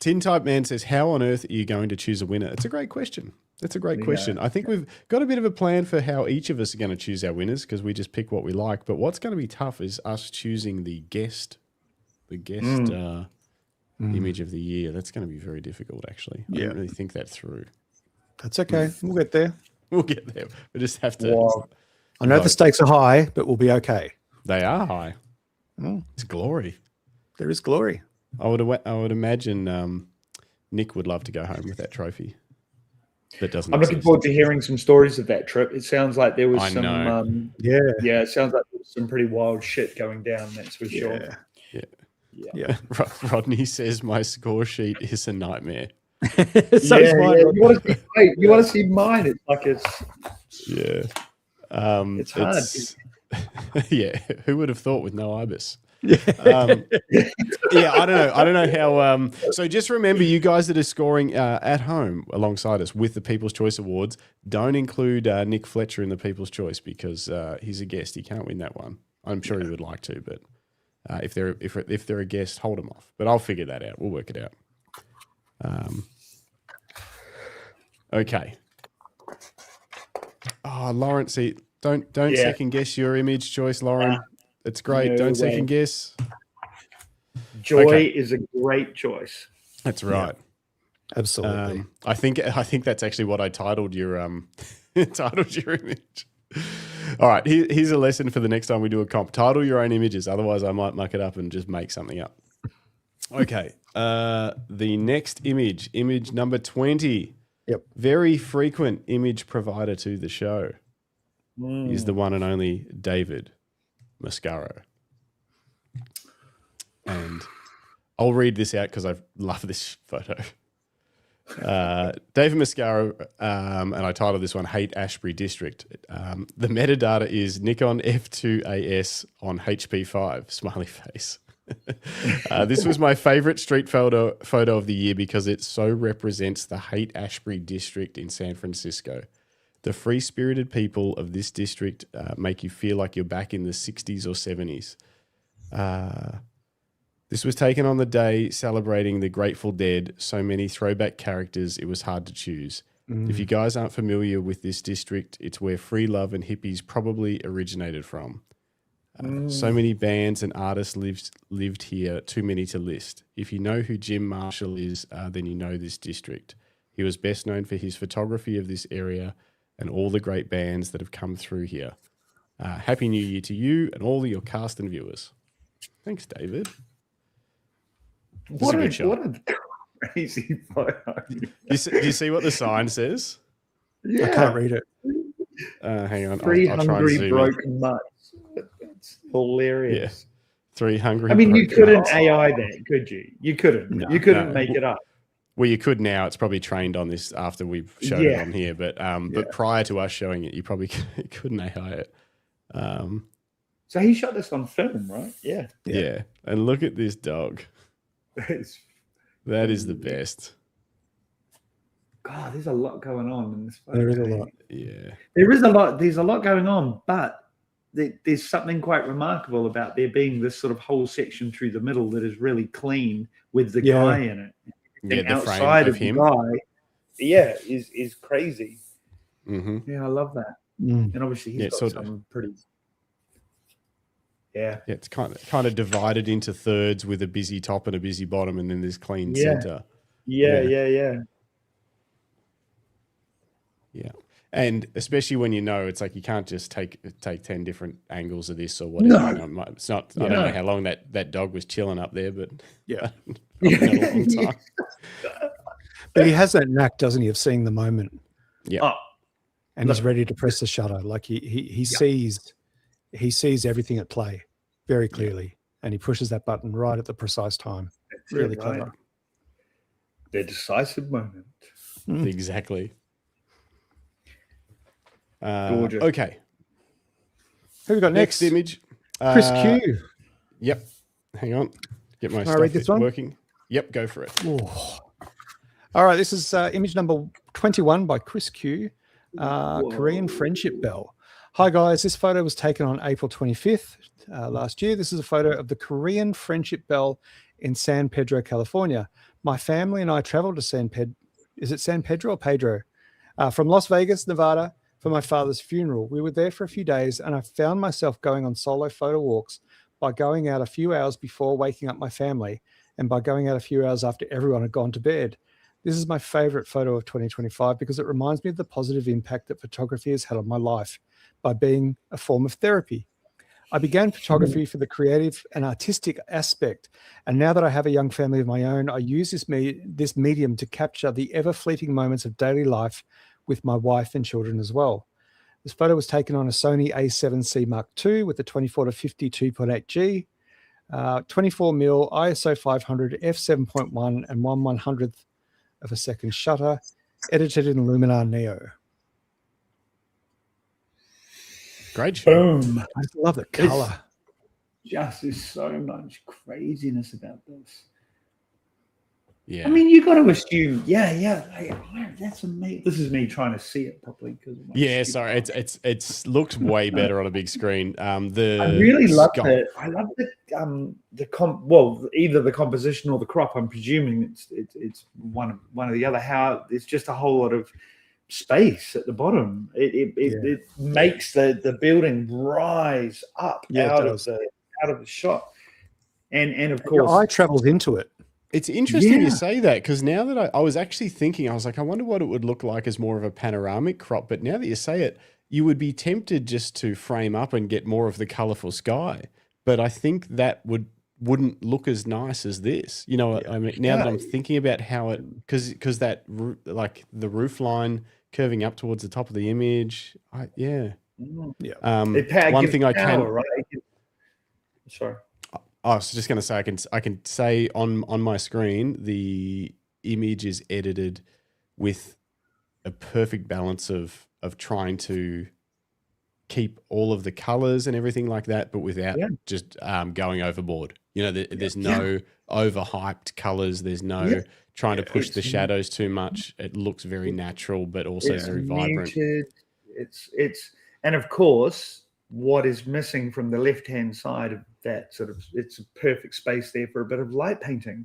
Tin Type Man says, how on earth are you going to choose a winner? It's a great question. That's a great question. I think we've got a bit of a plan for how each of us are going to choose our winners because we just pick what we like. But what's going to be tough is us choosing the guest image of the year. That's going to be very difficult, actually. I didn't really think that through. That's okay. We'll get there. We'll get there. We just have to. Wow. I know the stakes are high, but we'll be okay. They are high. Oh, It's glory. there is glory. I would imagine Nick would love to go home with that trophy. That doesn't. I'm looking forward to hearing some stories of that trip. It sounds like there was I some. know. Yeah, it sounds like there was some pretty wild shit going down. That's for sure. Yeah. Rodney says my score sheet is a nightmare. So is mine. You want to see mine? It's like it's It's hard. Yeah, who would have thought with no ibis? I don't know how. So just remember, you guys that are scoring at home alongside us with the People's Choice Awards, don't include Nick Fletcher in the People's Choice because he's a guest. He can't win that one. I'm sure he would like to, but if they're a guest, hold them off. But I'll figure that out. We'll work it out. Okay. Oh, Lauren, see, don't second guess your image choice, Lauren. It's great. No Don't way. second guess. Joy is a great choice. That's right. Absolutely. I think that's actually what I titled your image. All right, here's a lesson for the next time we do a comp. Title your own images, otherwise I might muck it up and just make something up. Okay. The next image number 20. Yep. Very frequent image provider to the show is the one and only David Mascaro. And I'll read this out because I love this photo. David Mascaro, and I titled this one Hate Ashbury District. The metadata is Nikon F2AS on HP5, smiley face. This was my favorite street photo of the year because it so represents the Hate Ashbury district in San Francisco. The free-spirited people of this district make you feel like you're back in the 60s or 70s. This was taken on the day celebrating the Grateful Dead. So many throwback characters, it was hard to choose. If you guys aren't familiar with this district, it's where free love and hippies probably originated from. So many bands and artists lived here, too many to list. If you know who Jim Marshall is, then you know this district. He was best known for his photography of this area and all the great bands that have come through here. Happy New Year to you and all your cast and viewers. Thanks, David. What a crazy photo. Do you see what the sign says? Yeah. I can't read it. Hang on. Three I'll try and hungry zoom broken mutts. That's hilarious. Yeah. 3 hungry. I mean, you broken couldn't nuts. AI that, could you? You couldn't. No. You couldn't No. make it up. Well, you could now. It's probably trained on this after we've showed it on here. But prior to us showing it, you probably couldn't AI it. So he shot this on film, right? Yeah. Yeah. And look at this dog. It's- That is the best. God, there's a lot going on in this photo. There is a lot. Yeah. There is a lot. There's a lot going on, but there's something quite remarkable about there being this sort of whole section through the middle that is really clean with the guy in it. Yeah, And the outside frame of the him. guy, is crazy. Mm-hmm. Yeah, I love that. Mm. And obviously he's Yeah, got sort of. some pretty. Yeah. Yeah, it's kind of divided into thirds with a busy top and a busy bottom, and then this clean Yeah. center. Yeah. And especially when you know, it's like you can't just take 10 different angles of this or whatever. No. You know, it's not. I don't know how long that dog was chilling up there, but Yeah. probably not a long time. But he has that knack, doesn't he, of seeing the moment. Yeah. Oh, And he's ready to press the shutter. Like he sees everything at play very clearly. and he pushes that button right at the precise time. That's Really it, right? clever. The decisive moment. Exactly. Gorgeous. Okay. Who we got Next next? image. Chris Q. Yep. Hang on. Get my Can I stuff read this one? working. Yep, go for it. Oh. All right, this is image number 21 by Chris Q. Korean Friendship Bell. Hi, guys. This photo was taken on April 25th last year. This is a photo of the Korean Friendship Bell in San Pedro, California. My family and I traveled to San Pedro. Is it San Pedro or Pedro? From Las Vegas, Nevada, for my father's funeral. We were there for a few days, and I found myself going on solo photo walks by going out a few hours before waking up my family and by going out a few hours after everyone had gone to bed. This is my favorite photo of 2025 because it reminds me of the positive impact that photography has had on my life by being a form of therapy. I began photography for the creative and artistic aspect, and now that I have a young family of my own, I use this medium to capture the ever-fleeting moments of daily life with my wife and children as well. This photo was taken on a Sony A7C Mark II with the 24-50 2.8G, 24mm ISO 500 f7.1 and 1/100th of a second shutter, edited in Lunar Neo. Great shot. Boom. I just love the color. There's so much craziness about this. Yeah. I mean, you got to assume, that's amazing. This is me trying to see it properly because Sorry, it's looked way better on a big screen. I really love it. I love either the composition or the crop. I'm presuming it's one or the other. How it's just a whole lot of space at the bottom. It makes the building rise up out of the shot, and of course, your eye travels into it. It's interesting you say that because now that I was actually thinking, I was like, I wonder what it would look like as more of a panoramic crop. But now that you say it, you would be tempted just to frame up and get more of the colorful sky. But I think that wouldn't look as nice as this. You know, I mean, now that I'm thinking about how it, because that like the roof line curving up towards the top of the image. One thing I can. Right? Sorry. I was just going to say, I can say on my screen, the image is edited with a perfect balance of trying to keep all of the colors and everything like that, but without just going overboard. You know, there's no overhyped colors. There's no trying to push the shadows too much. It looks very natural, but also very vibrant. Muted. And of course, what is missing from the left-hand side of that it's a perfect space there for a bit of light painting.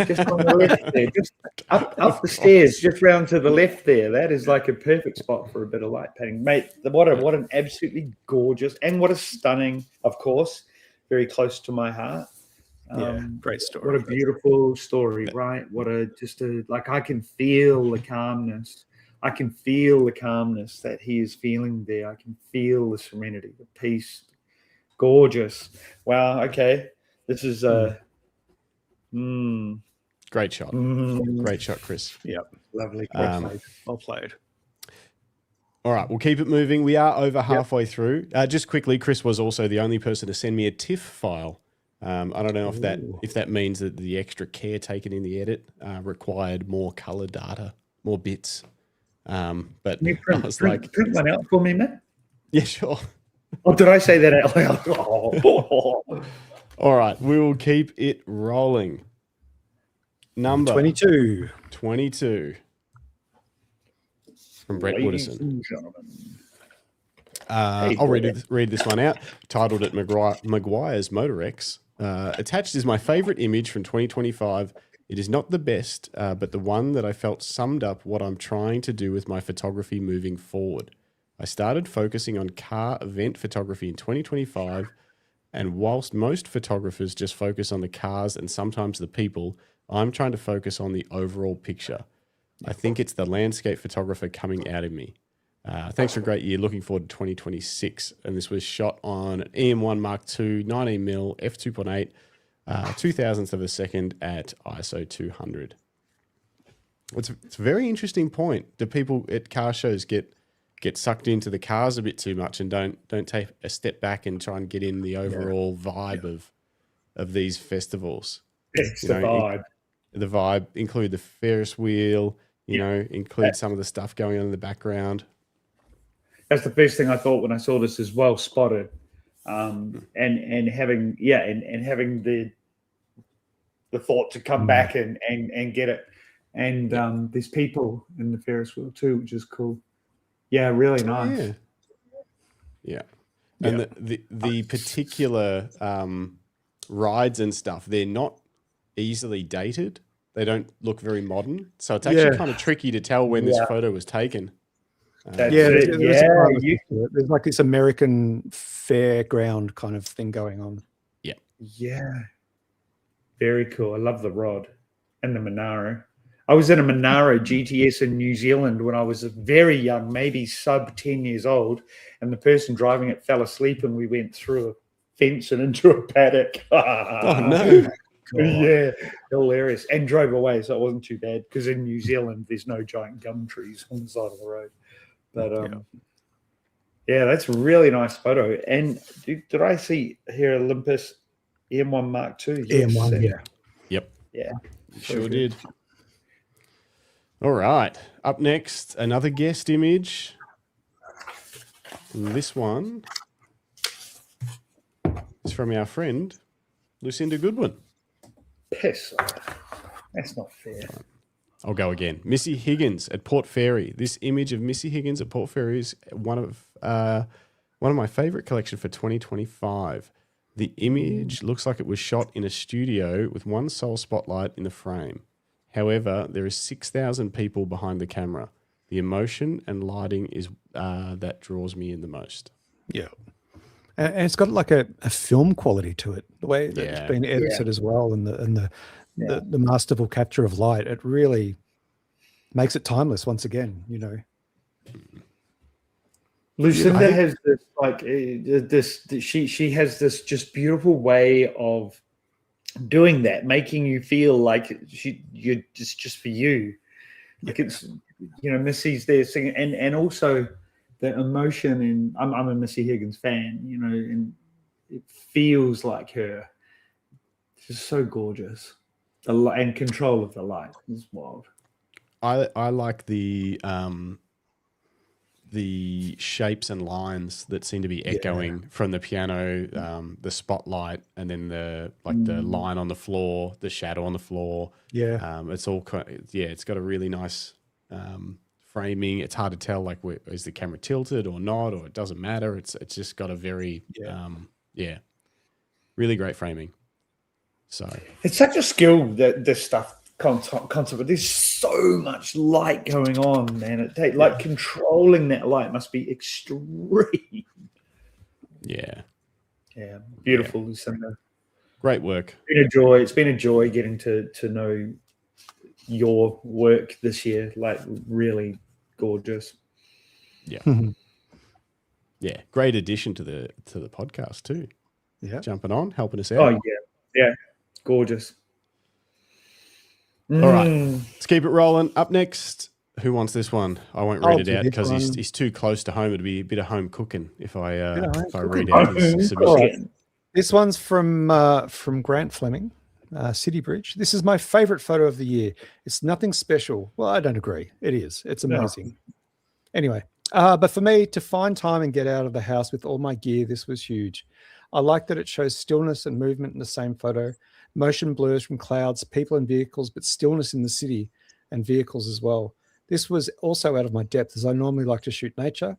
Just on the left there, just up the stairs, just round to the left there. That is like a perfect spot for a bit of light painting. Mate, what an absolutely gorgeous and what a stunning, of course, very close to my heart. Great story. What a beautiful story, right? I can feel the calmness. I can feel the calmness that he is feeling there. I can feel the serenity, the peace. Gorgeous. Wow. Okay. This is great shot. Great shot, Chris. Yep. Lovely. Well played. All right, we'll keep it moving. We are over halfway through. Just quickly, Chris was also the only person to send me a TIFF file. I don't know if that means that the extra care taken in the edit required more color data, more bits. But Can you I was like, print one out for me, Matt? Yeah, sure. Oh, did I say that out loud? All right, we will keep it rolling. Number 22. From Brett Ladies Woodison. and gentlemen. I'll read this one out. Titled it Maguire's Motor X. Attached is my favorite image from 2025. It is not the best, but the one that I felt summed up what I'm trying to do with my photography moving forward. I started focusing on car event photography in 2025, and whilst most photographers just focus on the cars and sometimes the people, I'm trying to focus on the overall picture. I think it's the landscape photographer coming out of me. Thanks for a great year. Looking forward to 2026. And this was shot on an EM1 Mark II, 19mm, f2.8, 2000th of a second at ISO 200. It's a very interesting point. Do people at car shows get sucked into the cars a bit too much and don't take a step back and try and get in the overall vibe of these festivals. It's the vibe. The vibe include the Ferris wheel, include some of the stuff going on in the background. That's the first thing I thought when I saw this is well spotted. And having the thought to come back and get it. And there's people in the Ferris wheel too, which is cool. Yeah, really nice. Yeah. And the particular rides and stuff, they're not easily dated. They don't look very modern. So it's actually kind of tricky to tell when this photo was taken. There's like this American fairground kind of thing going on. Yeah. Yeah. Very cool. I love the rod and the Monaro. I was in a Monaro GTS in New Zealand when I was very young, maybe sub 10 years old, and the person driving it fell asleep and we went through a fence and into a paddock. Oh, no. Yeah, hilarious. And drove away, so it wasn't too bad because in New Zealand, there's no giant gum trees on the side of the road. But yeah, that's a really nice photo. And did I see here Olympus EM1 Mark II? Yes. EM1, yeah. Yep. Yeah. Sure did. All right. Up next, another guest image. This one is from our friend, Lucinda Goodwin. Piss off. That's not fair. I'll go again. Missy Higgins at Port Fairy. This image of Missy Higgins at Port Fairy is one of my favourite collection for 2025. The image looks like it was shot in a studio with one sole spotlight in the frame. However, there is 6,000 people behind the camera. The emotion and lighting is that draws me in the most. Yeah. And it's got like a film quality to it, the way that it's been edited as well, and the masterful capture of light. It really makes it timeless once again, Lucinda has this she has this just beautiful way of doing that, making you feel like you're just for you. Like it's Missy's there singing and also the emotion, and I'm a Missy Higgins fan, and it feels like her. She's so gorgeous. And control of the light is wild. I like the shapes and lines that seem to be echoing from the piano, the spotlight, and then the line on the floor, the shadow on the floor. Yeah, it's all it's got a really nice framing. It's hard to tell is the camera tilted or not, or it doesn't matter. It's just got a very really great framing. So it's such a skill that this stuff concept. There's so much light going on, man. Controlling that light must be extreme. Yeah. Beautiful, Lucinda. Great work. It's been a joy getting to know your work this year. Like really gorgeous. Yeah. Yeah. Great addition to the podcast too. Yeah. Jumping on, helping us out. Oh yeah. Gorgeous. All right, let's keep it rolling. Up next, who wants this one? I won't read it out because he's too close to home. It'd be a bit of home cooking if I read out his submission. This one's from Grant Fleming, City Bridge. This is my favourite photo of the year. It's nothing special. Well, I don't agree. It is. It's amazing. No. Anyway, but for me to find time and get out of the house with all my gear, this was huge. I like that it shows stillness and movement in the same photo. Motion blurs from clouds, people and vehicles, but stillness in the city and vehicles as well. This was also out of my depth, as I normally like to shoot nature.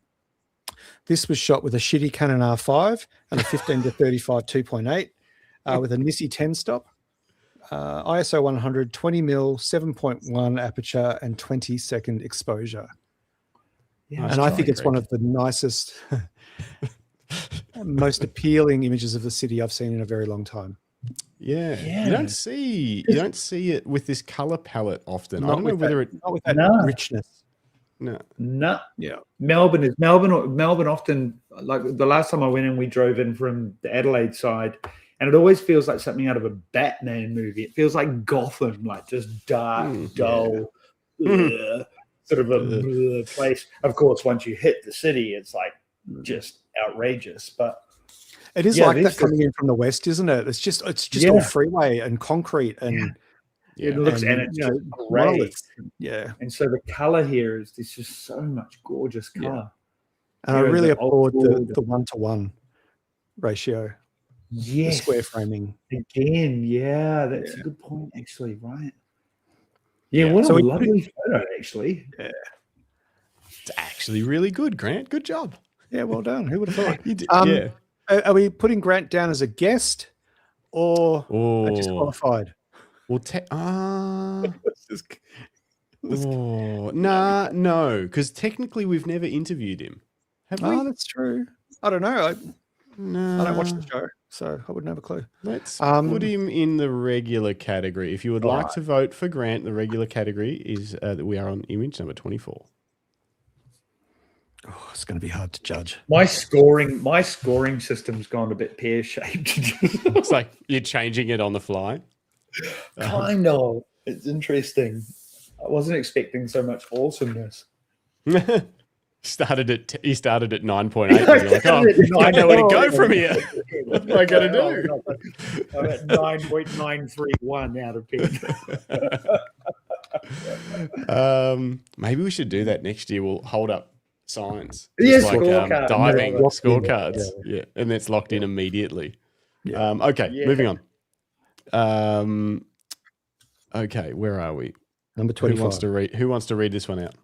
This was shot with a shitty Canon R5 and a 15 to 35 2.8 with a Nisi 10 stop, ISO 100, 20mm, 7.1 aperture, and 20-second exposure. Yeah, and I think it's one of the nicest, most appealing images of the city I've seen in a very long time. Yeah. You don't see it with this color palette often. I don't know whether not with that richness. No. Yeah. Melbourne often, like the last time I went in, we drove in from the Adelaide side, and it always feels like something out of a Batman movie. It feels like Gotham, like just dark, dull, sort of a place. Of course, once you hit the city, it's like just outrageous. But It is Yeah, like this that coming in from the west, isn't it? It's just Yeah. all freeway and concrete and Yeah. It looks, and it's just great. monoliths. Yeah. And so the color here is there's just so much gorgeous Yeah. color. And I You know, really the applaud old- the 1-to-1 ratio, the Yes. square framing. Again, yeah, that's a good point, actually, right? Yeah, Yeah. what So a we lovely photo, actually. It's actually really good, Grant. Good job. Yeah, well done. Who would have thought? You did, Yeah. Are we putting Grant down as a guest or a Oh, disqualified? well, Let's just- no, because technically we've never interviewed him, have we? Oh, that's true. I don't know. I don't watch the No. show, so I wouldn't have a clue. Let's put him in the regular category. If you would like Alright. to vote for Grant, the regular category is that we are on image number 24. Oh, it's going to be hard to judge. My scoring system's gone a bit pear-shaped. It's like you're changing it on the fly. Kind of. It's interesting. I wasn't expecting so much awesomeness. He started at 9.8. And you're like, oh, I know where to go from here. What am I going to do? I'm at 9.931 out of 10. Maybe we should do that next year. We'll hold up signs. Yes, Just like scorecard. diving Yeah. scorecards. Yeah. And that's locked in immediately. Yeah. Okay, Yeah. moving on. Okay, where are we? Number Who 25. wants to read this one out?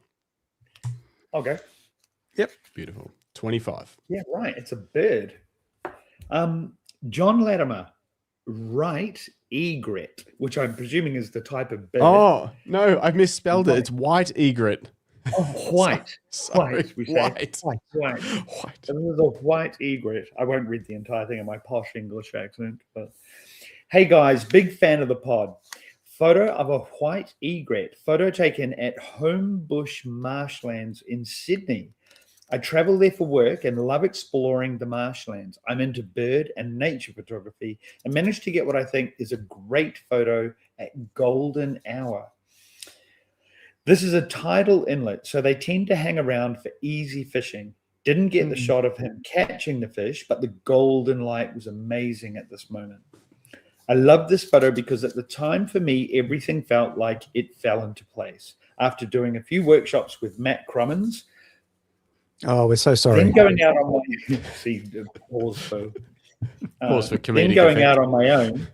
Okay. Beautiful. 25. Yeah, right. It's a bird. John Latimer, right egret, which I'm presuming is the type of bird. Oh, no, I've misspelled it. It's white egret. Oh, white. Sorry, White, we say. white. White. White. So this is a white egret. I won't read the entire thing in my posh English accent, but hey guys, big fan of the pod. Photo of a white egret, photo taken at Homebush Marshlands in Sydney. I travel there for work and love exploring the marshlands. I'm into bird and nature photography and managed to get what I think is a great photo at golden hour. This is a tidal inlet, so they tend to hang around for easy fishing. Didn't get the shot of him catching the fish, but the golden light was amazing at this moment. I love this photo because at the time for me, everything felt like it fell into place. After doing a few workshops with Matt Crummins, Oh, we're so sorry. then going out on my pause for comedic then going effect. out on my own,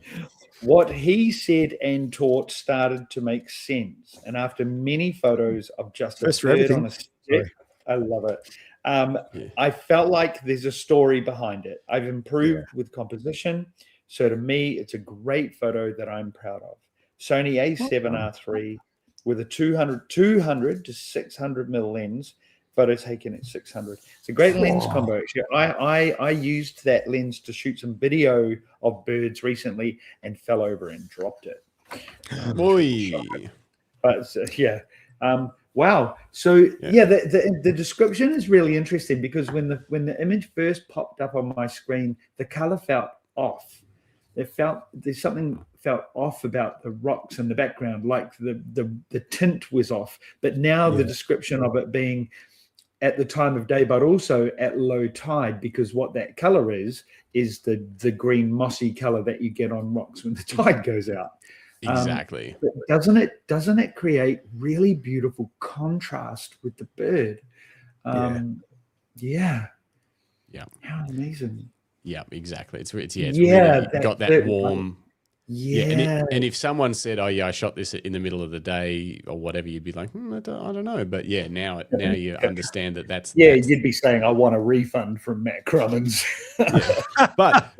what he said and taught started to make sense. And after many photos of just First a for bird everything. on a stick, Sorry. I love it. I felt like there's a story behind it. I've improved with composition. So to me, it's a great photo that I'm proud of. Sony A7R3 with a 200 to 600 mil lens, photo taken at 600. It's a great lens combo. Actually, I used that lens to shoot some video of birds recently and fell over and dropped it. Boy. But wow. So the description is really interesting because when the image first popped up on my screen, the color felt off. There's something felt off about the rocks in the background, like the tint was off. But now the description of it being at the time of day, but also at low tide, because what that color is the green mossy color that you get on rocks when the tide goes out. Exactly. But doesn't it create really beautiful contrast with the bird? Yeah. How amazing. Yeah, exactly. It's really got that warm. And if someone said, "Oh yeah, I shot this in the middle of the day" or whatever, you'd be like, I don't know. But yeah, now you understand that's you'd be saying, "I want a refund from Matt Crummins." But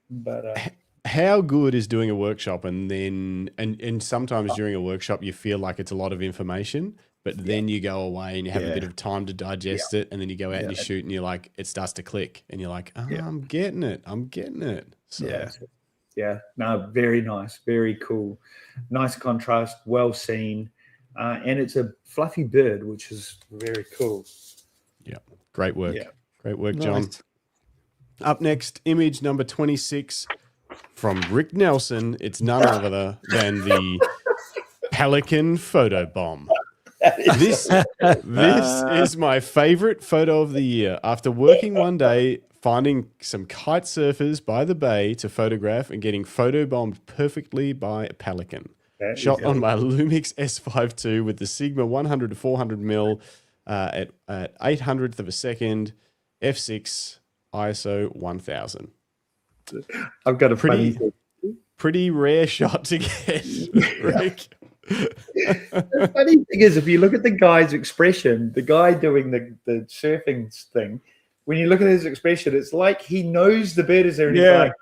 but how good is doing a workshop and sometimes during a workshop you feel like it's a lot of information, but then you go away and you have a bit of time to digest it, and then you go out and you shoot and you're like, it starts to click and you're like, I'm getting it. So, no, very nice, very cool, nice contrast, well seen, and it's a fluffy bird, which is very cool. Great work. Great work, John. Up next, image number 26 from Rick Nelson. It's none other than the Pelican photo bomb. This is my favorite photo of the year. After working one day finding some kite surfers by the bay to photograph and getting photobombed perfectly by a pelican. Shot on my Lumix S5 II with the Sigma 100 to 400 mil at 800th of a second, f6, ISO 1000. I've got a pretty rare shot to get, Rick. The funny thing is, if you look at the guy's expression, the guy doing the surfing thing, when you look at his expression, it's like he knows the bird is there and he's like,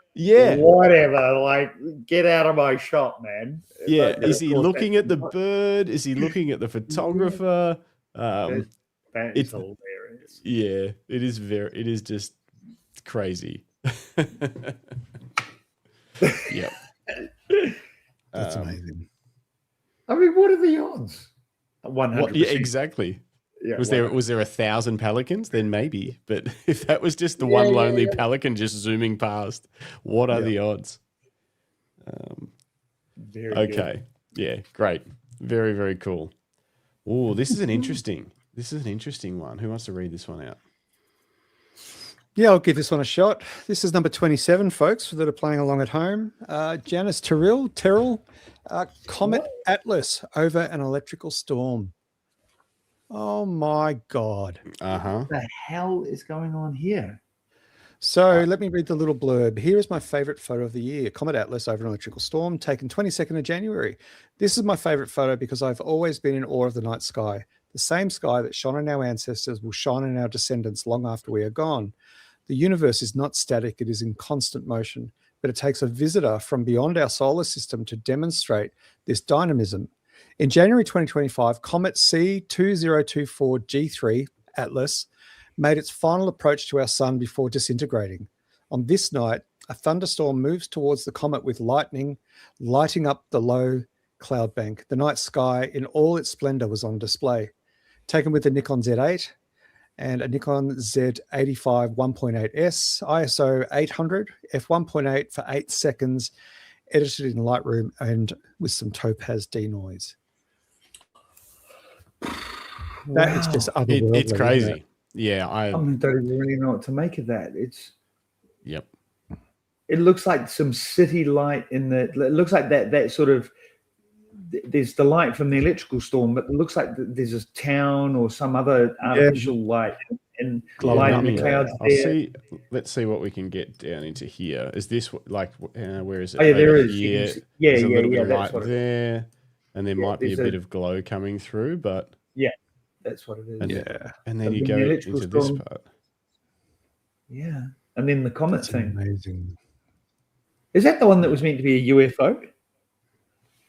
whatever, like, get out of my shot, man. Yeah, is he looking at the bird? Is he looking at the photographer? That is hilarious. Yeah, it is just crazy. Yeah. That's amazing. I mean, what are the odds? 100%. Yeah, exactly. Yeah, was there 1,000 pelicans? Then maybe. But if that was just the one lonely pelican just zooming past, what are the odds? Very okay. good. Yeah, great. Very, very cool. Oh, this is an interesting one. Who wants to read this one out? Yeah, I'll give this one a shot. This is number 27, folks, that are playing along at home. Janice Terrill, Comet ATLAS over an electrical storm. Oh, my God. What the hell is going on here? So let me read the little blurb. Here is my favorite photo of the year. Comet ATLAS over an electrical storm, taken 22nd of January. This is my favorite photo because I've always been in awe of the night sky. The same sky that shone on our ancestors will shine on our descendants long after we are gone. The universe is not static, it is in constant motion, but it takes a visitor from beyond our solar system to demonstrate this dynamism. In January 2025, Comet C2024G3 ATLAS made its final approach to our sun before disintegrating. On this night, a thunderstorm moves towards the comet with lightning lighting up the low cloud bank. The night sky in all its splendor was on display. Taken with the Nikon Z8 and a Nikon Z85 1.8S, ISO 800, f1.8 for 8 seconds, edited in Lightroom and with some Topaz denoise. That is just otherworldly. It's crazy. Yeah, I don't even really know what to make of that. Yep. It looks like some city light in the. It looks like that sort of. There's the light from the electrical storm, but it looks like there's a town or some other artificial light and light in the clouds. Let's see what we can get down into here. Is this like where is it? Oh, yeah, there is. Here. There's a little bit of that's light there, and there might be a bit of glow coming through, but that's what it is. And then you go into this part. Yeah, and then the comet thing. Amazing. Is that the one that was meant to be a UFO?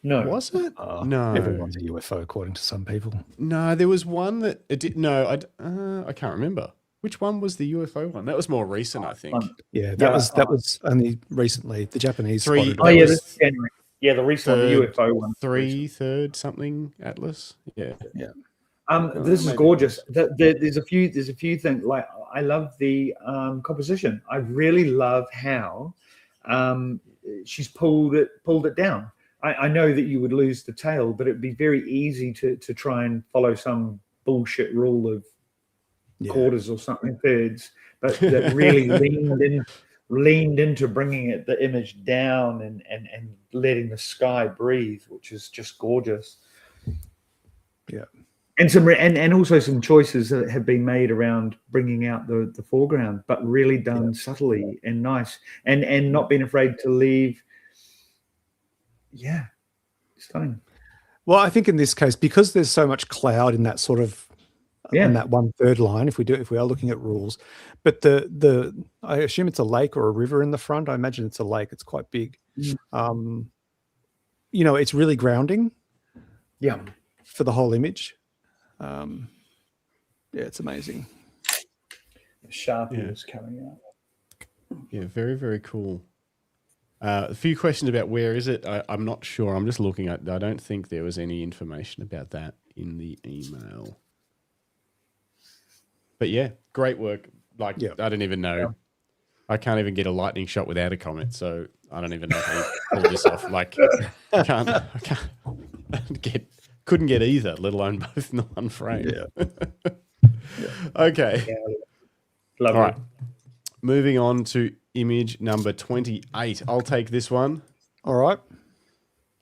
No. Was it? No. Everyone's a UFO, according to some people. No, there was one that it did. No, I can't remember. Which one was the UFO one? That was more recent, I think. Yeah, that was only recently. The Japanese this is January. Yeah, the recent UFO one. Third something Atlas. Yeah. This is gorgeous. There's a few things. Like, I love the composition. I really love how she's pulled it down. I know that you would lose the tail, but it'd be very easy to try and follow some bullshit rule of quarters or something, thirds, but that really leaned into bringing the image down and letting the sky breathe, which is just gorgeous. Yeah. And also some choices that have been made around bringing out the foreground, but really done subtly and nice, and not being afraid to leave. Yeah, stunning. Well, I think in this case, because there's so much cloud in that sort of in that 1/3 line, if we are looking at rules, but I assume it's a lake or a river in the front. I imagine it's a lake. It's quite big. It's really grounding. Yeah, for the whole image. It's amazing. The Sharpie is coming out. Yeah, very, very cool. A few questions about where is it? I'm not sure. I'm just looking at. I don't think there was any information about that in the email. But yeah, great work. I don't even know. Yeah. I can't even get a lightning shot without a comet, so I don't even know how you pull this off. Couldn't get either, let alone both in the one frame. Yeah. Okay. Yeah. Lovely. All right. Moving on to image number 28. I'll take this one. All right.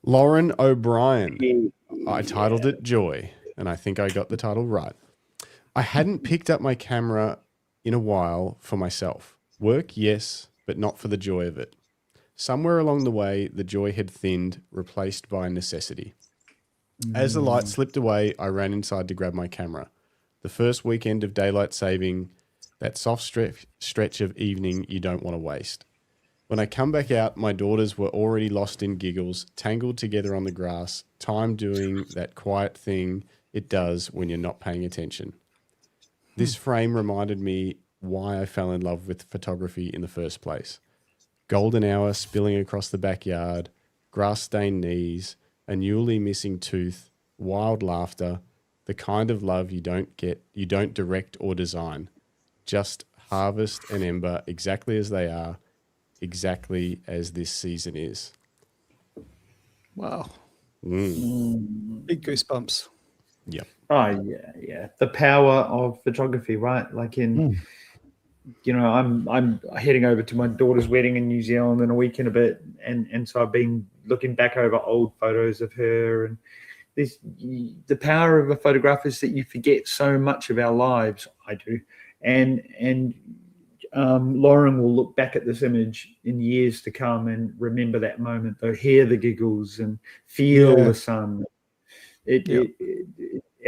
Lauren O'Brien. I titled it Joy, and I think I got the title right. I hadn't picked up my camera in a while for myself. Work, yes, but not for the joy of it. Somewhere along the way, the joy had thinned, replaced by necessity. As the light slipped away, I ran inside to grab my camera. The first weekend of daylight saving, that soft stretch of evening you don't want to waste. When I come back out, my daughters were already lost in giggles, tangled together on the grass, time doing that quiet thing it does when you're not paying attention. This frame reminded me why I fell in love with photography in the first place. Golden hour spilling across the backyard, grass-stained knees, a newly missing tooth, wild laughter, the kind of love you don't direct or design. Just harvest and ember exactly as they are, exactly as this season is. Wow. Big goosebumps. Yep. Oh yeah. The power of photography, right? Like I'm heading over to my daughter's wedding in New Zealand in a week and a bit, and so I've been looking back over old photos of her, and the power of a photograph is that you forget so much of our lives. I do, and Lauren will look back at this image in years to come and remember that moment. They'll hear the giggles and feel the sun. And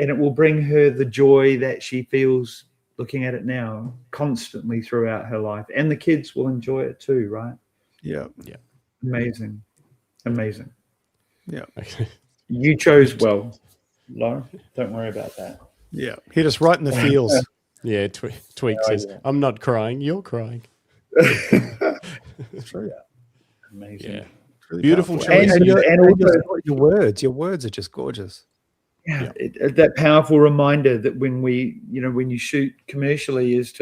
it will bring her the joy that she feels looking at it now constantly throughout her life. And the kids will enjoy it too, right? Yeah. Yeah. Amazing. Yeah. You chose well, Lauren. Don't worry about that. Yeah. Hit us right in the feels. Yeah, Tweak says, I'm not crying, you're crying. It's true. Yeah. Amazing. Yeah. Really Beautiful powerful. choice. And also, your words are just gorgeous. Yeah, that powerful reminder that when you shoot commercially it's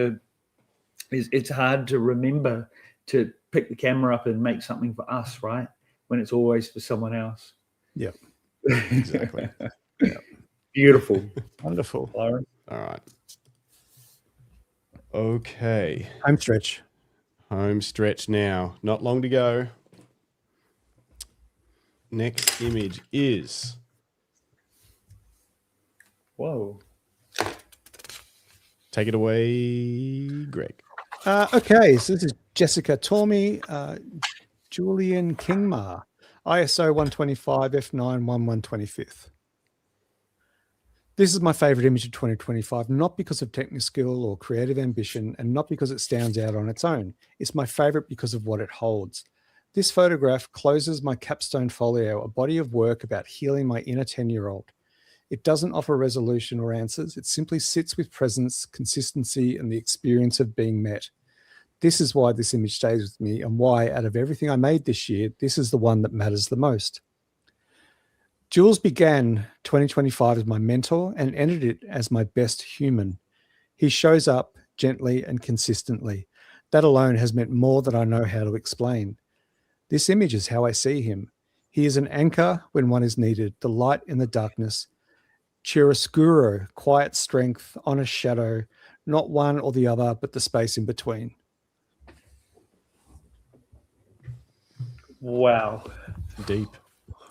hard to remember to pick the camera up and make something for us, right? When it's always for someone else. Yeah, Exactly. Beautiful. Wonderful. Lauren. All right. Okay. Home stretch now. Not long to go. Next image is... Whoa. Take it away, Greg. Okay, so this is Jessica Tormey, Julian Kingmar, ISO 125 F9 1/125. This is my favorite image of 2025, not because of technical skill or creative ambition, and not because it stands out on its own. It's my favorite because of what it holds. This photograph closes my capstone folio, a body of work about healing my inner 10-year-old. It doesn't offer resolution or answers. It simply sits with presence, consistency, and the experience of being met. This is why this image stays with me, and why, out of everything I made this year, this is the one that matters the most. Jules began 2025 as my mentor and ended it as my best human. He shows up gently and consistently. That alone has meant more than I know how to explain. This image is how I see him. He is an anchor when one is needed, the light in the darkness, chiaroscuro, quiet strength, honest shadow, not one or the other, but the space in between. Wow. Deep.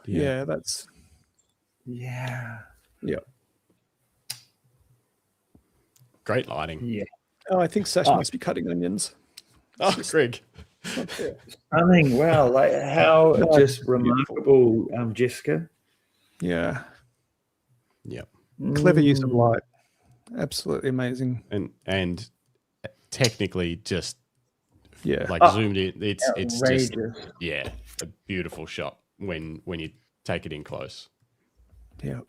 Yeah, that's... Yeah. Yeah. Great lighting. Yeah. Oh, I think Sash must be cutting onions. Oh, Greg. Stunning. Wow. Like how just remarkable, Jessica. Yeah. Yep. Clever use of light. Absolutely amazing. And technically just zoomed in. It's just a beautiful shot when you take it in close. Yeah.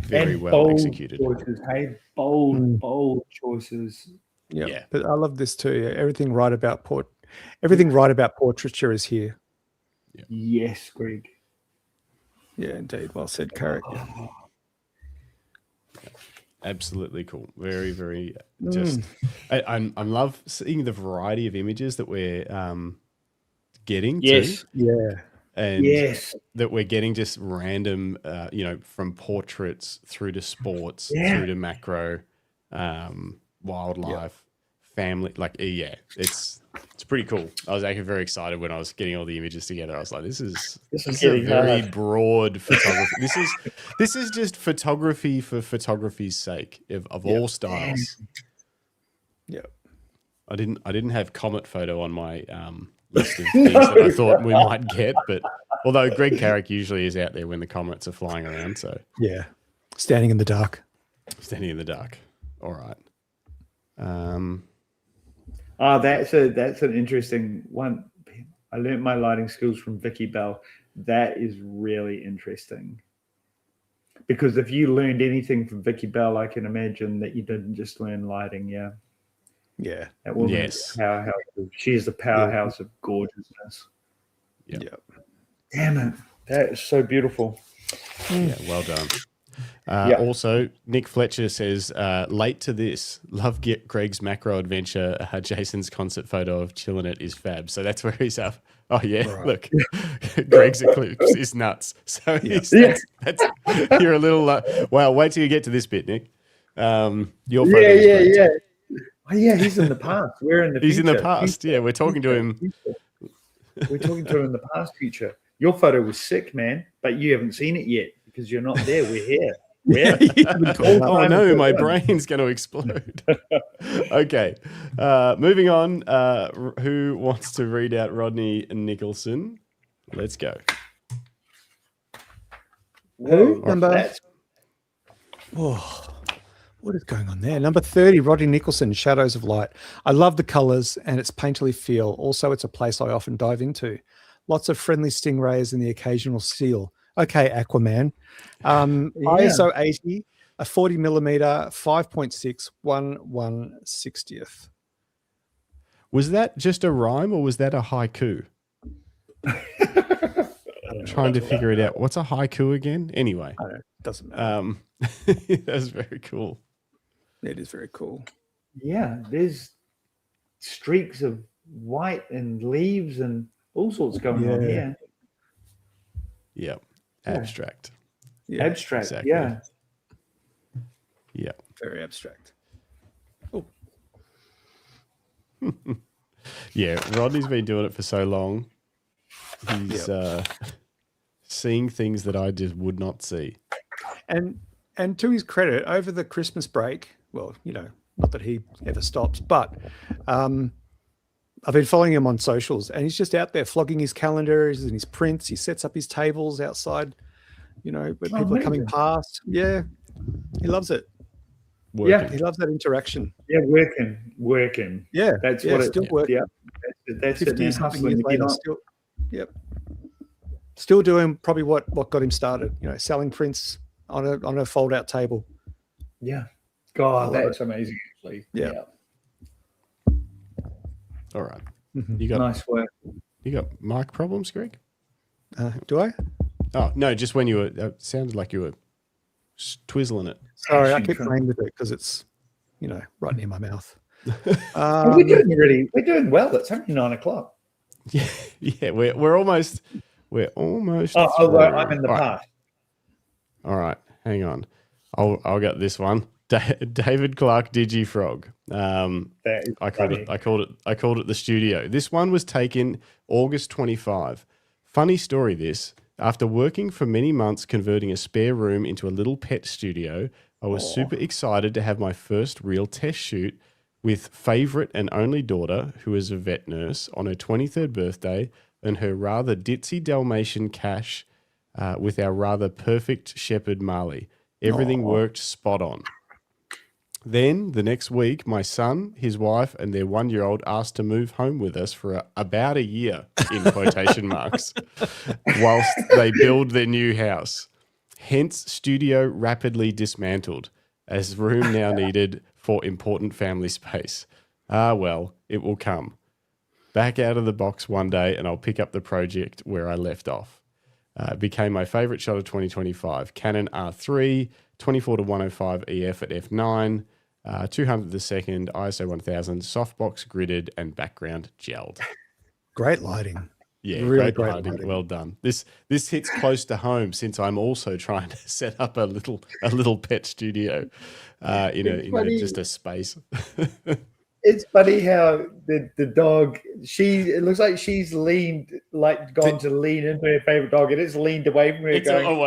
Very and well bold executed. Choices, hey, bold choices. Yeah. But I love this too. Yeah. Everything right about portraiture is here. Yeah. Yes, Greg. Yeah, indeed. Well said, Carrick. Absolutely cool. Very, very just. I love seeing the variety of images that we're getting. Yes. Too. Yeah. And that we're getting just random, from portraits through to sports, through to macro, wildlife, family. Like, yeah, it's pretty cool. I was actually very excited when I was getting all the images together. I was like, this is a getting very hard. broad photography. This is just photography for photography's sake of all styles. Yeah. I didn't have Comet photo on my list of things that I thought we might get, but although Greg Carrick usually is out there when the comets are flying around, so Yeah. Standing in the dark. standing in the dark. All right. That's an interesting one. I learned my lighting skills from Vicky Bell. That is really interesting. Because if you learned anything from Vicky Bell, I can imagine that you didn't just learn lighting. Yeah. Yeah. That woman Yes. is a powerhouse. She is the powerhouse of gorgeousness. Yeah. Damn it. That is so beautiful. Yeah, well done. Also, Nick Fletcher says, late to this, love Greg's macro adventure. Jason's concert photo of Chillinit is fab. So that's where he's up. Oh, yeah, Right. look, Greg's Eclipse is nuts. So that's, you're a little, well, wait till you get to this bit, Nick. Your photo is great. Yeah. Oh, yeah, he's in the past. We're in the He's future. in the past. Yeah, we're talking to him. We're talking to him in the past future. Your photo was sick, man, but you haven't seen it yet because you're not there. We're here. Oh no, my brain's going to explode. Okay, moving on. Who wants to read out Rodney Nicholson? Let's go. Who? What is going on there? Number 30, Rodney Nicholson, Shadows of Light. I love the colours and its painterly feel. Also, it's a place I often dive into. Lots of friendly stingrays and the occasional seal. Okay, Aquaman. ISO 80, a 40 millimeter, 5.6, 1/160th. Was that just a rhyme or was that a haiku? I'm trying to figure it out. What's a haiku again? Anyway, I don't know. It doesn't matter. That's very cool. It is very cool. Yeah, there's streaks of white and leaves and all sorts going on here. Yeah. Abstract. Yeah, Abstract, exactly. yeah. Yeah. very abstract. Oh, Yeah, Rodney's been doing it for so long. He's seeing things that I just would not see. and to his credit, over the Christmas break, well, you know, not that he ever stops, but I've been following him on socials, and he's just out there flogging his calendars and his prints. He sets up his tables outside, you know, where people are coming past. Yeah, he loves it. Working. Yeah. He loves that interaction. Yeah, working. Yeah, That's yeah, what still it's working. Yeah, that's it. 50 Man. something Hustling years to get later, on. still, yep, still doing probably what got him started. You know, selling prints on a fold out table. Yeah. God, that's amazing. Actually. Yeah. All right. Mhm. You got Nice work. you got mic problems, Greg? Do I? Oh no, just when you were sounded like you were twizzling it. Sorry, I Action keep film. playing with it because it's, you know, right near my mouth. we're doing well. It's only 9:00. Yeah, we're almost Oh, through. well, I'm in the All right. past. All right, hang on. I'll get this one. David Clark Digifrog. That is I called it the studio. This one was taken August 25. Funny story this. After working for many months converting a spare room into a little pet studio, I was super excited to have my first real test shoot with favourite and only daughter, who is a vet nurse, on her 23rd birthday, and her rather ditzy Dalmatian Cash with our rather perfect shepherd Marley. Everything worked spot on. Then, the next week, my son, his wife, and their 1-year-old asked to move home with us for about a year, in quotation marks, whilst they build their new house. Hence, studio rapidly dismantled, as room now needed for important family space. Ah, well, it will come. Back out of the box one day, and I'll pick up the project where I left off. It became my favourite shot of 2025. Canon R3, 24-105 EF at f9, 200 a second, ISO 1000, softbox gridded, and background gelled. Great lighting. Yeah, Really great great lighting. Well done. This hits close to home since I'm also trying to set up a little pet studio in just a space. It's funny how the dog, it looks like she's gone to lean into her favorite dog, and it's leaned away from her.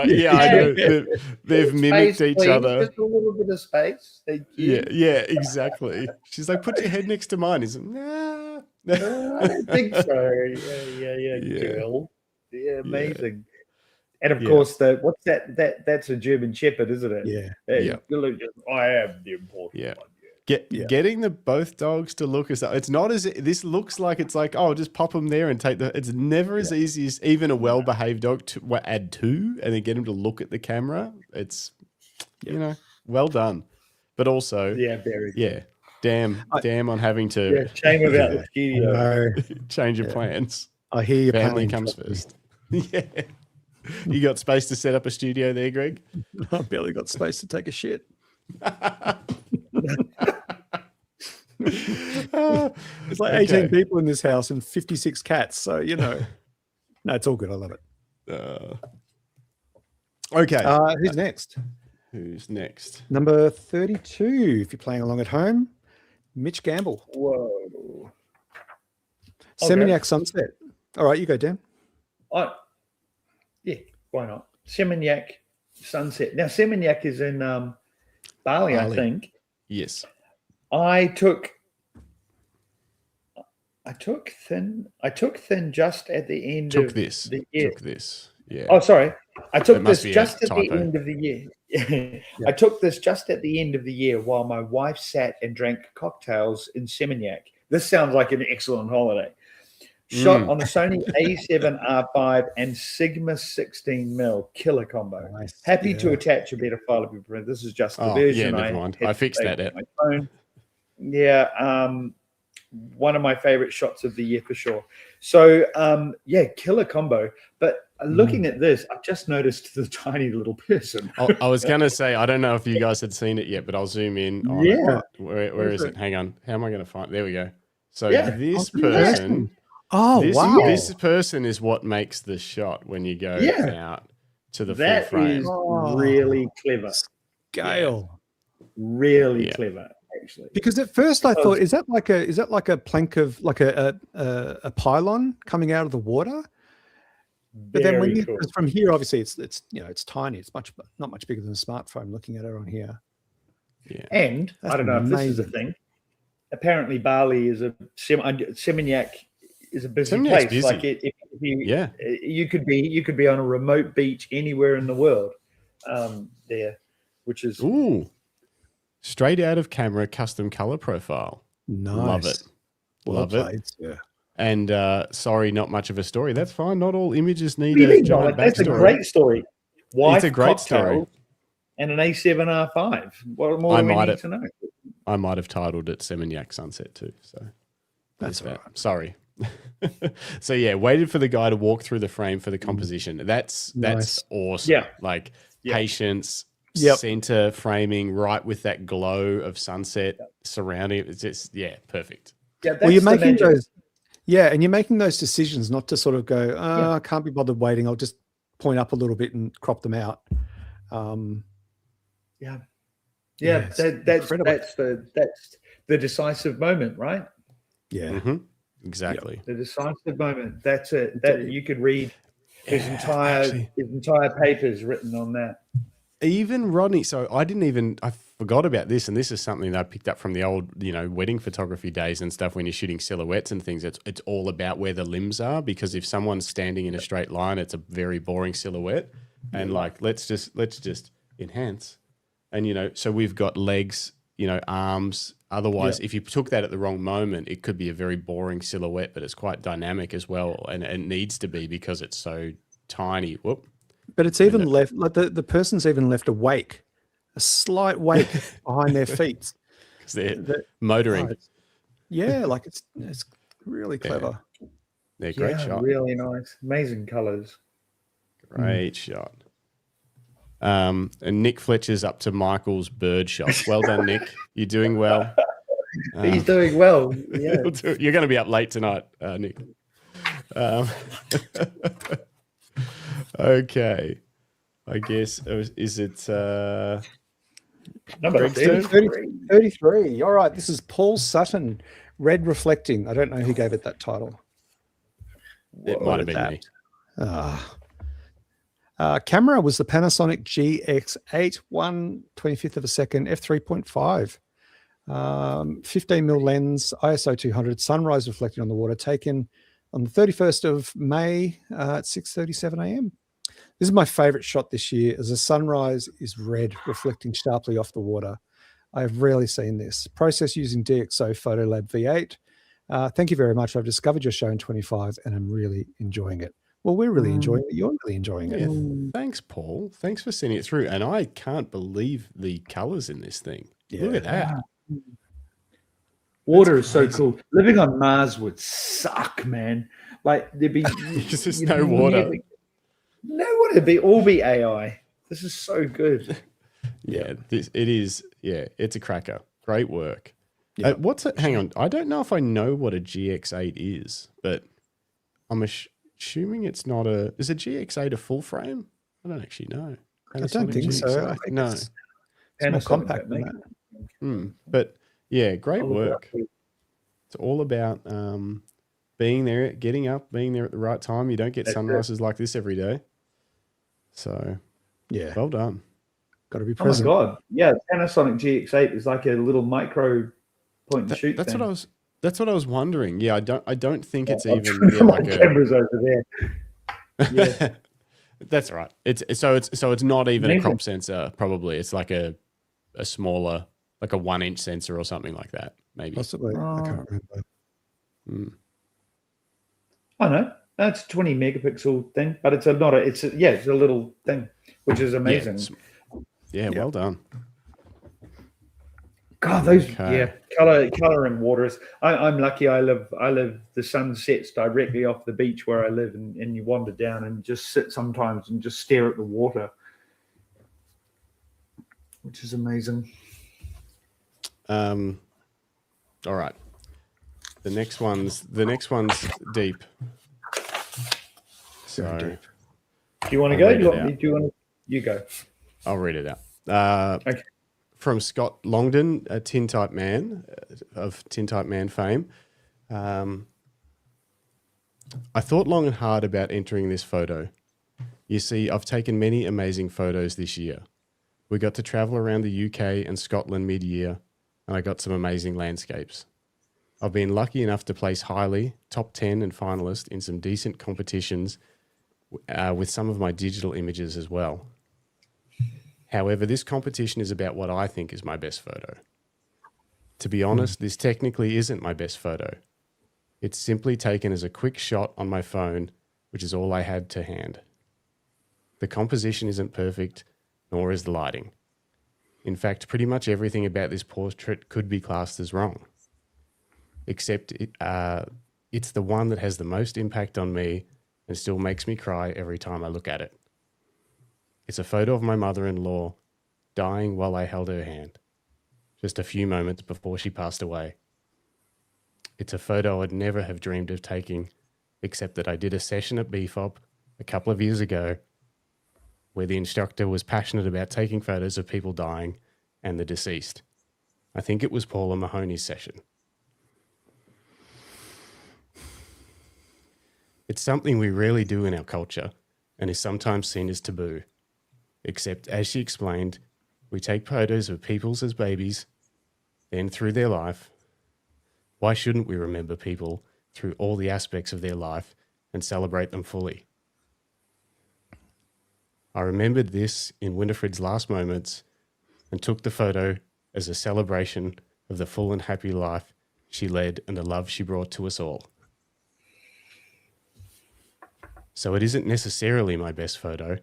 Yeah, I know. They've mimicked Space, each please. other. Just a little bit of space. Thank you. Yeah, exactly. She's like, put your head next to mine. He's like, nah. I don't think so. Yeah, girl. Yeah, amazing. And of course, what's that? That's a German Shepherd, isn't it? Yeah. I am the important one. Getting the both dogs to look as it's not as this looks like it's like, oh, just pop them there and take it's never as easy as even a well-behaved dog to add two and then get him to look at the camera. It's well done, but also very damn on having to shame about the studio. Change your plans. I hear your family comes first. Yeah, you got space to set up a studio there, Greg? I barely got space to take a shit. There's like 18 people in this house and 56 cats, so no, it's all good. I love it. Okay, who's next? Number 32, if you're playing along at home, Mitch Gamble. Whoa. Seminyak Sunset. All right, you go, Dan. Yeah, why not? Seminyak Sunset. Now, Seminyak is in Bali, I think. Yes. I took thin just at the end of the year. Took this. Yeah. Oh, sorry. I took this just at the end of the year. I took this just at the end of the year while my wife sat and drank cocktails in Seminyak. This sounds like an excellent holiday. Shot on a Sony A7R5 and Sigma 16mm killer combo. Nice. Happy to attach a better file if you prefer. This is just the version. Yeah, never mind. I fixed that out. My phone. Yeah, one of my favorite shots of the year for sure. So, killer combo. But looking at this, I've just noticed the tiny little person. I was going to say, I don't know if you guys had seen it yet, but I'll zoom in on it. Where is it? Hang on. How am I going to find it? There we go. So this person... This person is what makes the shot when you go out to the full frame. That is really clever. Scale. Really clever, actually. Because at first I thought, is that like a plank of like a pylon coming out of the water? But then when from here, obviously it's tiny. It's not much bigger than a smartphone. Looking at it on here. Yeah. And I don't know if this is a thing. Apparently, Bali is Seminyak is a busy place. Busy. Like you could be on a remote beach anywhere in the world there, which is straight out of camera custom color profile. Nice. Love it. Yeah. And sorry, not much of a story. That's fine. Not all images need a giant backstory. That's a great story. It's a great story. And an A7R5. What more do we need to know? I might have titled it Seminyak Sunset too. So that's right. Sorry. So waited for the guy to walk through the frame for the composition. That's awesome. Yeah. Like patience, center framing, right with that glow of sunset surrounding it. It's just perfect. Yeah, well, you're making those. Yeah, and you're making those decisions not to sort of go, I can't be bothered waiting. I'll just point up a little bit and crop them out. That's the decisive moment, right? Yeah. Mm-hmm. Exactly. The decisive moment. That's it. That you could read his entire papers written on that. Even Rodney. So I forgot about this, and this is something that I picked up from the old, wedding photography days and stuff. When you're shooting silhouettes and things, it's all about where the limbs are, because if someone's standing in a straight line, it's a very boring silhouette. And let's just enhance. And so we've got legs, arms. Otherwise, if you took that at the wrong moment, it could be a very boring silhouette, but it's quite dynamic as well. And it needs to be because it's so tiny. Whoop. But it's even left, like the person's even left a wake, a slight wake behind their feet. Because they're motoring. Like it's really clever. They're great shot. Really nice. Amazing colors. Great shot. And Nick Fletcher's up to Michael's bird shot. Well done, Nick. You're doing well. He's doing well. Yeah. You're going to be up late tonight, Nick. Okay. I guess, is it... Number Greg's 33. 33. All right, this is Paul Sutton, Red Reflecting. I don't know who gave it that title. It might have been me. Camera was the Panasonic GX8 1/25th of a second f3.5. 15mm lens, ISO 200, sunrise reflecting on the water, taken on the 31st of May at 6:37 a.m. This is my favorite shot this year, as the sunrise is red, reflecting sharply off the water. I have rarely seen this. Process using DxO Photolab V8. Thank you very much. I've discovered your show in 25 and I'm really enjoying it. Well, we're really enjoying it. You're really enjoying it. Yeah, thanks, Paul. Thanks for sending it through. And I can't believe the colours in this thing. Yeah. Look at that. Water is so cool. Living on Mars would suck, man. Like there'd be Because there's no water. No water. It'd all be AI. This is so good. Yeah, it is. Yeah, it's a cracker. Great work. Yeah. What's it? Hang on. I don't know if I know what a GX8 is, but I'm assuming it's not a. Is a GX8 a full frame? I don't actually know. I don't think so. I think No. it's more compact than that. But yeah, great work. It's all about being there, getting up, being there at the right time. You don't get sunrises like this every day. So, yeah, well done. Got to be present. Oh my god! Yeah, Panasonic GX8 is like a little micro point and shoot. That's thing. what I was wondering. Yeah, I don't think it's I'll even turn my like a. cameras over there. Yeah, That's right. It's not even a Amazing. crop sensor. Probably it's like a smaller, like a 1-inch sensor or something like that. Maybe. Possibly. I can't remember. I know. That's a 20 megapixel thing, but it's a little thing, which is amazing. Yeah, well done. God, those Okay. color and waters. I'm lucky. I live. The sun sets directly off the beach where I live, and you wander down and just sit sometimes and just stare at the water, which is amazing. All right. The next one's deep. So deep. Do you want to I'll go? read it out. You go. I'll read it out. Okay. From Scott Longdon, a Tin Type Man of Tin Type Man fame. I thought long and hard about entering this photo. You see, I've taken many amazing photos this year. We got to travel around the UK and Scotland mid-year, and I got some amazing landscapes. I've been lucky enough to place highly, top 10 and finalist in some decent competitions with some of my digital images as well. However, this competition is about what I think is my best photo. To be honest, this technically isn't my best photo. It's simply taken as a quick shot on my phone, which is all I had to hand. The composition isn't perfect, nor is the lighting. In fact, pretty much everything about this portrait could be classed as wrong. Except it's the one that has the most impact on me and still makes me cry every time I look at it. It's a photo of my mother-in-law dying while I held her hand, just a few moments before she passed away. It's a photo I'd never have dreamed of taking, except that I did a session at BFOP a couple of years ago where the instructor was passionate about taking photos of people dying and the deceased. I think it was Paula Mahoney's session. It's something we rarely do in our culture and is sometimes seen as taboo. Except, as she explained, we take photos of peoples as babies, then through their life. Why shouldn't we remember people through all the aspects of their life and celebrate them fully? I remembered this in Winifred's last moments and took the photo as a celebration of the full and happy life she led and the love she brought to us all. So it isn't necessarily my best photo,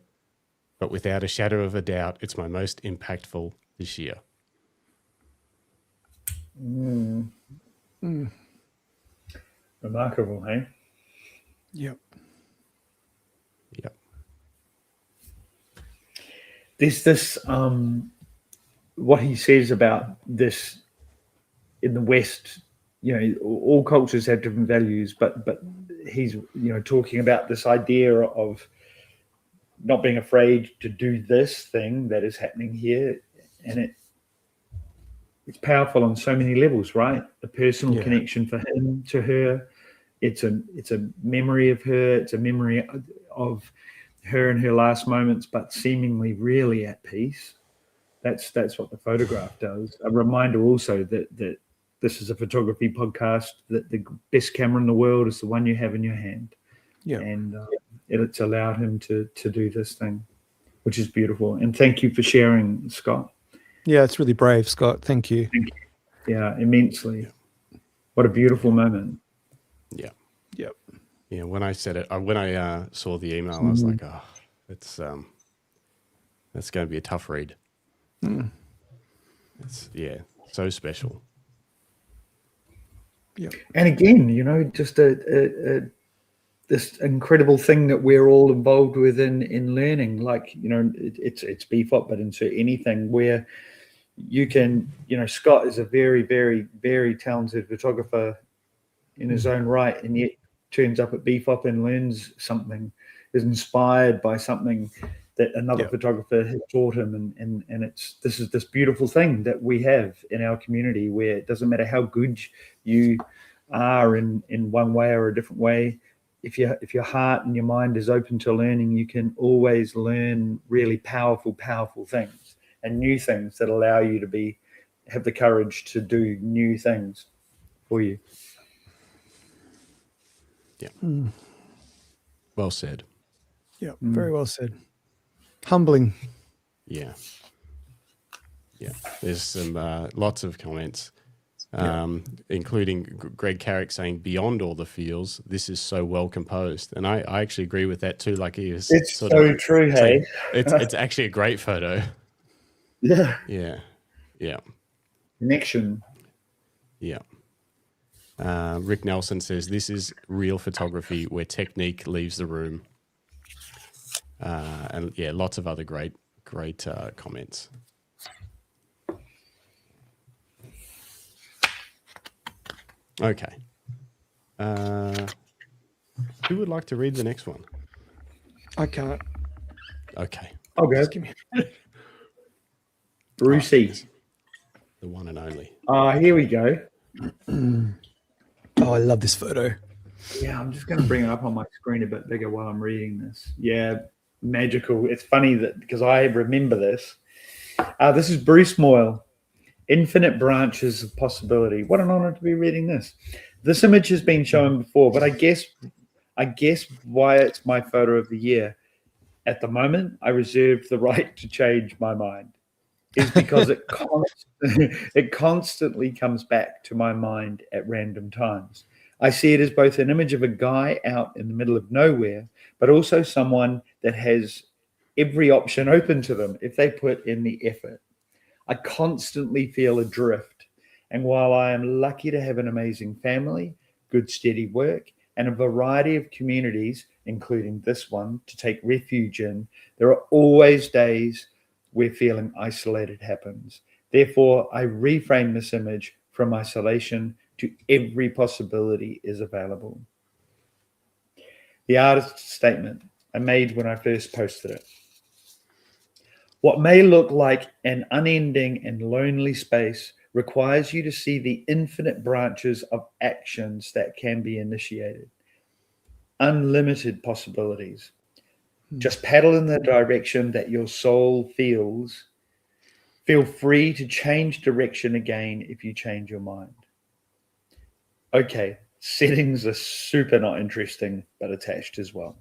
but without a shadow of a doubt, it's my most impactful this year. Remarkable, hey? Yep. Yep. There's this, what he says about this in the West, all cultures have different values, but he's, talking about this idea of not being afraid to do this thing that is happening here. And it's powerful on so many levels, right? The personal connection for him to her. It's a memory of her. It's a memory of her in her last moments, but seemingly really at peace. That's what the photograph does. A reminder also that this is a photography podcast, that the best camera in the world is the one you have in your hand. Yeah. And it's allowed him to do this thing, which is beautiful. And thank you for sharing, Scott. Yeah, it's really brave, Scott. Thank you. Yeah, immensely. What a beautiful moment. Yeah. Yep. Yeah, when I said it, when I saw the email, I was like, oh, that's going to be a tough read. It's so special. Yeah. And again, just this incredible thing that we're all involved with in learning, like, it's BFOP, but into anything where you can, Scott is a very, very, very talented photographer in his own right, and yet turns up at BFOP and learns something, is inspired by something that another photographer has taught him, and this is this beautiful thing that we have in our community, where it doesn't matter how good you are in one way or a different way. If your heart and your mind is open to learning, you can always learn really powerful things and new things that allow you to have the courage to do new things for you. Yeah. Well said. Yeah, very well said. Humbling. Yeah. Yeah. There's some lots of comments, including Greg Carrick saying, "Beyond all the feels, this is so well composed," and I actually agree with that too. Like, he was it's so true. Hey, it's actually a great photo. Yeah. Yeah. Yeah. Connection. Yeah. Rick Nelson says, "This is real photography where technique leaves the room." And lots of other great comments. Okay. Who would like to read the next one? I can't. Okay. I'll go. Just give me a minute. Brucey. The one and only. Here we go. Oh, I love this photo. Yeah, I'm just going to bring it up on my screen a bit bigger while I'm reading this. Yeah, magical. It's funny that because I remember this. This is Bruce Moyle, Infinite Branches of Possibility. What an honor to be reading this. This image has been shown before, but I guess why it's my photo of the year at the moment, I reserve the right to change my mind, is because it constantly comes back to my mind at random times. I see it as both an image of a guy out in the middle of nowhere, but also someone that has every option open to them if they put in the effort. I constantly feel adrift, and while I am lucky to have an amazing family, good steady work, and a variety of communities, including this one, to take refuge in, there are always days where feeling isolated happens. Therefore, I reframe this image from isolation to every possibility is available. The artist's statement I made when I first posted it. What may look like an unending and lonely space requires you to see the infinite branches of actions that can be initiated. Unlimited possibilities. Just paddle in the direction that your soul feels. Feel free to change direction again if you change your mind. Okay, settings are super not interesting, but attached as well.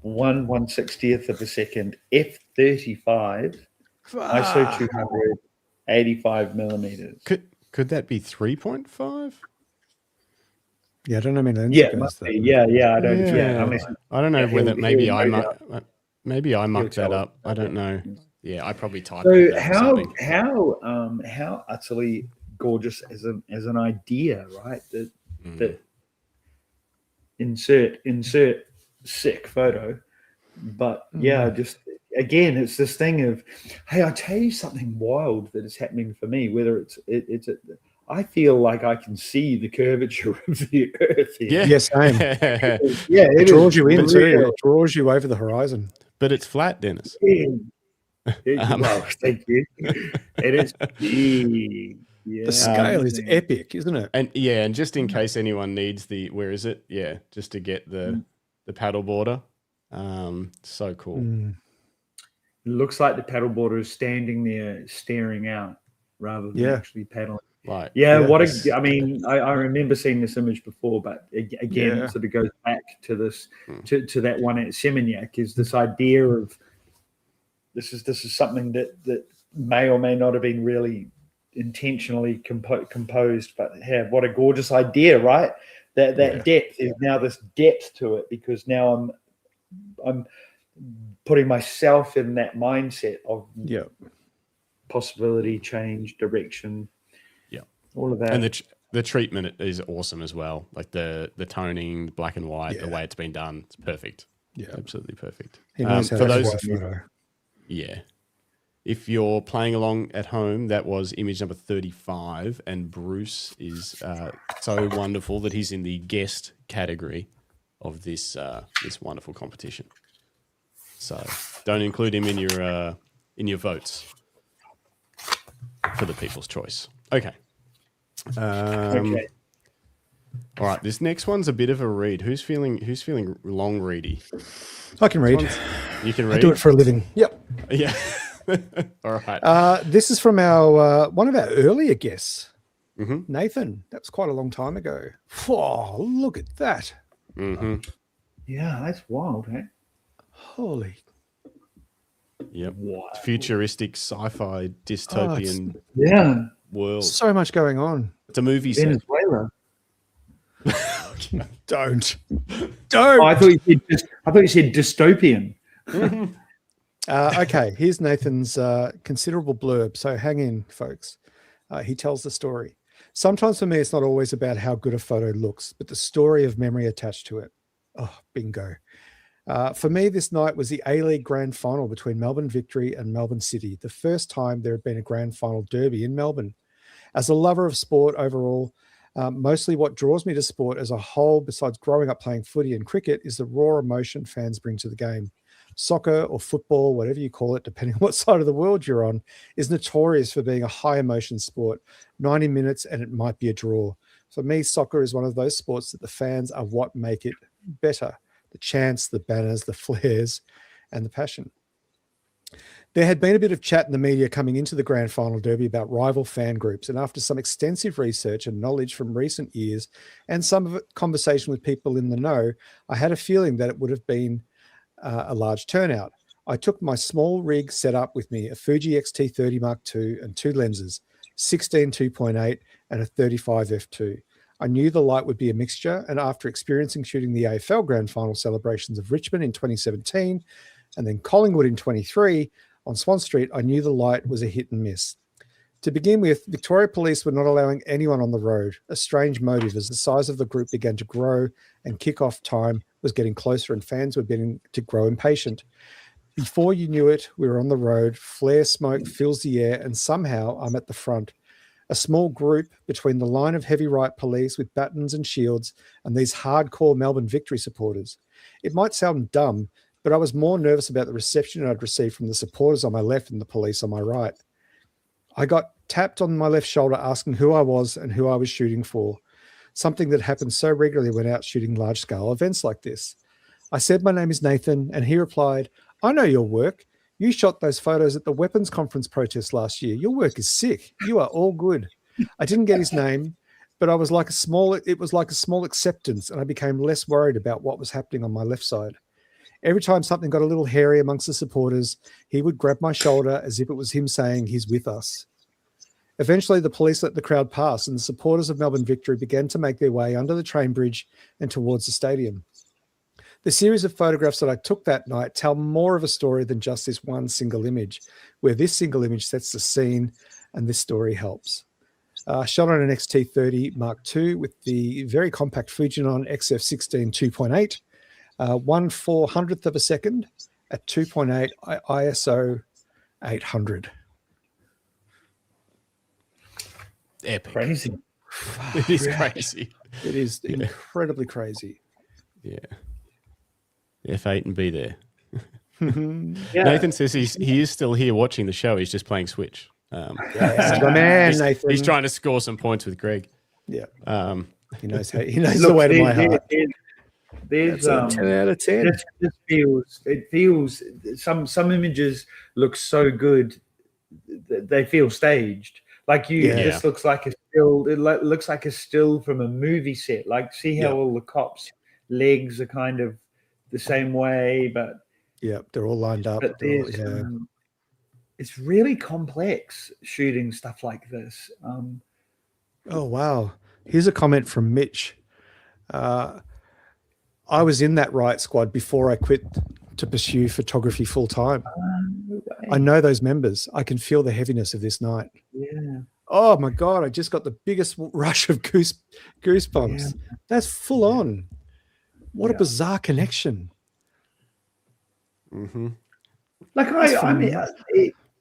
1/160th of a second, f/35, ISO 200, 85 millimeters. Could that be 3.5? Yeah, I don't know. Yeah, it must be. Yeah, I don't. Yeah, I don't know whether maybe I mucked that up. I don't know. Yeah, I probably typed. So how utterly gorgeous as an idea, right? That insert sick photo, but just again, it's this thing of, hey, I'll tell you something wild that is happening for me. Whether I feel like I can see the curvature of the earth here. Yeah, yes, same. Yeah, it draws you in too. It draws you over the horizon. But it's flat, Dennis. Yeah. Well, thank you. It is big. Yeah. The scale is epic, isn't it? And just in case anyone needs where is it? Yeah, just to get the paddle border. So cool. It looks like the paddleboarder is standing there staring out rather than actually paddling. Right. I mean, I remember seeing this image before, but again, it sort of goes back to this, to that one at Seminyak, is this idea of this is something that may or may not have been really intentionally composed, but what a gorgeous idea, right? That depth is now this depth to it, because now I'm putting myself in that mindset of possibility, change, direction, all of that. And the treatment is awesome as well. Like the toning, black and white, the way it's been done, it's perfect. Yeah, absolutely perfect. He knows how for to those, photo. yeah. If you're playing along at home, that was image number 35, and Bruce is so wonderful that he's in the guest category of this wonderful competition. So don't include him in your votes for the people's choice. Okay. Okay. All right. This next one's a bit of a read. Who's feeling long ready? I can read. You can read. I do it for a living. Yep. Yeah. All right. This is from our one of our earlier guests, Nathan. That was quite a long time ago. Whoa, look at that. Yeah, that's wild, hey? Holy. Yep. Wow. Futuristic sci-fi dystopian world. So much going on. It's a movie set. Venezuela. Don't. Oh, I thought you said dystopian. Okay, here's Nathan's considerable blurb. So hang in, folks. He tells the story. Sometimes for me, it's not always about how good a photo looks, but the story of memory attached to it. Oh, bingo. For me, this night was the A-League Grand Final between Melbourne Victory and Melbourne City, the first time there had been a Grand Final derby in Melbourne. As a lover of sport overall, mostly what draws me to sport as a whole, besides growing up playing footy and cricket, is the raw emotion fans bring to the game. Soccer or football, whatever you call it, depending on what side of the world you're on, is notorious for being a high emotion sport. 90 minutes and it might be a draw. For me, soccer is one of those sports that the fans are what make it better. The chants, the banners, the flares, and the passion. There had been a bit of chat in the media coming into the Grand Final derby about rival fan groups, and after some extensive research and knowledge from recent years and some of it conversation with people in the know, I had a feeling that it would have been a large turnout. I took my small rig set up with me, a Fuji X-T30 Mark II and two lenses, 16 2.8 and a 35 f2. I knew the light would be a mixture, and after experiencing shooting the AFL Grand Final celebrations of Richmond in 2017 and then Collingwood in 23 on Swan Street, I knew the light was a hit and miss. To begin with, Victoria Police were not allowing anyone on the road, a strange motive as the size of the group began to grow and kick-off time was getting closer and fans were beginning to grow impatient. Before you knew it, we were on the road, flare smoke fills the air, and somehow I'm at the front. A small group between the line of heavy right police with batons and shields and these hardcore Melbourne Victory supporters. It might sound dumb, but I was more nervous about the reception I'd received from the supporters on my left and the police on my right. I got tapped on my left shoulder asking who I was and who I was shooting for, something that happens so regularly when out shooting large-scale events like this. I said my name is Nathan, and he replied, I know your work. You shot those photos at the weapons conference protest last year. Your work is sick. You are all good. I didn't get his name, but it was like a small acceptance, and I became less worried about what was happening on my left side. Every time something got a little hairy amongst the supporters, he would grab my shoulder as if it was him saying he's with us. Eventually, the police let the crowd pass, and the supporters of Melbourne Victory began to make their way under the train bridge and towards the stadium. The series of photographs that I took that night tell more of a story than just this one single image, where this single image sets the scene and this story helps. Shot on an XT30 Mark II with the very compact Fujinon XF16 2.8, 1/400th of a second at 2.8 ISO 800. Epic. Crazy. It is crazy. It is incredibly crazy. Yeah. F8 and be there. Yeah. Nathan says he is still here watching the show. He's just playing Switch. Yes, my man, Nathan. He's trying to score some points with Greg. Yeah. He knows the way to my heart. There's 10 out of 10. It feels some images look so good that they feel staged. Like this looks like a still. It looks like a still from a movie set. Like, see how all the cops' legs are kind of the same way, but they're all lined up. But it's really complex shooting stuff like this. Oh wow! Here's a comment from Mitch. I was in that riot squad before I quit to pursue photography full time. I know those members. I can feel the heaviness of this night. Yeah. Oh my God, I just got the biggest rush of goosebumps. Yeah. That's full on. What a bizarre connection. Mm-hmm. Like, I mean,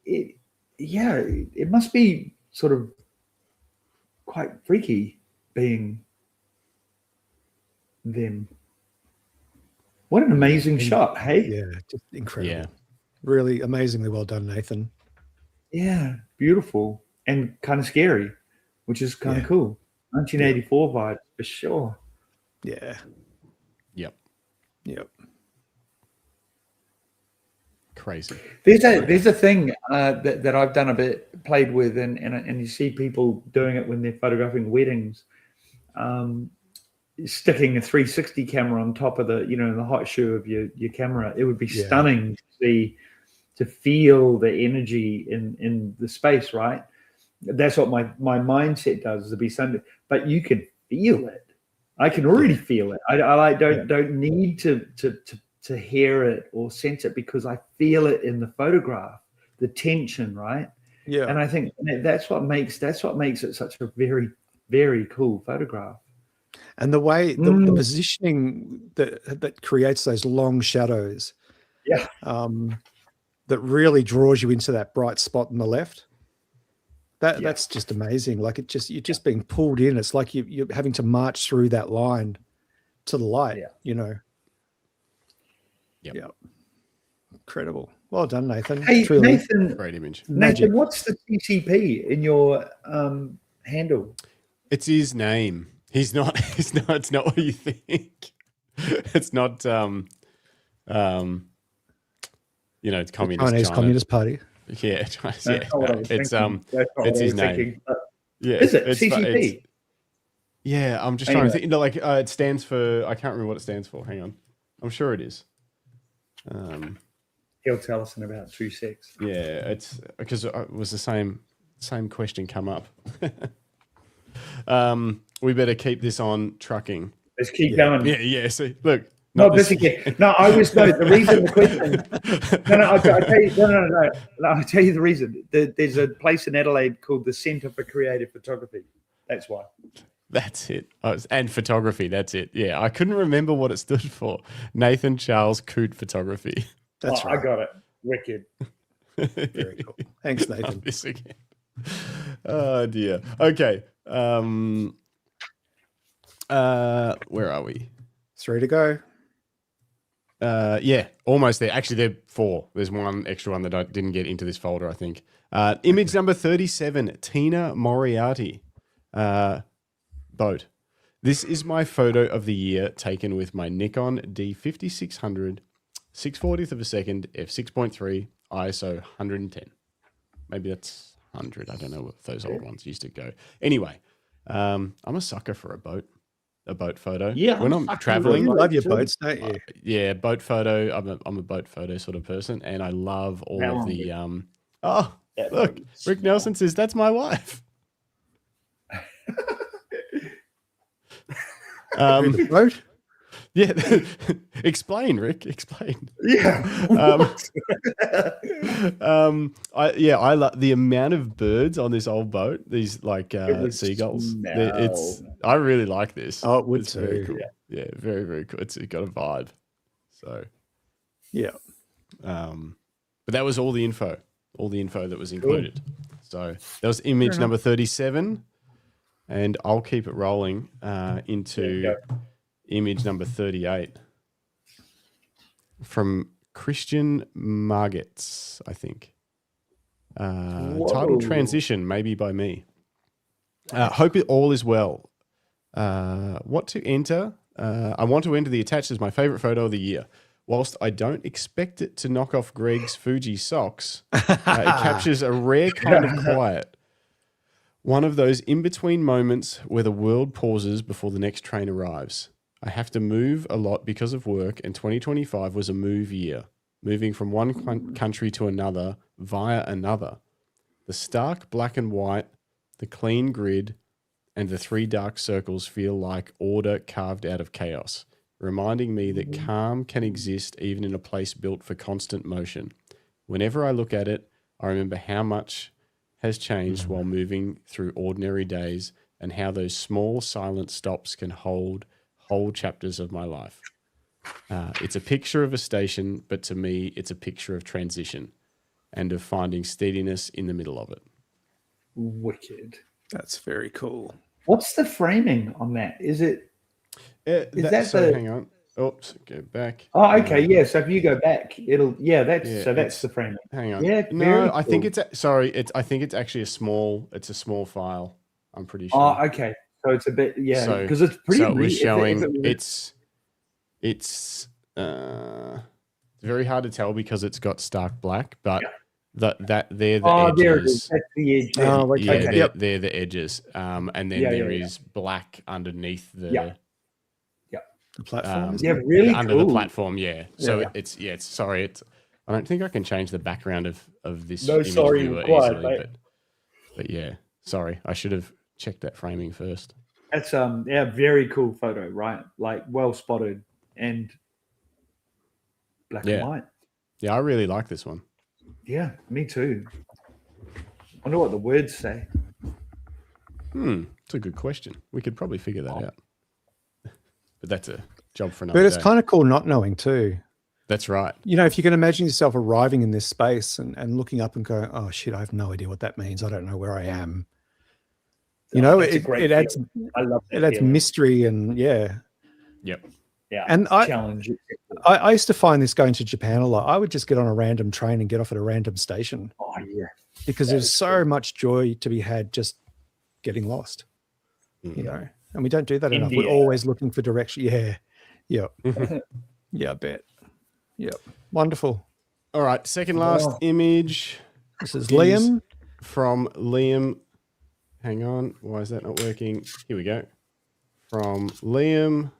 it must be sort of quite freaky being them. What an amazing shot, hey? Yeah, just incredible. Yeah. Really amazingly well done, Nathan. Yeah, beautiful and kind of scary, which is kind of cool. 1984 vibe for sure. Yeah. Yep. Crazy. There's a thing that I've done a bit, played with, and you see people doing it when they're photographing weddings. Sticking a 360 camera on top of the hot shoe of your camera. It would be stunning to feel the energy in the space, right? That's what my mindset does, is to be something, but you can feel it. I can already feel it. I don't need to hear it or sense it, because I feel it in the photograph, the tension, right? Yeah. And I think that's what makes it such a very, very cool photograph. And the way the positioning that creates those long shadows, that really draws you into that bright spot on the left. That's just amazing. Like you're just being pulled in. It's like you're having to march through that line to the light. Yep. Yeah. Incredible. Well done, Nathan. Hey, Truly. Nathan. Great image. Nathan, what's the TCP in your handle? It's his name. It's not what you think. It's not it's Chinese Communist Party. Yeah, it's his name. Yeah, is it CCP? I'm just trying to think. It stands for. I can't remember what it stands for. Hang on, I'm sure it is. He'll tell us in about 2 seconds. Yeah, it's because it was the same question come up. We better keep this on trucking. Let's keep going. Yeah. See, look. No, I was the reason the question. I'll tell you. No. I'll tell you the reason. There's a place in Adelaide called the Centre for Creative Photography. That's why. That's it. And photography. That's it. Yeah, I couldn't remember what it stood for. Nathan Charles Coote Photography. That's right. I got it. Wicked. Very cool. Thanks, Nathan. This again. Oh dear. Okay. Where are we? 3 to go. Almost there. Actually, there are 4. There's one extra one that I didn't get into this folder, I think. Image number 37, Tina Moriarty. Boat. This is my photo of the year, taken with my Nikon D5600, 6/40th of a second, f6.3, ISO 110. Maybe that's 100. I don't know what those old ones used to go. Anyway, I'm a sucker for a boat photo. Yeah, when I'm traveling, you love your boats, don't you? Boat photo. I'm a boat photo sort of person, and I love all of the. Look, Rick Nelson says that's my wife. Boat? Yeah, explain, Rick. Explain. Yeah. I love the amount of birds on this old boat. These seagulls. I really like this. Oh, it would it's too. very cool. Yeah, very, very cool. It's got a vibe. So, yeah. But that was all the info that was included. So that was image number 37, and I'll keep it rolling into image number 38 from Christian Margets, I think. Whoa. Titled Transition, maybe by me. Hope it all is well. What to enter? I want to enter the attached as my favorite photo of the year. Whilst I don't expect it to knock off Greg's Fuji socks, it captures a rare kind of quiet. One of those in-between moments where the world pauses before the next train arrives. I have to move a lot because of work, and 2025 was a move year, moving from one country to another via another. The stark black and white, the clean grid, and the 3 dark circles feel like order carved out of chaos, reminding me that calm can exist even in a place built for constant motion. Whenever I look at it, I remember how much has changed while moving through ordinary days and how those small silent stops can hold whole chapters of my life. It's a picture of a station, but to me, it's a picture of transition and of finding steadiness in the middle of it. Wicked. That's very cool. What's the framing on that? Is it? Hang on. Oops, go back. Oh, okay, yeah. So if you go back, it'll. Yeah, that's the framing. Hang on. Yeah, no, I cool. think it's I think it's actually a small file. I'm pretty sure. Oh, okay. So it's a bit, yeah, because it's pretty. So it was showing. It's very hard to tell because it's got stark black, but they're the edges. There it is. That's the edge. There. Oh, okay. Yeah, they're the edges. And then there is black underneath the. The platform. Really under cool. the platform. Yeah. So it's sorry. I don't think I can change the background of this image viewer easily, but yeah. Sorry, I should have checked that framing first. That's very cool photo, right? Like well spotted and black and white. Yeah, I really like this one. Yeah, me too. I wonder what the words say. It's a good question. We could probably figure that out. But that's a job for another But it's day. kind of cool not knowing too. That's right. You know, if you can imagine yourself arriving in this space and looking up and going, oh shit, I have no idea what that means. I don't know where I am. You know, it adds I love that it adds feeling. mystery and Yep. Yeah, and challenge. I used to find this going to Japan a lot. I would just get on a random train and get off at a random station. Oh yeah, because there's so much joy to be had just getting lost. Mm-hmm. You know, and we don't do that enough. India. We're always looking for direction. Yeah. Yeah, I bet. Yep. Wonderful. All right. Second last image. This is Liam. From Liam. Hang on. Why is that not working? Here we go. From Liam.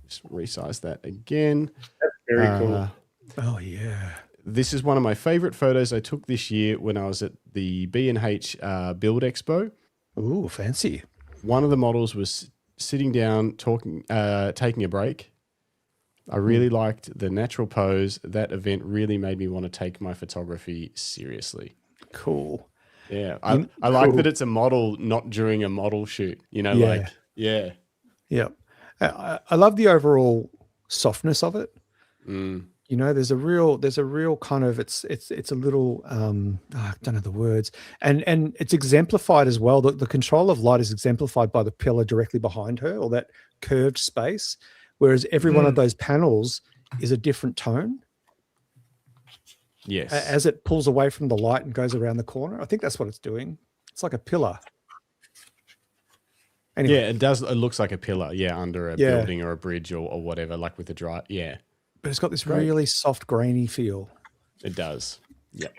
Just resize that again. That's very cool. Oh, yeah. This is one of my favorite photos I took this year when I was at the B&H Build Expo. Ooh, fancy. One of the models was sitting down, talking, taking a break. I really liked the natural pose. That event really made me want to take my photography seriously. Cool. Yeah. I like that it's a model, not during a model shoot, you know, Yeah. I love the overall softness of it. You know, there's a real kind of, it's a little, I don't know the words, and it's exemplified as well. The control of light is exemplified by the pillar directly behind her, or that curved space, whereas every one of those panels is a different tone. Yes. As it pulls away from the light and goes around the corner. I think that's what it's doing. It's like a pillar. Anyway. Yeah, it does. It looks like a pillar, under a building or a bridge or whatever, like with a dry. Yeah. But it's got this really soft, grainy feel. It does. Yep.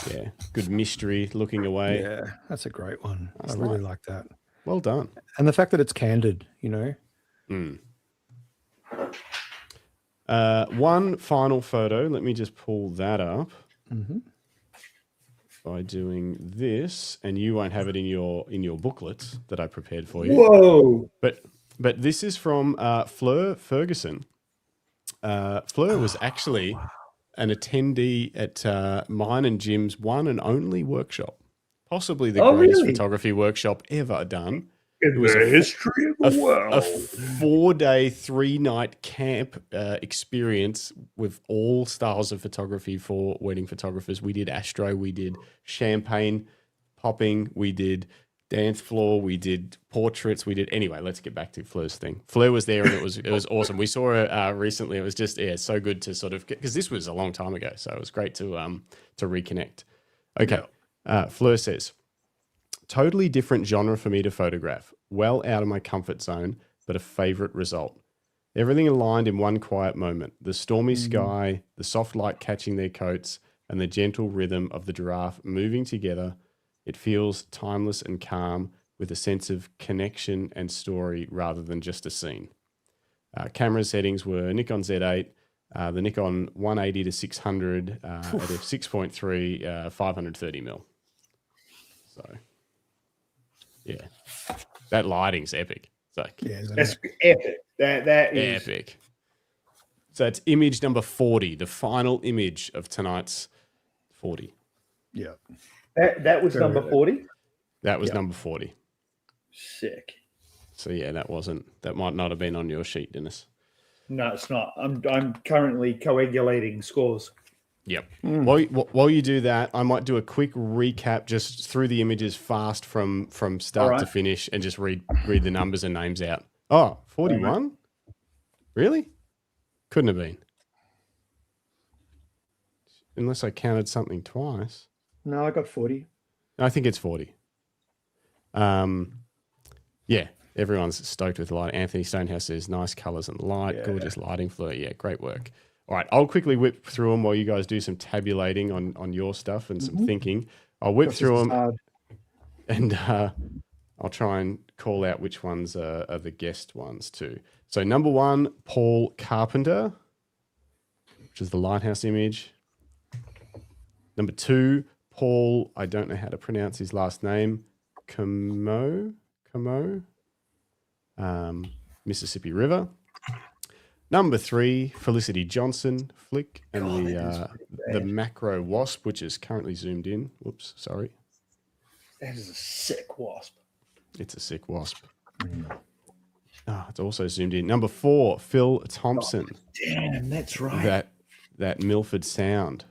Yeah. Good mystery looking away. Yeah, that's a great one. That's I really like that. Well done. And the fact that it's candid, you know. One final photo. Let me just pull that up by doing this, and you won't have it in your booklets that I prepared for you. Whoa! But this is from Fleur Ferguson. Fleur was actually an attendee at mine and Jim's one and only workshop, possibly the greatest photography workshop ever done. In the history of the world. A 4-day, 3-night camp experience with all styles of photography for wedding photographers. We did astro, we did champagne popping, we did dance floor. We did portraits. Anyway, let's get back to Fleur's thing. Fleur was there and it was awesome. We saw her recently. It was just, so good to sort of, because this was a long time ago. So it was great to reconnect. Okay. Fleur says, totally different genre for me to photograph. Well out of my comfort zone, but a favorite result. Everything aligned in one quiet moment. The stormy sky, the soft light catching their coats, and the gentle rhythm of the giraffe moving together. It feels timeless and calm with a sense of connection and story rather than just a scene. Camera settings were Nikon Z8, the Nikon 180 to 600 at f6.3, 530mm. So, yeah, that lighting's epic. It's like, that's epic. That is epic. So it's image number 40, the final image of tonight's 40. Yeah. That was number 40? That was number 40. Sick. So yeah, that might not have been on your sheet, Dennis. No, it's not. I'm currently coagulating scores. Yep. While you do that, I might do a quick recap just through the images fast from start to finish and just read the numbers and names out. Oh, 41? Really? Couldn't have been. Unless I counted something twice. No, I got 40. I think it's 40. Yeah, everyone's stoked with the light. Anthony Stonehouse says, nice colours and light, gorgeous lighting, Fleur. Yeah, great work. All right, I'll quickly whip through them while you guys do some tabulating on your stuff and some thinking. I'll whip through them and I'll try and call out which ones are the guest ones too. So number 1, Paul Carpenter, which is the lighthouse image. Number 2, Paul, I don't know how to pronounce his last name, Comeau, Mississippi River. Number 3, Felicity Johnson flick, and the macro Wasp, which is currently zoomed in. Whoops, sorry. That is a sick Wasp. It's a sick Wasp. It's also zoomed in. Number 4, Phil Thompson. Oh, damn, that's right. That Milford sound.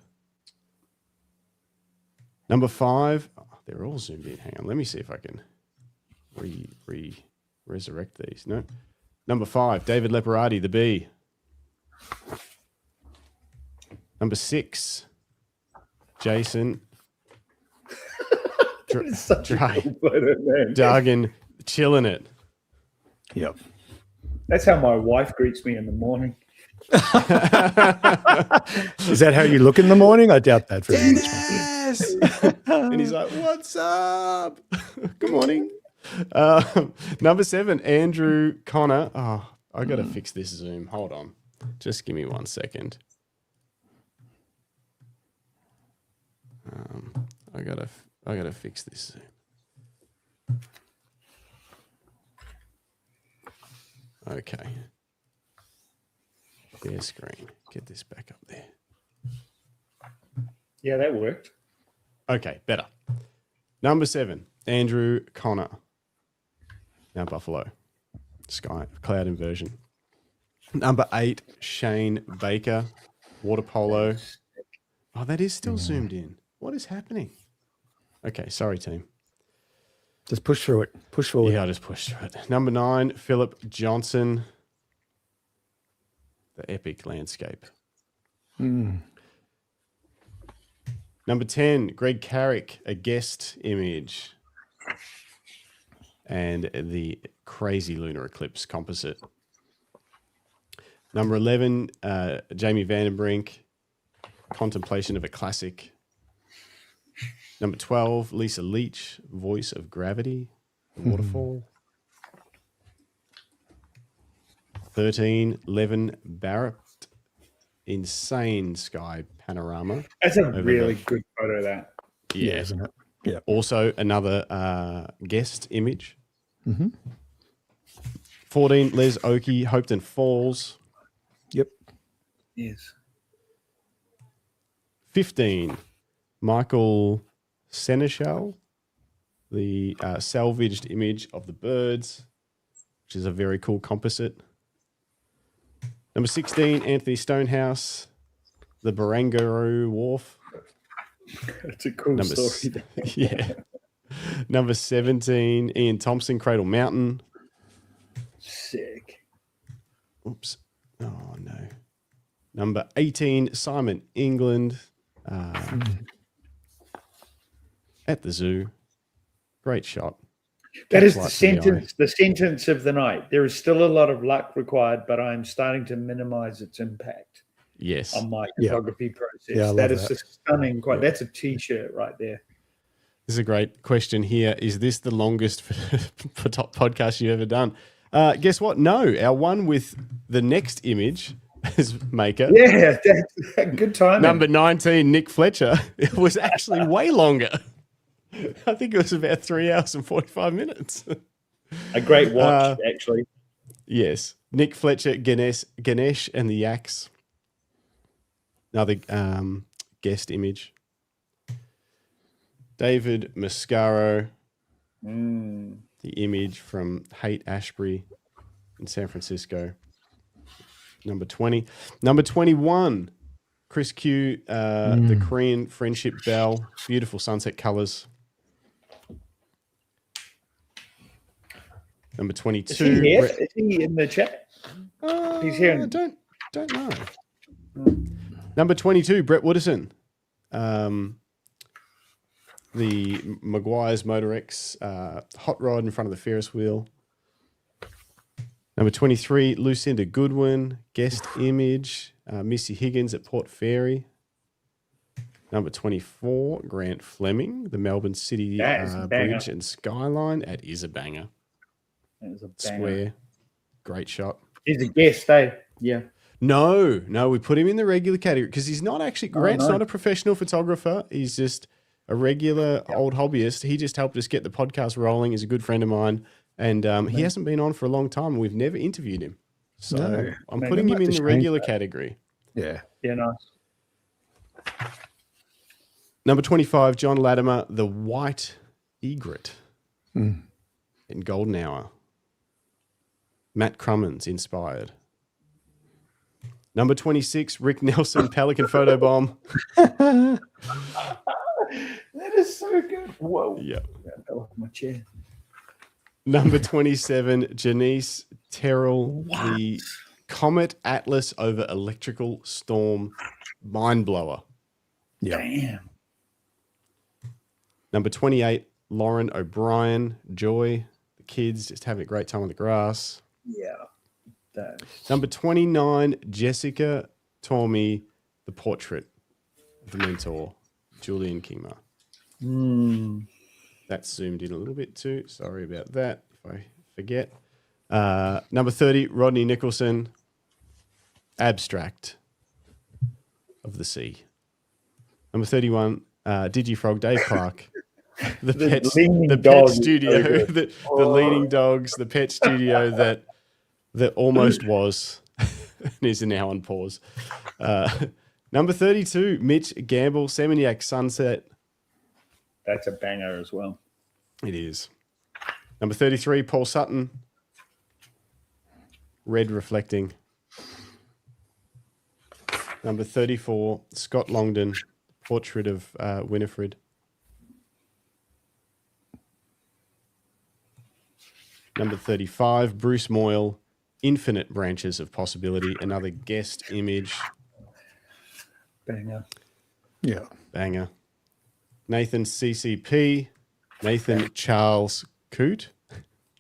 Number 5, they're all zoomed in. Hang on, let me see if I can resurrect these. No. Number 5, David Leporati, the bee. Number 6, Jason Dargan, Chillinit. Yep. That's how my wife greets me in the morning. Is that how you look in the morning? I doubt that. Dennis! And he's like, what's up? Good morning. Number 7, Andrew Connor. Oh, I got to fix this zoom. Hold on. Just give me 1 second. I gotta fix this zoom. Okay. Share screen. Get this back up there. Yeah, that worked. Okay, better. Number 7, Andrew Connor. Now Buffalo. Sky cloud inversion. Number 8, Shane Baker. Water polo. Oh, that is still zoomed in. What is happening? Okay, sorry, team. Just push through it. Push forward. Yeah, I'll just push through it. Number 9, Philip Johnson. The epic landscape. Mm. Number 10, Greg Carrick, a guest image. And the crazy lunar eclipse composite. Number 11, Jamie Vandenbrink, Contemplation of a Classic. Number 12, Lisa Leach, Voice of Gravity, Waterfall. 13, Levin Barrett, Insane Sky Panorama. That's a really good photo of that. Yeah, isn't it? Yeah. Also another guest image. Mm-hmm. 14, Les Okey, Hopetoun Falls. Yep. Yes. 15, Michael Seneschal, the salvaged image of the birds, which is a very cool composite. Number 16, Anthony Stonehouse, the Barangaroo Wharf. That's a cool story. Yeah. Number 17, Ian Thompson, Cradle Mountain. Sick. Oops. Oh, no. Number 18, Simon, England. At the zoo. Great shot. That is Catch the light to the eye. sentence. The sentence of the night. There is still a lot of luck required, but I am starting to minimize its impact Yes. on my photography process. Yeah, I love that is that. a stunning quote. That's a T-shirt right there. This is a great question here. Is this the longest podcast you've ever done? Guess what? No. Our one with the next image as maker. Yeah, that's a good time. Number 19, Nick Fletcher. It was actually way longer. I think it was about 3 hours and 45 minutes. A great watch, actually. Yes. Nick Fletcher, Ganesh and the Yaks. Another guest image. David Mascaro. The image from Haight Ashbury in San Francisco. Number 20. Number 21, Chris Q, the Korean Friendship Bell. Beautiful sunset colors. Number 22. Is he here? Is he in the chat? He's here. I don't know. Number 22, Brett Wooderson. The Maguire's Motor X hot rod in front of the Ferris wheel. Number 23, Lucinda Goodwin, guest image. Missy Higgins at Port Fairy. Number 24, Grant Fleming, the Melbourne City Bridge and Skyline. That is a banger. That is a banger. Square. Great shot. He's a guest, eh? Yeah. No, we put him in the regular category because he's not actually, Grant's not a professional photographer. He's just a regular old hobbyist. He just helped us get the podcast rolling. He's a good friend of mine. And he hasn't been on for a long time. We've never interviewed him. So I'm putting him in the regular category. Yeah. Yeah, nice. Number 25, John Latimer, the White Egret in Golden Hour. Matt Crummins inspired. Number 26, Rick Nelson, Pelican Photobomb. That is so good. Whoa. Yeah. That fell off my chair. Number 27, Janice Terrill, the Comet Atlas over electrical storm mind blower. Yeah. Damn. Number 28, Lauren O'Brien, Joy, the kids just having a great time on the grass. Yeah. That Number 29, Jessica Tormey, the portrait of the mentor, Julian Kingma. That's zoomed in a little bit too. Sorry about that if I forget. Number 30, Rodney Nicholson, abstract of the sea. Number 31, Digifrog, Dave Clark. The pet studio, the leading dogs, the pet studio that almost was and is now on pause. Number 32, Mitch Gamble, Seminyak Sunset. That's a banger as well. It is. Number 33, Paul Sutton, red reflecting. Number 34, Scott Longdon, portrait of Winifred. Number 35, Bruce Moyle, infinite branches of possibility. Another guest image. Banger. Yeah. Banger. Nathan CCP, Nathan Charles Coote,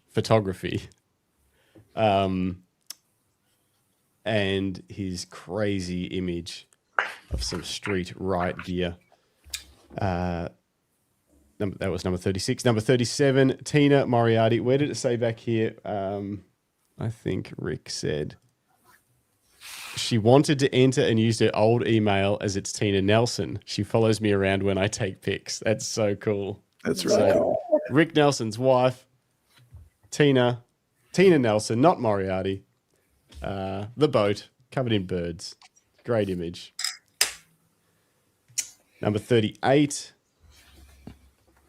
photography. And his crazy image of some street riot gear. That was number 36. Number 37, Tina Moriarty. Where did it say back here? I think Rick said she wanted to enter and used her old email as it's Tina Nelson. She follows me around when I take pics. That's so cool. That's really cool. Rick Nelson's wife, Tina Nelson, not Moriarty. The boat covered in birds. Great image. Number 38,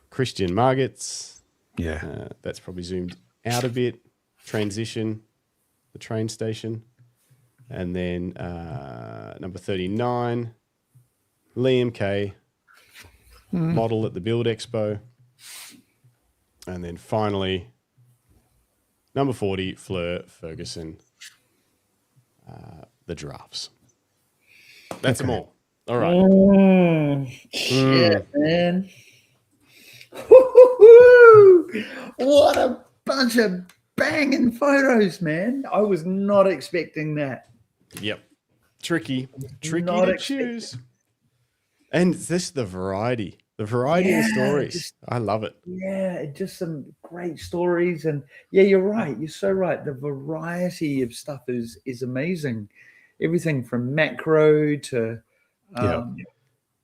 Christian Margits. Yeah. That's probably zoomed out a bit. Transition, the train station. And then number 39, Liam Kay, model at the Build Expo. And then finally, number 40, Fleur Ferguson, the giraffes. That's them all. All right. Shit, man. Woo-hoo-hoo! What a bunch of banging photos, man. I was not expecting that. Yep. Tricky Not to expecting. choose. And this the variety of stories. I love it. Yeah, just some great stories. And yeah, you're right. You're so right. The variety of stuff is amazing. Everything from macro to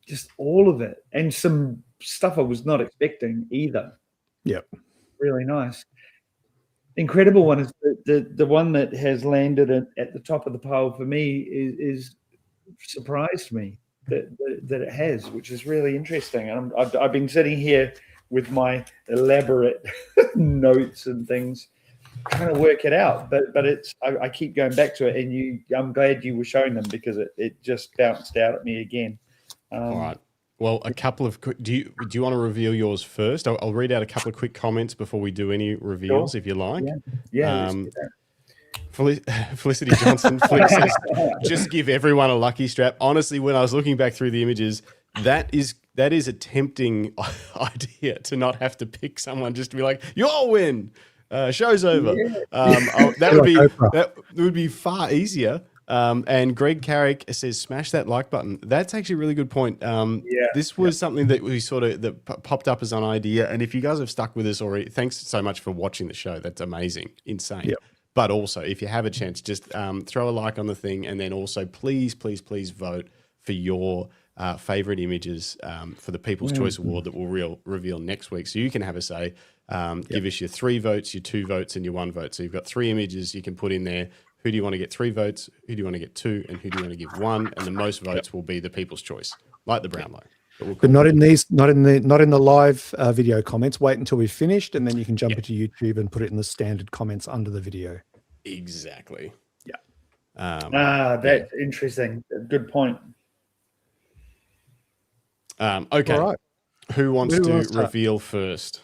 just all of it. And some stuff I was not expecting either. Yep. Really nice. Incredible one is the one that has landed at the top of the pile for me is surprised me that it has, which is really interesting. And I've been sitting here with my elaborate notes and things trying to work it out, but it's I keep going back to it, and I'm glad you were showing them because it just bounced out at me again. All right. Well, a couple of quick. Do you want to reveal yours first? I'll read out a couple of quick comments before we do any reveals, if you like. Yeah. Let's do that. Felicity Johnson Flick says, just give everyone a lucky strap. Honestly, when I was looking back through the images, that is a tempting idea to not have to pick someone, just to be like, you'll win. Show's over. That would be far easier. And Greg Carrick says, smash that like button. That's actually a really good point. This was something that we that popped up as an idea. And if you guys have stuck with us already, thanks so much for watching the show. That's amazing. Insane. Yep. But also, if you have a chance, just throw a like on the thing. And then also, please, please, please vote for your favorite images for the People's Choice Award that we'll reveal next week. So you can have a say. Give us your 3 votes, your 2 votes, and your 1 vote. So you've got 3 images you can put in there. Who do you want to get 3 votes? Who do you want to get 2? And who do you want to give 1? And the most votes will be the People's Choice, like the Brownlow. But not in the live video comments. Wait until we've finished, and then you can jump into YouTube and put it in the standard comments under the video. Exactly. Yeah. That's interesting. Good point. Okay. All right. Who wants to reveal first?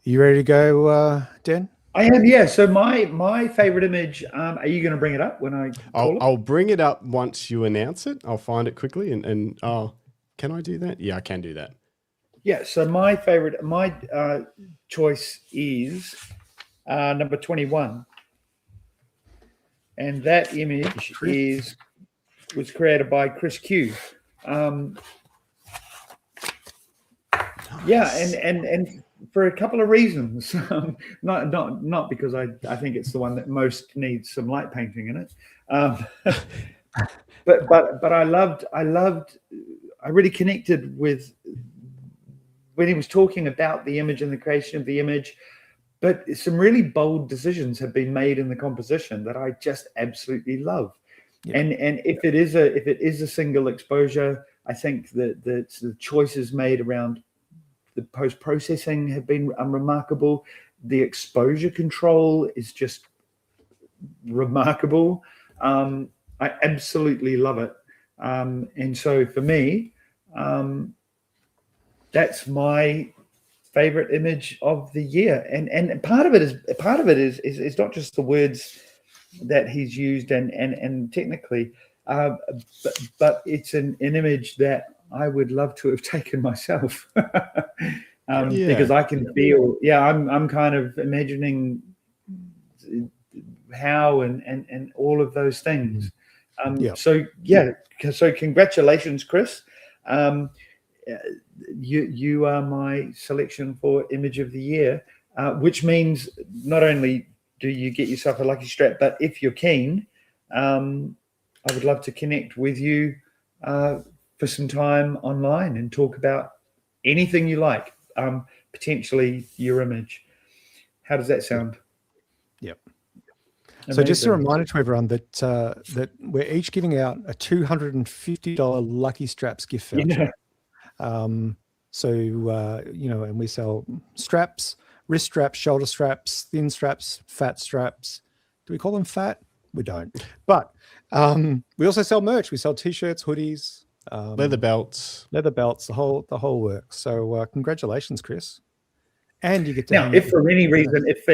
You ready to go, Dan? I am, yeah. So my favorite image, are you going to bring it up when I call I'll bring it up once you announce it. I'll find it quickly and can I do that? Yeah, I can do that. Yeah, so my choice is number 21. And that image was created by Chris Q. Yeah, and for a couple of reasons, not because I think it's the one that most needs some light painting in it, but I really connected with when he was talking about the image and the creation of the image. But some really bold decisions have been made in the composition that I just absolutely love. Yeah. And if it is a single exposure, I think that the choices made around the post-processing have been remarkable. The exposure control is just remarkable. I absolutely love it. And so for me, that's my favorite image of the year. And part of it is not just the words that he's used and technically, but it's an image that I would love to have taken myself. Because I can feel, I'm kind of imagining how and all of those things. So congratulations, Chris. You are my selection for image of the year, which means not only do you get yourself a lucky strap, but if you're keen, I would love to connect with you for some time online and talk about anything you like, potentially your image. How does that sound? Yep. Amazing. So just a reminder to everyone that that we're each giving out a $250 Lucky Straps gift voucher. And we sell straps, wrist straps, shoulder straps, thin straps, fat straps. Do we call them fat? We don't. But we also sell merch. We sell T-shirts, hoodies, leather belts, the whole works. So congratulations, Chris. And you get to Now, hang if out for with any people. reason, if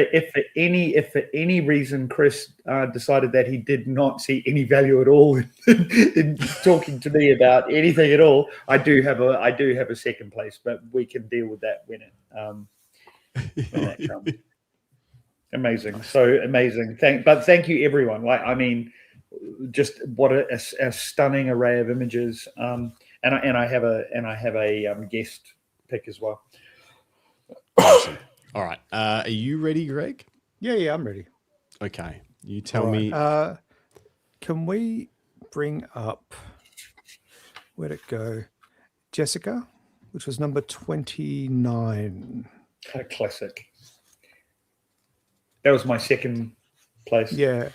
for any reason Chris decided that he did not see any value at all in talking to me about anything at all, I do have a second place, but we can deal with that when that comes. Amazing, so amazing. Thank you everyone. Like, I mean, just what a stunning array of images. And I have a guest pick as well. Awesome. All right. Are you ready, Greg? Yeah, I'm ready. Okay. You tell me. Can we bring up, where'd it go? Jessica, which was number 29. A classic. That was my second place. Yeah.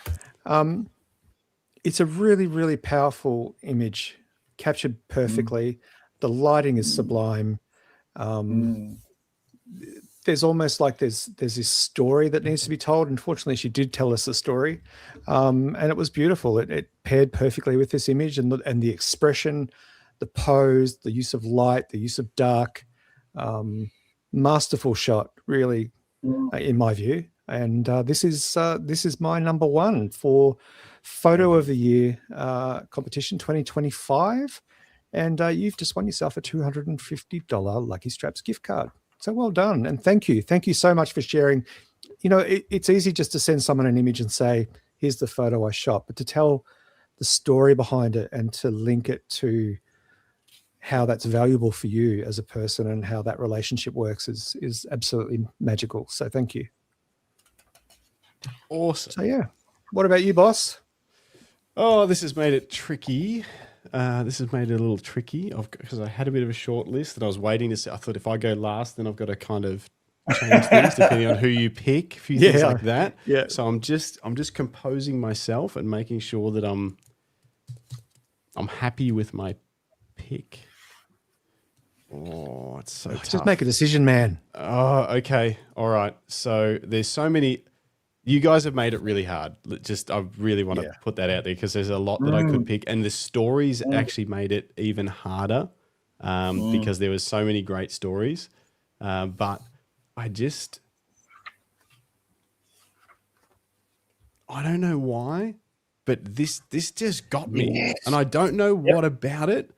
It's a really, really powerful image, captured perfectly. The lighting is sublime. There's almost like there's this story that needs to be told. Unfortunately, she did tell us the story, and it was beautiful. It paired perfectly with this image and the expression, the pose, the use of light, the use of dark. Masterful shot, really, in my view. And this is my number one for Photo of the Year competition 2025. And you've just won yourself a $250 Lucky Straps gift card. So well done. And thank you. Thank you so much for sharing. You know, it's easy just to send someone an image and say, here's the photo I shot, but to tell the story behind it and to link it to how that's valuable for you as a person and how that relationship works is absolutely magical. So thank you. Awesome. So yeah, what about you, boss? Oh, this has made it tricky. This has made it a little tricky because I had a bit of a short list that I was waiting to see. I thought if I go last, then I've got to kind of change things depending on who you pick, a few things like that. Yeah. So I'm just composing myself and making sure that I'm happy with my pick. Oh, it's so tough. Just make a decision, man. Oh, okay. All right. So there's so many. You guys have made it really hard. I really want to put that out there because there's a lot that I could pick, and the stories actually made it even harder because there was so many great stories. But I don't know why, but this just got me, and I don't know what about it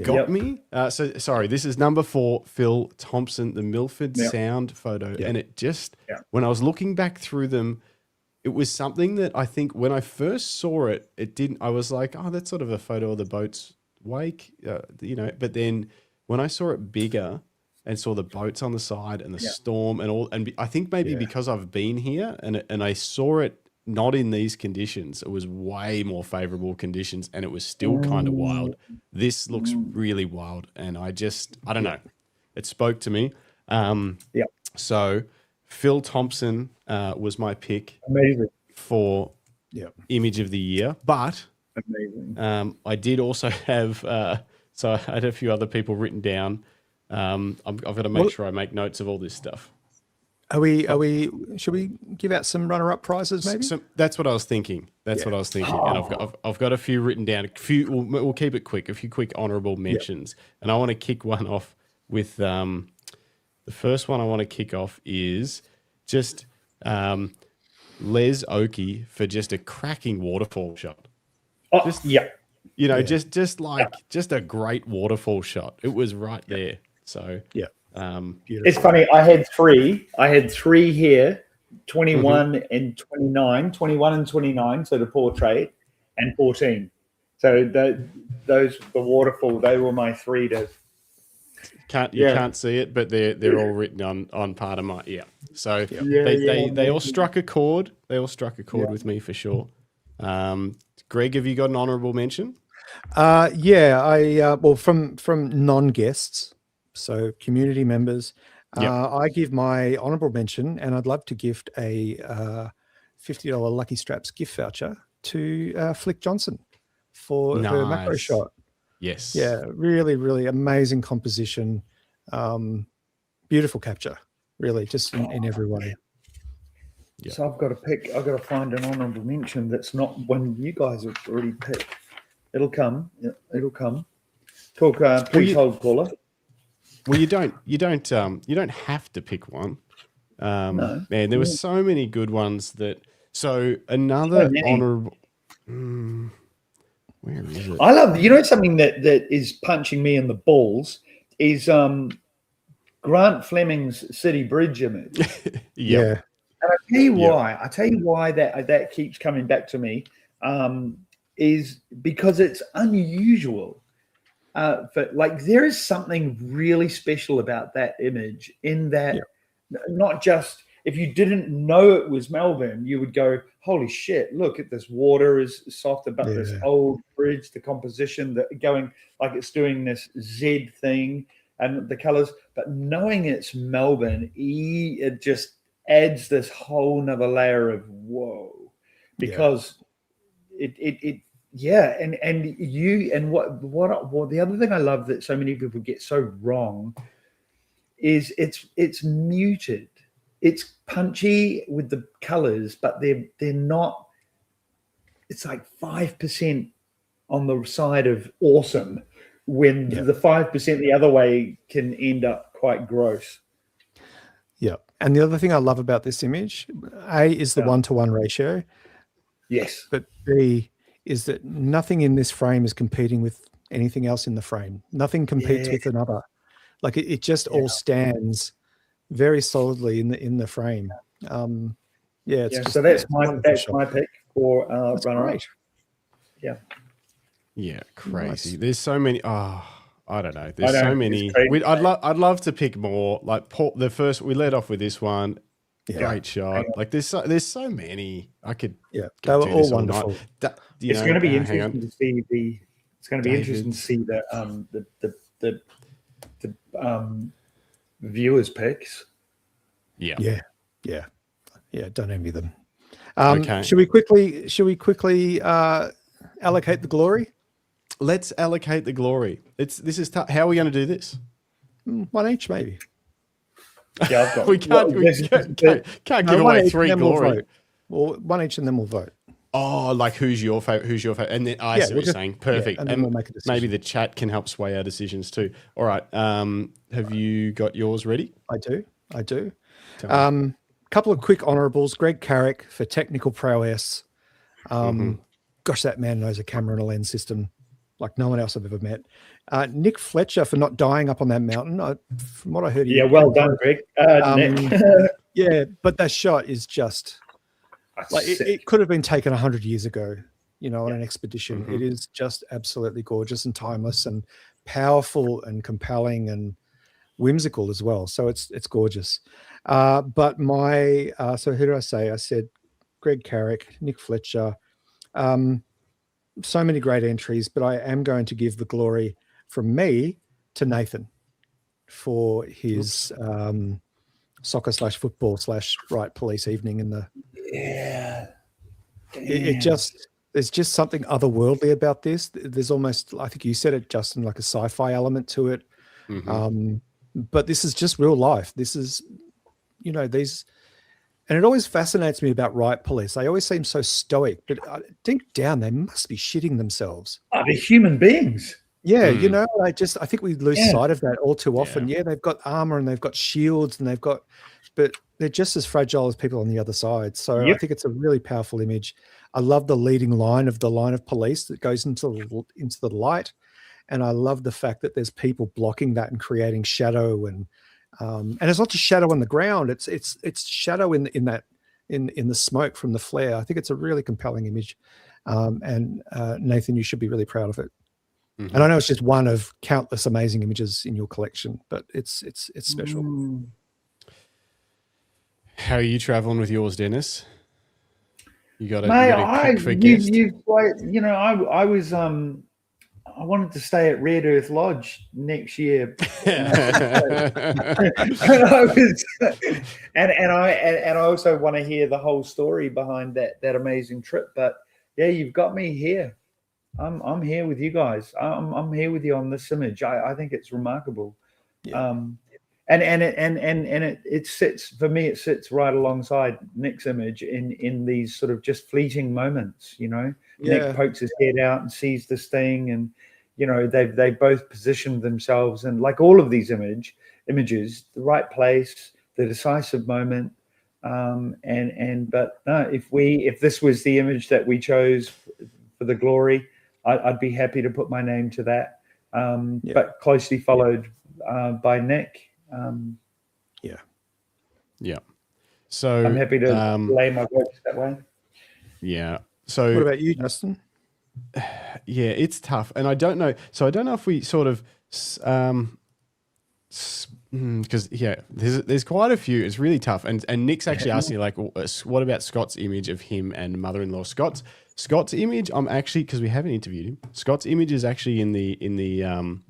got me. So sorry, this is number 4, Phil Thompson, the Milford sound photo, and it just when I was looking back through them. It was something that I think when I first saw it, I was like, oh, that's sort of a photo of the boat's wake, but then when I saw it bigger and saw the boats on the side and the storm and all, and I think maybe because I've been here and I saw it not in these conditions, it was way more favorable conditions and it was still kind of wild. This looks really wild. And I don't know. It spoke to me. So Phil Thompson was my pick for Image of the Year, but I did also have so I had a few other people written down. I've got to make sure I make notes of all this stuff. Should we give out some runner-up prizes maybe? So that's what I was thinking. And I've got a few written down. A few. We'll keep it quick. A few quick honourable mentions, and I want to kick one off with the first one. I want to kick off is just Les Okey for just a cracking waterfall shot. Just a great waterfall shot. It was right there. So it's funny. I had three here, 21 and 29, 21 and 29. So the portrait and 14. So the waterfall, they were my 3 to. You can't see it, but they're all written on part of my So they all struck a chord. They all struck a chord with me for sure. Greg, have you got an honourable mention? Well, from non-guests, so community members, I give my honourable mention, and I'd love to gift a $50 Lucky Straps gift voucher to Flick Johnson for her macro shot. Yes. Yeah, really, really amazing composition. Beautiful capture, really, just in every way. Yeah. So I've got to find an honourable mention that's not one you guys have already picked. It'll come. Yeah, it'll come. Please hold, caller. Well, you don't have to pick one. No. Man, there were so many good ones that. So another So many. honourable. Where is it? I love, something that is punching me in the balls is Grant Fleming's City Bridge image. Yeah. And I tell you why. I tell you why that keeps coming back to me, is because it's unusual. But like there is something really special about that image in that not just if you didn't know it was Melbourne, you would go, holy shit, look at this water is soft about this old bridge, the composition that going like it's doing this Z thing and the colors. But knowing it's Melbourne, it just adds this whole nother layer of whoa, because and what the other thing I love that so many people get so wrong is it's muted. It's punchy with the colors, but they're not. It's like 5% on the side of awesome, when the 5% the other way can end up quite gross. Yeah. And the other thing I love about this image, A, is the 1-to-1 ratio. Yes. But B, is that nothing in this frame is competing with anything else in the frame. Nothing competes with another. Like it just all stands very solidly in the frame. So that's my pick for runner-up. Yeah, crazy. Nice. There's so many. I don't know. There's so many. I'd love to pick more. Like the first, we led off with this one. Great shot. Like there's so many. I could. Yeah, they were all wonderful. It's going to be interesting to see the. It's going to be interesting to see the viewers' picks. Yeah. Don't envy them. Okay. Should we quickly allocate the glory? Let's allocate the glory. This is tough. How are we going to do this? One each, maybe. Yeah, I've got. we can't give away 3 glory. Well, one each, and then we'll vote. Oh, like who's your favorite? And then I see what you're saying. Perfect. And then we'll make a decision. Maybe the chat can help sway our decisions too. All right. Have you got yours ready? I do. Couple of quick honourables. Greg Carrick for technical prowess. Gosh, that man knows a camera and a lens system like no one else I've ever met. Nick Fletcher for not dying up on that mountain. From what I heard, well done, Greg. Nick. Yeah, but that shot is just like it could have been taken 100 years ago, on an expedition. It is just absolutely gorgeous and timeless and powerful and compelling and whimsical as well. So it's gorgeous. But my so who did I say? I said Greg Carrick, Nick Fletcher. So many great entries, but I am going to give the glory from me to Nathan for his soccer/football/right police evening in the. There's just something otherworldly about this. There's almost, I think you said it, Justin, like a sci-fi element to it. But this is just real life. This is, these, and it always fascinates me about riot police. They always seem so stoic, but deep down, they must be shitting themselves. Oh, they're human beings. Yeah, I think we lose sight of that all too often. Yeah, they've got armor and they've got shields and but they're just as fragile as people on the other side. So I think it's a really powerful image. I love the leading line of police that goes into the light. And I love the fact that there's people blocking that and creating shadow and it's not just shadow on the ground. It's shadow in the smoke from the flare. I think it's a really compelling image. And Nathan, you should be really proud of it. And I know it's just one of countless amazing images in your collection, but it's special. How are you traveling with yours, Dennis? You got a pick for guest? I wanted to stay at Red Earth Lodge next year. I also want to hear the whole story behind that amazing trip. But yeah, you've got me here. I'm here with you guys. I'm here with you on this image. I think it's remarkable. Yeah. It sits for me. It sits right alongside Nick's image in these sort of just fleeting moments. Nick pokes his head out and sees this thing, and they both positioned themselves, and like all of these images, the right place, the decisive moment. But no, if this was the image that we chose for the glory, I'd be happy to put my name to that. But closely followed by Nick. So I'm happy to lay my votes that way. Yeah. So what about you, Justin? Yeah, it's tough, and I don't know. So I don't know if we sort of, because there's quite a few. It's really tough, and Nick's actually asked me like, what about Scott's image of him and mother-in-law? Scott's image. I'm actually, because we haven't interviewed him. Scott's image is actually in the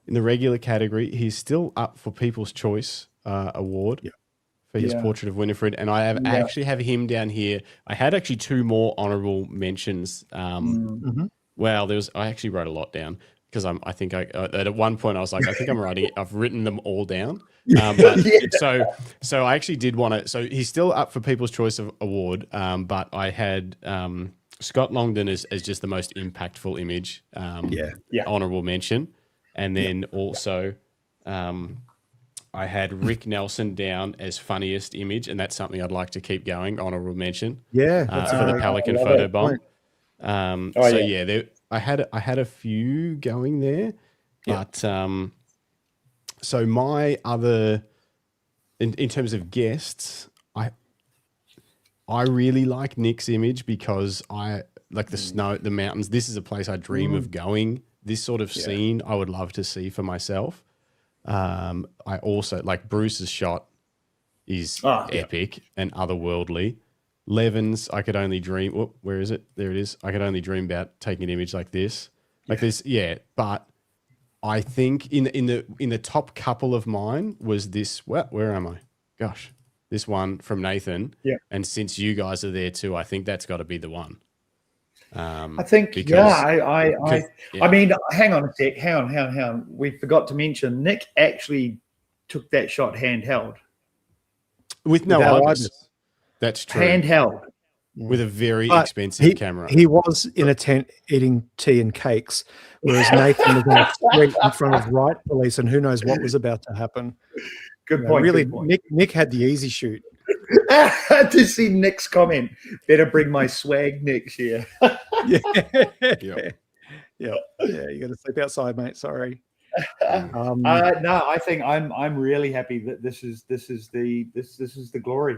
regular category. He's still up for People's Choice Award. Yeah. For his portrait of Winifred, and I actually have him down here. I had actually 2 more honourable mentions. Well, I actually wrote a lot down because I think at one point I was like, I think I've written them all down. So I actually did want to. So he's still up for People's Choice Award, but I had Scott Longdon as just the most impactful image. Honourable mention, and then also. I had Rick Nelson down as funniest image, and that's something I'd like to keep going. Honourable mention, for the Pelican photo bomb. I had a few going there, but so my other, in terms of guests, I really like Nick's image because I like the snow, the mountains. This is a place I dream of going. This sort of scene I would love to see for myself. I also like Bruce's shot is epic and otherworldly. Levin's, I could only dream. Where is it? There it is. I could only dream about taking an image like this, But I think in the top couple of mine was this. Where am I? Gosh, this one from Nathan. Yeah. And since you guys are there too, I think that's got to be the one. I think, I mean, hang on a sec. Hang on. We forgot to mention Nick actually took that shot handheld. With no eyes. That's true. Handheld. With a very expensive camera. He was in a tent eating tea and cakes, whereas Nathan was on a street in front of Right Police, and who knows what was about to happen. Good point. Really, good point. Nick had the easy shoot. To see Nick's comment, better bring my swag next year. Yeah, you got to sleep outside, mate. Sorry. No, I think I'm really happy that this is the glory.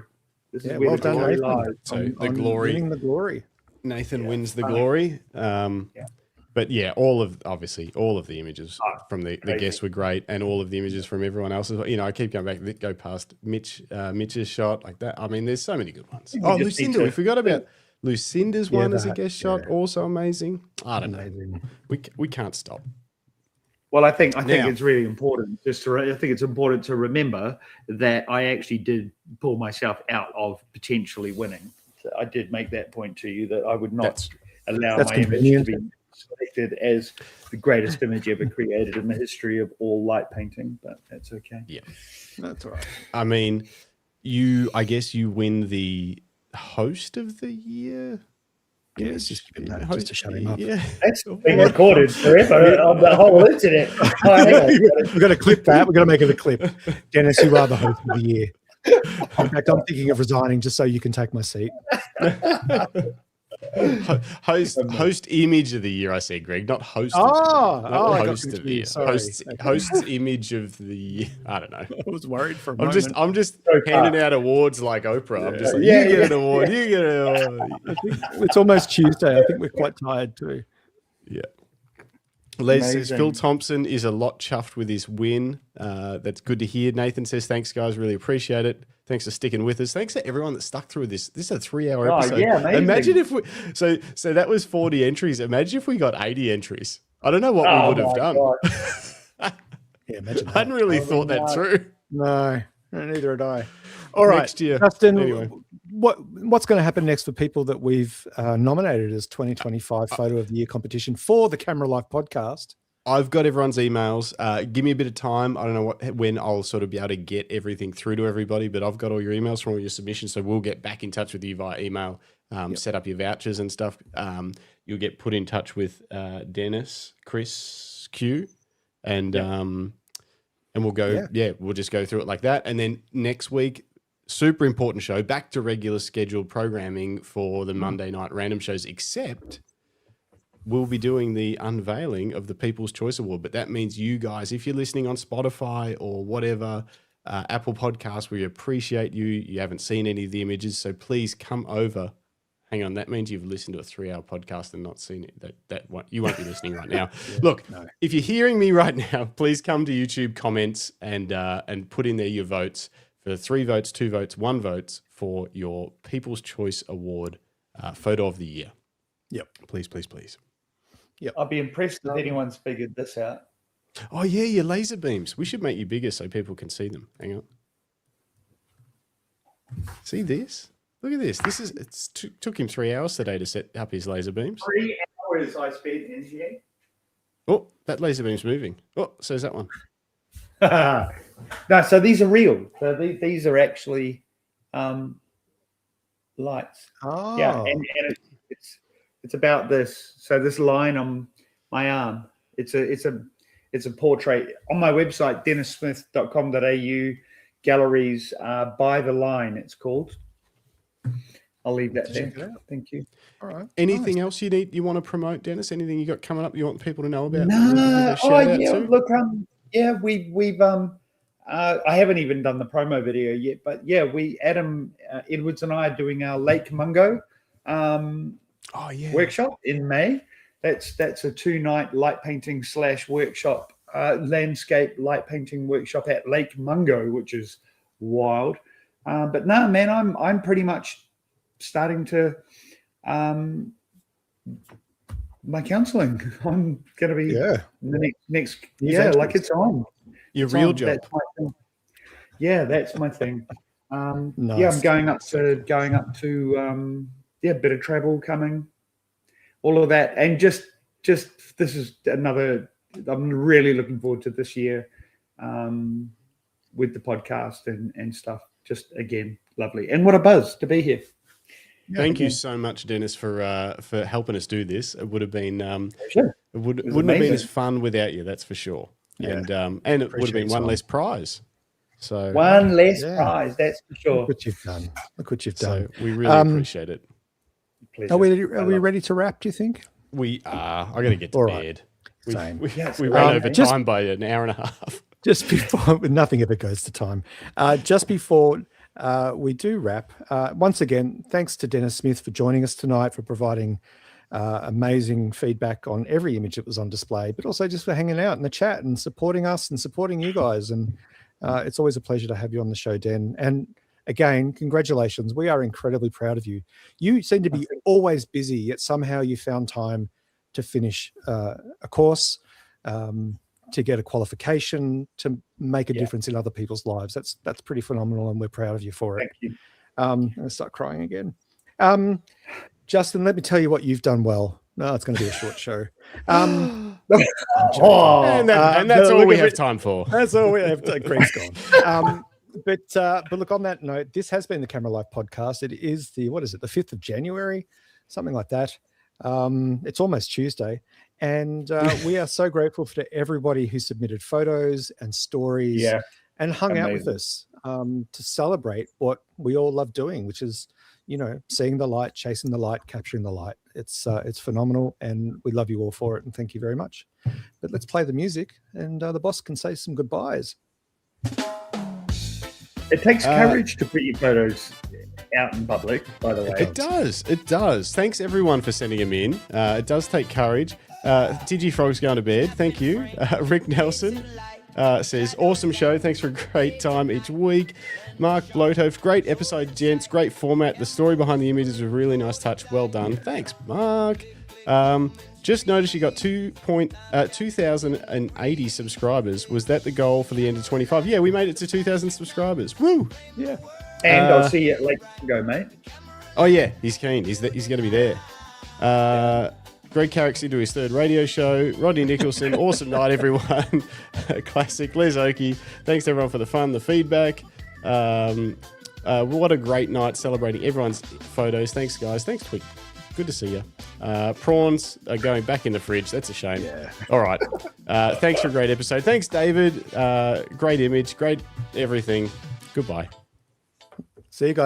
This is where well the done, glory Nathan. lies. So the glory, winning the glory. Nathan wins the glory. But all of the images from the guests were great, and all of the images from everyone else. I keep going back, go past Mitch's shot like that. I mean, there's so many good ones. Oh, Lucinda, we forgot about Lucinda's one as a guest shot, also amazing. I don't know. We can't stop. Well, I think it's really important. I think it's important to remember that I actually did pull myself out of potentially winning. So I did make that point to you that I would not allow my image to be selected as the greatest image ever created in the history of all light painting, but that's okay. Yeah, that's all right. I mean, I guess you win the host of the year. Yeah, it's just to shut him up. Yeah, that's being recorded forever on the whole internet. We've got to clip that. We've got to make it a clip. Dennis, you are the host of the year. In fact, I'm thinking of resigning just so you can take my seat. Host image of the year, I said, Greg, not host. Host of the year. Host's image of the year. I don't know. I was worried for a moment. I'm just handing out awards like Oprah. I'm just like, you get an award. You get an award. It's almost Tuesday. I think we're quite tired too. Yeah. Les says Phil Thompson is a lot chuffed with his win. That's good to hear. Nathan says, thanks, guys. Really appreciate it. Thanks for sticking with us. Thanks to everyone that stuck through this. This is a 3-hour episode. Yeah, amazing. Imagine if we so that was 40 entries. Imagine if we got 80 entries. I don't know what we would have done. Imagine that. I hadn't really thought that through. No, neither had I. All right, next year. Justin, anyway. What's going to happen next for people that we've nominated as 2025 Photo of the Year competition for the Camera Life podcast? I've got everyone's emails. Give me a bit of time. I don't know when I'll sort of be able to get everything through to everybody, but I've got all your emails from all your submissions, so we'll get back in touch with you via email, set up your vouchers and stuff. You'll get put in touch with Denis, Chris, Q, and And we'll go, we'll just go through it like that. And then next week, super important show, back to regular scheduled programming for the Monday night random shows, except we'll be doing the unveiling of the People's Choice Award. But that means you guys, if you're listening on Spotify or whatever, Apple Podcasts, we appreciate you. You haven't seen any of the images, so please come over. Hang on, that means you've listened to a 3-hour podcast and not seen it. You won't be listening right now. Look, if you're hearing me right now, please come to YouTube comments and put in there your votes for 3 votes, 2 votes, 1 vote for your People's Choice Award photo of the year. Yep. Please, please, please. Yep. I'd be impressed if anyone's figured this out. Oh, yeah, your laser beams. We should make you bigger so people can see them. Hang on. See this? Look at this. Took him 3 hours today to set up his laser beams. 3 hours I spent in here. Oh, that laser beam's moving. Oh, so is that one. No, so these are real. So these are actually lights. Oh. Yeah, and it's about this. So this line on my arm, it's a portrait. On my website, denissmith.com.au, galleries, By the Line, it's called. I'll leave that there. Thank you. All right. Anything else you want to promote, Dennis? Anything you got coming up you want people to know about? No. Look, we've I haven't even done the promo video yet, but yeah, Adam Edwards and I are doing our Lake Mungo workshop in May. That's a 2-night light painting / workshop, landscape light painting workshop at Lake Mungo, which is wild. But no, man, I'm pretty much starting to my counselling. I'm going to be the next like it's on. Your real job. That's my thing. Yeah, that's my thing. Nice. Yeah, I'm going up to a bit of travel coming, all of that, and just this is another. I'm really looking forward to this year with the podcast and stuff. Just again, lovely, and what a buzz to be here. Thank you so much, Dennis, for helping us do this. It would have been sure. It wouldn't have been as fun without you, that's for sure. Yeah. And it would have been one less prize. So one less prize, that's for sure. Look what you've done. Look what you've done. So we really appreciate it. Pleasure. Are we ready to wrap, do you think? We are. I got to get to bed. Same. We ran over time by an hour and a half. Just before, nothing ever goes to time. Just before we do wrap, once again, thanks to Dennis Smith for joining us tonight, for providing amazing feedback on every image that was on display, but also just for hanging out in the chat and supporting us and supporting you guys. And it's always a pleasure to have you on the show, Den. And again, congratulations. We are incredibly proud of you. You seem to be always busy, yet somehow you found time to finish a course, to get a qualification, to make a difference in other people's lives. That's pretty phenomenal, and we're proud of you for it. Thank you. I'm going to start crying again. Justin, let me tell you what you've done well. No, it's going to be a short show. And that's all we have time for. That's all we have. Greg's gone. But look, on that note, this has been the Camera Life podcast. It is the 5th of January, something like that. It's almost Tuesday. And we are so grateful to everybody who submitted photos and stories and hung out with us to celebrate what we all love doing, which is, seeing the light, chasing the light, capturing the light. It's phenomenal, and we love you all for it, and thank you very much. But let's play the music, and the boss can say some goodbyes. It takes courage to put your photos out in public, by the way. It does. Thanks, everyone, for sending them in. It does take courage. Digifrog's going to bed. Thank you. Rick Nelson says, awesome show. Thanks for a great time each week. Mark Blothoff, great episode, gents. Great format. The story behind the images was a really nice touch. Well done. Thanks, Mark. Just noticed you got 2,080 subscribers. Was that the goal for the end of 25? Yeah, we made it to 2,000 subscribers. Woo! Yeah. And I'll see you at Lake Mungo, mate. Oh, yeah. He's keen. He's going to be there. Greg Carrick's into his 3rd radio show. Rodney Nicholson, awesome night, everyone. Classic. Les Okey, thanks to everyone for the fun, the feedback. What a great night celebrating everyone's photos. Thanks, guys. Thanks, Good to see you. Prawns are going back in the fridge. That's a shame. Yeah. All right. Thanks for a great episode. Thanks, David. Great image. Great everything. Goodbye. See you guys.